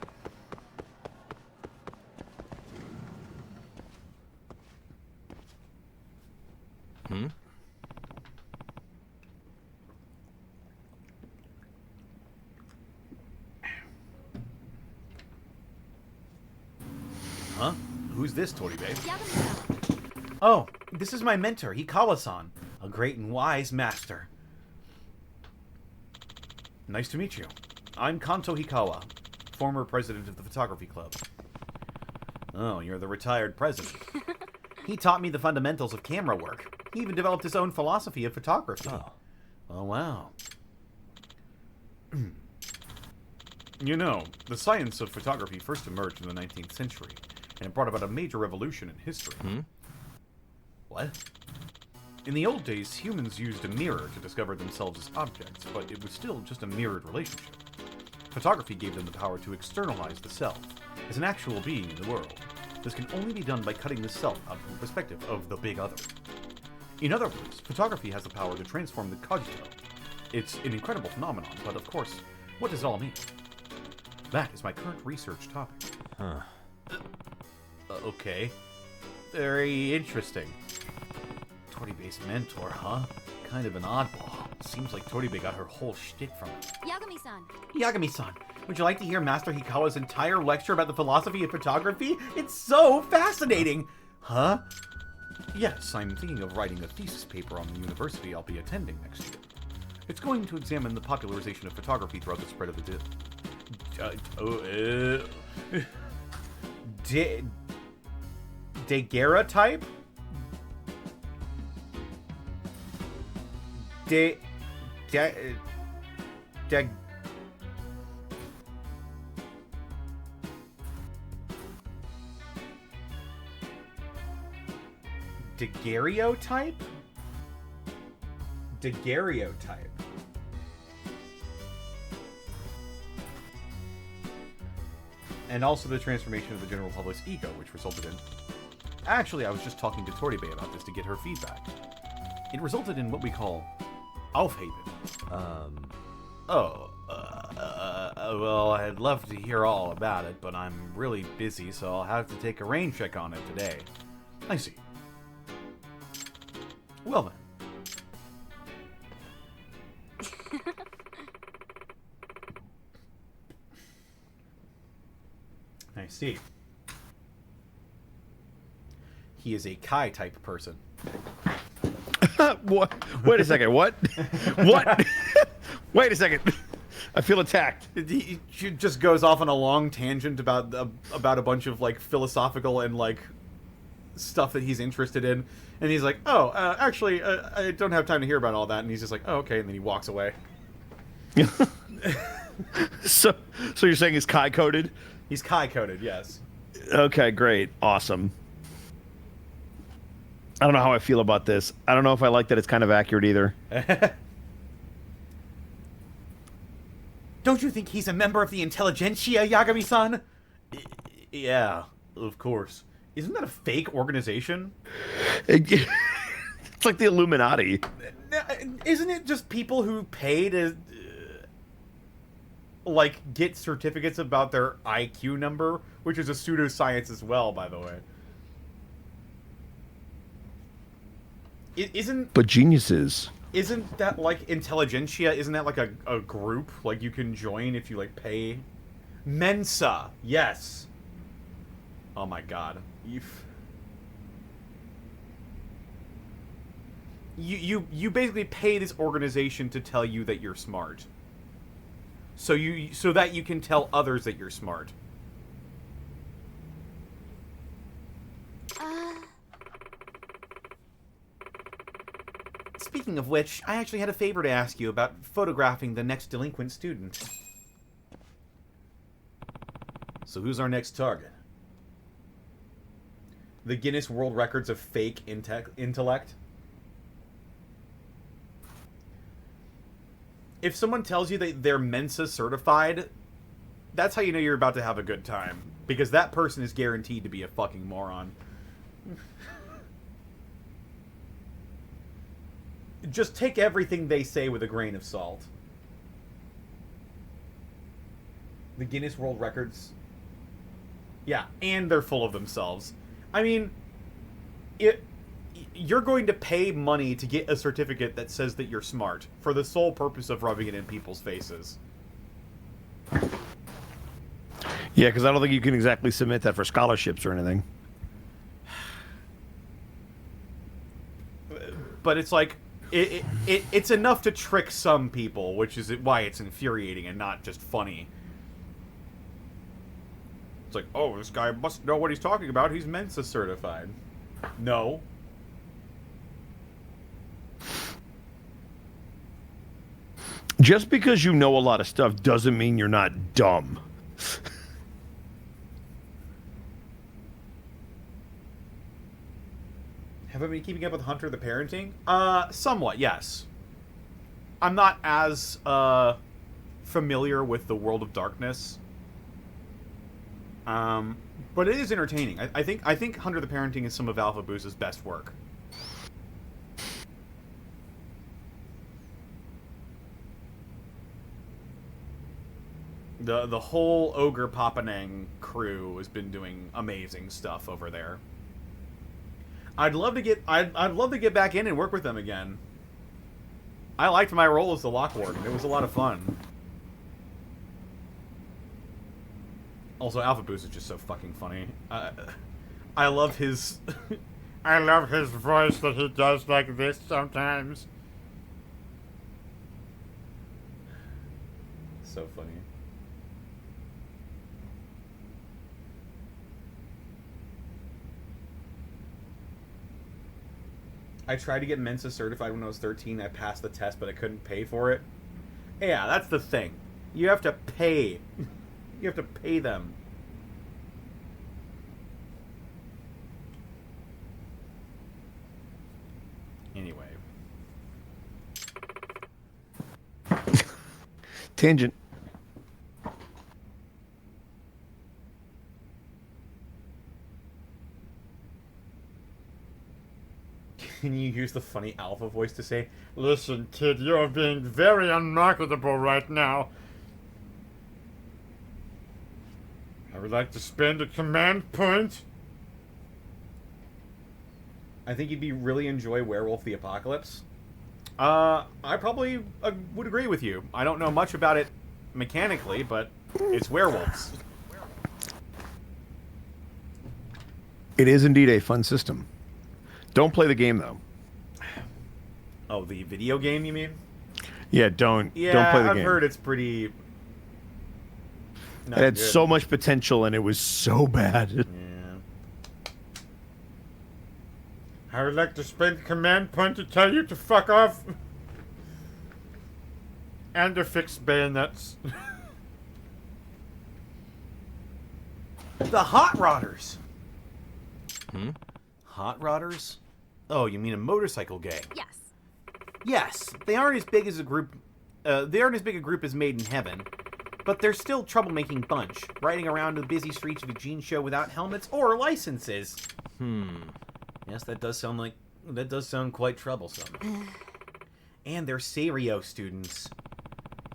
who's this, Toribe? Yagami-san. Oh, this is my mentor, Hikawa-san, a great and wise master. Nice to meet you. I'm Kanto Hikawa, former president of the photography club. Oh, you're the retired president. He taught me the fundamentals of camera work. He even developed his own philosophy of photography. Oh wow. You know, the science of photography first emerged in the 19th century, and it brought about a major revolution in history. What? In the old days, humans used a mirror to discover themselves as objects, but it was still just a mirrored relationship. Photography gave them the power to externalize the self, as an actual being in the world. This can only be done by cutting the self out from the perspective of the big other. In other words, photography has the power to transform the cogito. It's an incredible phenomenon, but of course, what does it all mean? That is my current research topic. Okay. Very interesting. Toribe's mentor, huh? Kind of an oddball. Seems like Toribe got her whole shtick from it. Yagami-san. Yagami-san, would you like to hear Master Hikawa's entire lecture about the philosophy of photography? It's so fascinating! Huh? Yes, I'm thinking of writing a thesis paper on the university I'll be attending next year. It's going to examine the popularization of photography throughout the spread of the daguerreotype? Daguerreotype? Daguerreotype. And also the transformation of the general public's ego, which resulted in... Actually, I was just talking to Toribe about this to get her feedback. It resulted in what we call Aufheben. Well, I'd love to hear all about it, but I'm really busy, so I'll have to take a rain check on it today. I see. Well then. I see. He is a Kai type person. What? Wait a second. What? What? Wait a second. I feel attacked. He just goes off on a long tangent about a bunch of like philosophical and like stuff that he's interested in, and he's like, "Oh, actually, I don't have time to hear about all that." And he's just like, "Oh, okay," and then he walks away. So you're saying he's Kai coded? He's Kai coded, yes. Okay, great, awesome. I don't know how I feel about this. I don't know if I like that it's kind of accurate either. Don't you think he's a member of the intelligentsia, Yagami-san? Yeah, of course. Isn't that a fake organization? It's like the Illuminati. Isn't it just people who pay to, like, get certificates about their IQ number? Which is a pseudoscience as well, by the way. But geniuses. Isn't that like intelligentsia? Isn't that like a group like you can join if you like pay? Mensa, yes. Oh my god, you basically pay this organization to tell you that you're smart. So that you can tell others that you're smart. Speaking of which, I actually had a favor to ask you about photographing the next delinquent student. So who's our next target? The Guinness World Records of fake intellect? If someone tells you that they're Mensa certified, that's how you know you're about to have a good time. Because that person is guaranteed to be a fucking moron. Just take everything they say with a grain of salt. The Guinness World Records. Yeah, and they're full of themselves. I mean, you're going to pay money to get a certificate that says that you're smart for the sole purpose of rubbing it in people's faces. Yeah, because I don't think you can exactly submit that for scholarships or anything. but it's like it's enough to trick some people, which is why it's infuriating and not just funny. It's like, oh, this guy must know what he's talking about. He's Mensa certified. No. Just because you know a lot of stuff doesn't mean you're not dumb. Have I been keeping up with Hunter the Parenting? Somewhat, yes. I'm not as familiar with the World of Darkness. But it is entertaining. I think Hunter the Parenting is some of Alpha Booze's best work. The whole Ogre Papanang crew has been doing amazing stuff over there. I'd love to get back in and work with them again. I liked my role as the Lock Warden. It was a lot of fun. Also, Alpha Boost is just so fucking funny. I love his I love his voice that he does like this sometimes. So funny. I tried to get Mensa certified when I was 13. I passed the test, but I couldn't pay for it. Yeah, that's the thing. You have to pay. You have to pay them. Anyway. Tangent. Can you use the funny Alpha voice to say, "Listen, kid, you're being very unmarketable right now. I would like to spend a command point." I think you'd really enjoy Werewolf the Apocalypse. I probably would agree with you. I don't know much about it mechanically, but it's werewolves. It is indeed a fun system. Don't play the game, though. Oh, the video game, you mean? Yeah, don't play the I've game. heard it's pretty... It had so much potential, and it was so bad. Yeah. I would like to spend a command point to tell you to fuck off. And to fix bayonets. The Hot Rodders. Hot Rodders? Oh, you mean a motorcycle gang? Yes. Yes, they aren't as big as a group. They aren't as big a group as Made in Heaven, but they're still a troublemaking bunch, riding around the busy streets of a gene show without helmets or licenses. Yes, that does sound quite troublesome. And they're Serio students.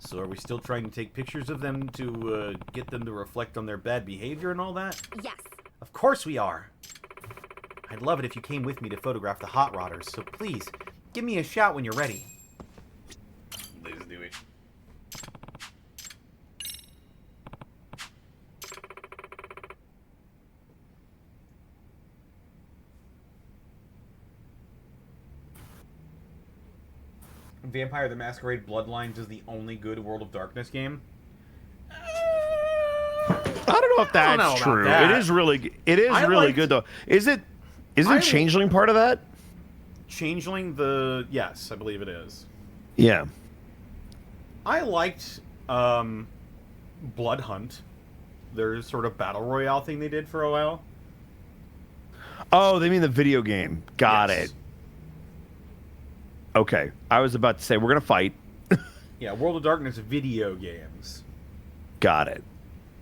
So are we still trying to take pictures of them to get them to reflect on their bad behavior and all that? Yes. Of course we are. I'd love it if you came with me to photograph the Hot Rodders, so please, give me a shout when you're ready. Let's do it. Vampire the Masquerade Bloodlines is the only good World of Darkness game? I don't know if that's know about true. that. It is really good, though. Isn't Changeling part of that? Changeling yes, I believe it is. Yeah. I liked Blood Hunt. Their sort of battle royale thing they did for a while. Oh, they mean the video game. Got Yes. it. Okay. I was about to say, we're going to fight. Yeah, World of Darkness video games. Got it.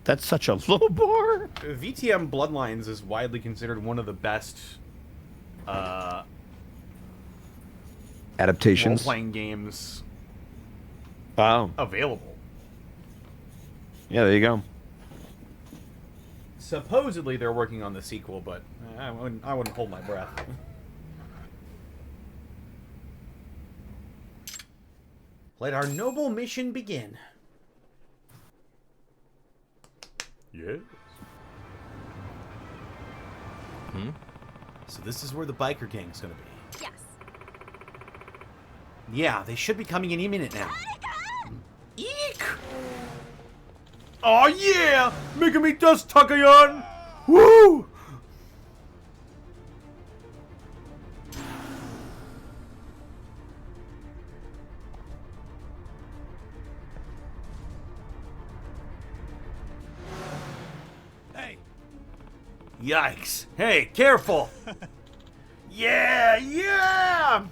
That's such a low bar. VTM Bloodlines is widely considered one of the best Adaptations. role-playing games Wow. available. Yeah, there you go. Supposedly they're working on the sequel, but I wouldn't hold my breath. Let our noble mission begin. Yes. So this is where the biker gang's gonna be. Yes. Yeah, they should be coming any minute now. Eek! Oh yeah! Making me dust, Takayan! Woo! Hey, Yikes. Hey, careful! Yeah!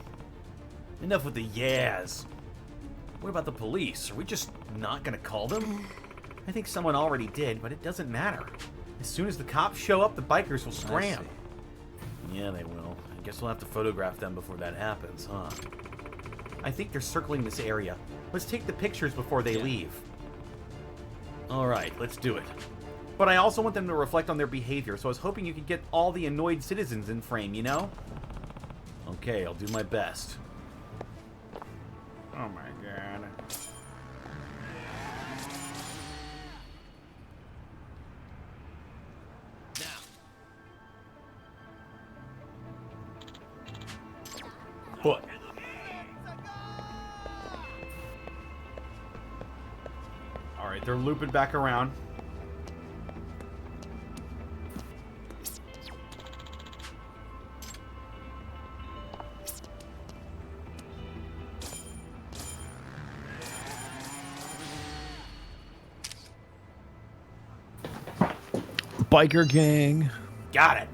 Enough with the yeahs. What about the police? Are we just not gonna call them? I think someone already did, but it doesn't matter. As soon as the cops show up, the bikers will scram. Yeah, they will. I guess we'll have to photograph them before that happens, huh? I think they're circling this area. Let's take the pictures before they leave. Alright, let's do it. But I also want them to reflect on their behavior, so I was hoping you could get all the annoyed citizens in frame, you know? Okay, I'll do my best. Oh my god. What? Alright, they're looping back around. Biker gang. Got it.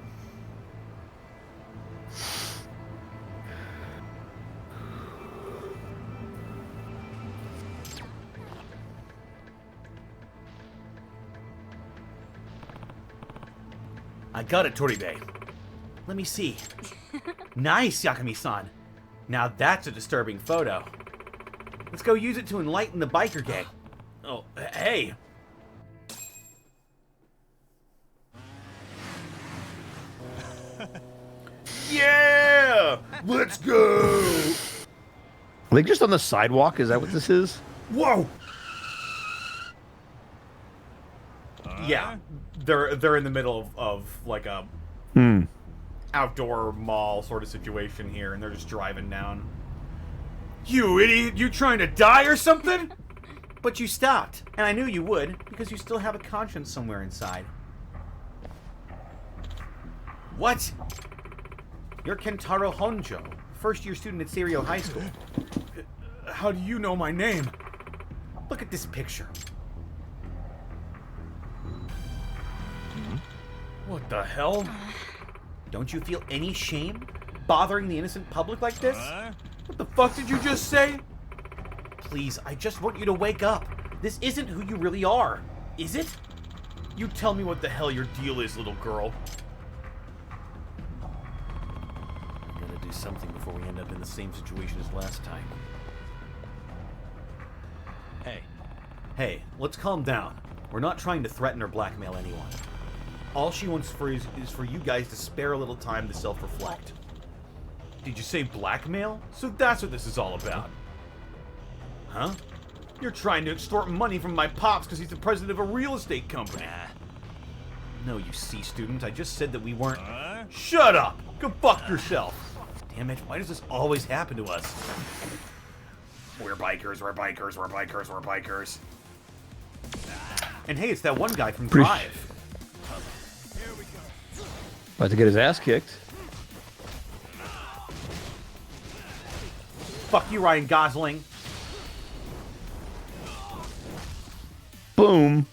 I got it, Toribe. Let me see. Nice, Yakami-san. Now that's a disturbing photo. Let's go use it to enlighten the biker gang. Oh, hey. Yeah! Let's go! Are they just on the sidewalk? Is that what this is? Whoa! Yeah, they're in the middle of like a outdoor mall sort of situation here, and they're just driving down. You idiot! You trying to die or something? But you stopped, and I knew you would, because you still have a conscience somewhere inside. What? You're Kentaro Honjo, first-year student at Serio High School. How do you know my name? Look at this picture. What the hell? Don't you feel any shame bothering the innocent public like this? What the fuck did you just say? Please, I just want you to wake up. This isn't who you really are, is it? You tell me what the hell your deal is, little girl. I gotta do something before we end up in the same situation as last time. Hey, let's calm down. We're not trying to threaten or blackmail anyone. All she wants is for you guys to spare a little time to self-reflect. Did you say blackmail? So that's what this is all about. Huh? You're trying to extort money from my pops because he's the president of a real estate company. No, you C student. I just said that we weren't... Shut up! Go fuck yourself! Damn it, why does this always happen to us? We're bikers, we're bikers, we're bikers, we're bikers. And hey, it's that one guy from Drive. About to get his ass kicked. Fuck you, Ryan Gosling. Boom.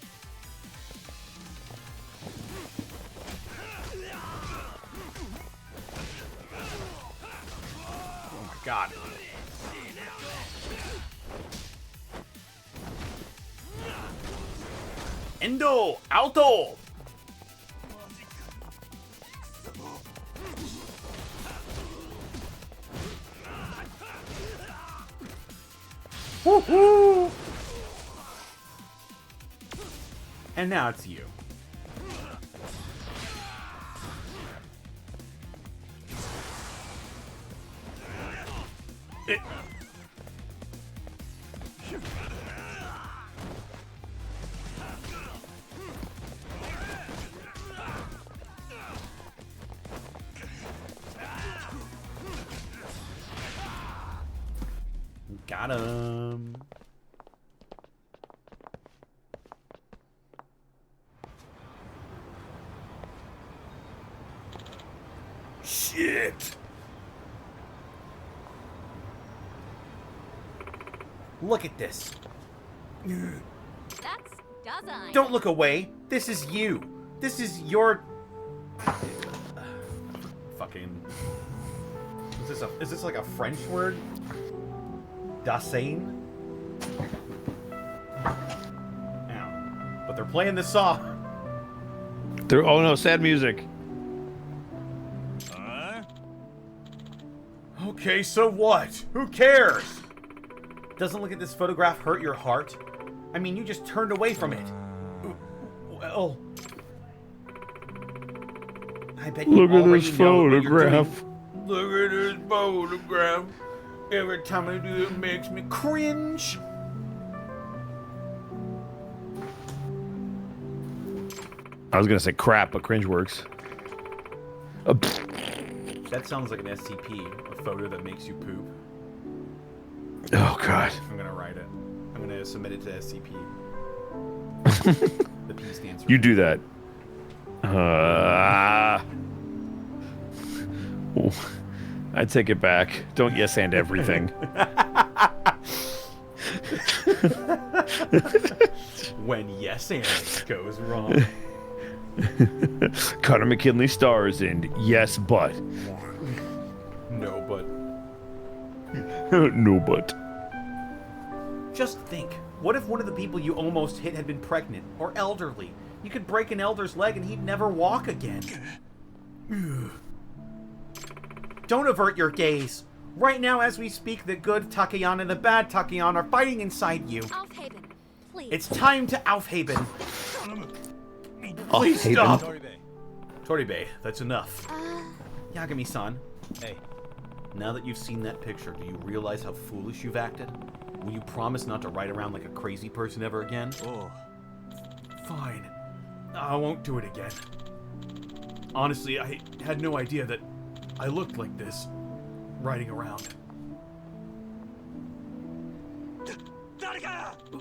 Oh my god. Endo! Alto! Woohoo! And now it's you. Got him. Shit! Look at this. That's Judgement. Don't look away. This is you. This is your... fucking... Is this like a French word? Dasein? Ow. But they're playing this song. Oh no, sad music. Okay, so what? Who cares? Doesn't looking at this photograph hurt your heart? I mean, you just turned away from it. Well... I bet you Look at already this know what you're doing. photograph. Look at this photograph. Every time I do it makes me cringe. I was gonna say crap, but cringe works. That sounds like an SCP, a photo that makes you poop. Oh god. I'm gonna write it. I'm gonna submit it to SCP. The P stands for... You do that. I take it back. Don't yes and everything. When yes and goes wrong. Connor McKinley stars in Yes But. No, but... No but. Just think. What if one of the people you almost hit had been pregnant or elderly? You could break an elder's leg and he'd never walk again. Don't avert your gaze. Right now, as we speak, the good Takayan and the bad Takayan are fighting inside you. Aufheben, please. It's time to Aufheben. Please stop. Toribe, that's enough. Yagami-san. Hey. Now that you've seen that picture, do you realize how foolish you've acted? Will you promise not to ride around like a crazy person ever again? Oh. Fine. I won't do it again. Honestly, I had no idea that I looked like this, riding around.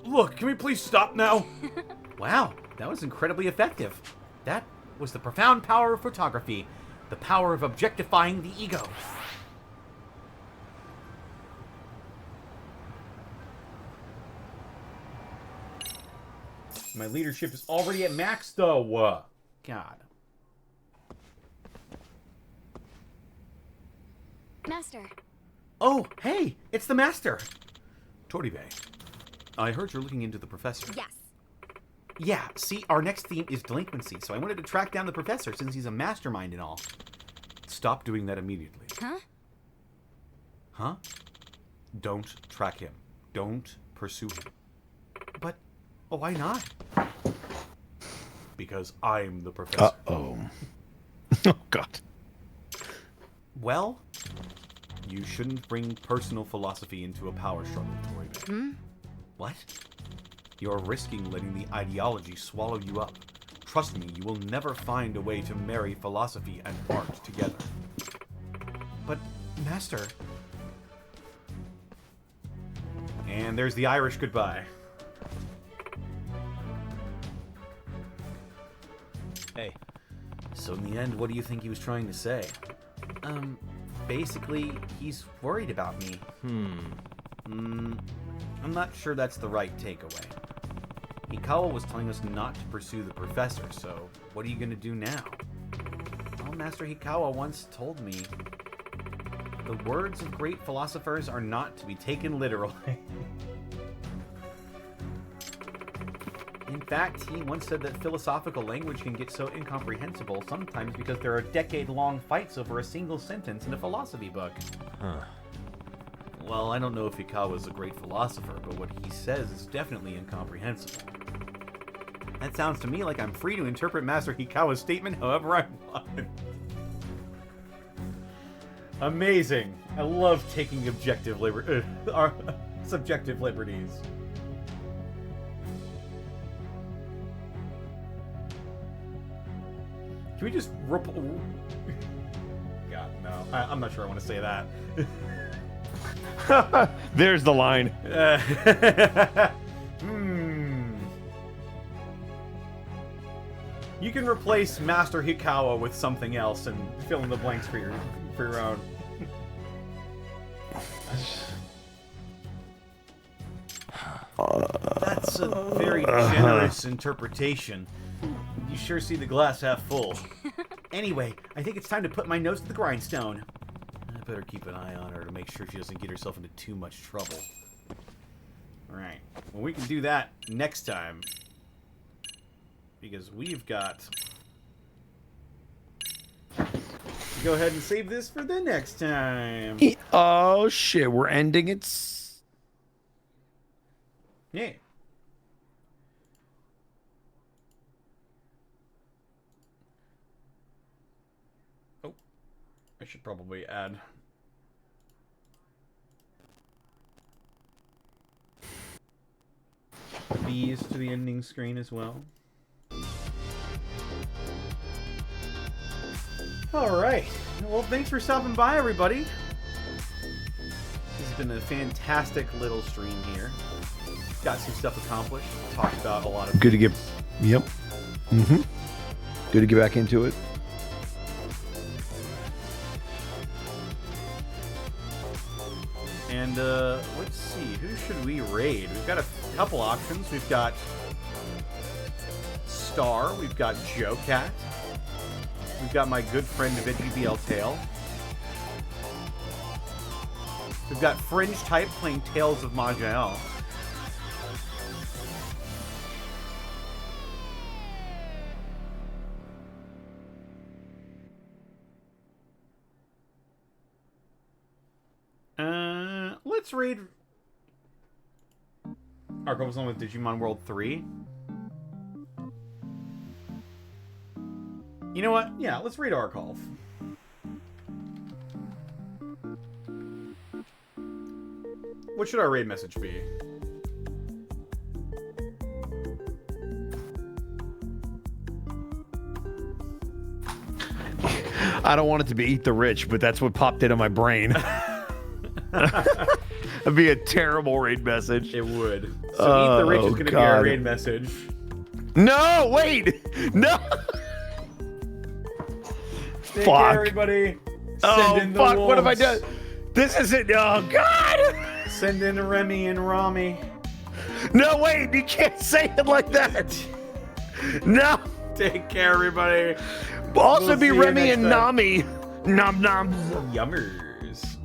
Look, can we please stop now? Wow, that was incredibly effective. That was the profound power of photography, the power of objectifying the ego. My leadership is already at max, though. God. Master. Oh, hey, it's the master. Toribe, I heard you're looking into the professor. Yes. Yeah, see, our next theme is delinquency, so I wanted to track down the professor since he's a mastermind and all. Stop doing that immediately. Huh? Huh? Don't track him. Don't pursue him. But why not? Because I'm the professor. Uh-oh. Oh, God. Well, you shouldn't bring personal philosophy into a power struggle, Toribe. What? You're risking letting the ideology swallow you up. Trust me, you will never find a way to marry philosophy and art together. But, Master... And there's the Irish goodbye. Hey. So in the end, what do you think he was trying to say? Basically, he's worried about me. I'm not sure that's the right takeaway. Hikawa was telling us not to pursue the professor, so what are you going to do now? Well, Master Hikawa once told me, the words of great philosophers are not to be taken literally. In fact, he once said that philosophical language can get so incomprehensible sometimes because there are decade-long fights over a single sentence in a philosophy book. Huh. Well, I don't know if Hikawa is a great philosopher, but what he says is definitely incomprehensible. That sounds to me like I'm free to interpret Master Hikawa's statement however I want. Amazing. I love taking subjective liberties. Can we just God, no. I'm not sure I want to say that. There's the line. You can replace Master Hikawa with something else and fill in the blanks for your own. That's a very generous interpretation. You sure see the glass half full. Anyway, I think it's time to put my nose to the grindstone. I better keep an eye on her to make sure she doesn't get herself into too much trouble. Alright, well, we can do that next time. Because we've got... Go ahead and save this for the next time. Oh, shit. We're ending it. Yeah. Oh. I should probably add... these to the ending screen as well. Alright. Well, thanks for stopping by, everybody. This has been a fantastic little stream here. Got some stuff accomplished. Talked about a lot of Good to get... Yep. Mm-hmm. Good to get back into it. And, let's see. Who should we raid? We've got a couple options. We've got Star. We've got Joe Cat. We've got my good friend VeggieBL Tail. We've got Fringe Type playing Tales of Majel. Let's raid Archive's on with Digimon World 3. You know what? Yeah, let's raid Archive. What should our raid message be? I don't want it to be Eat the Rich, but that's what popped into my brain. That'd be a terrible raid message. It would. So Eat the Rich is going to be our raid message. No, wait! No! Take Fuck. care, everybody. Send in the fuck, wolves. what have I done? This isn't, oh God! Send in Remy and Rami. No, wait, you can't say it like that. No. Take care, everybody. Also We'll be see you Remy next and time. Nami. Nom nom. Yummers.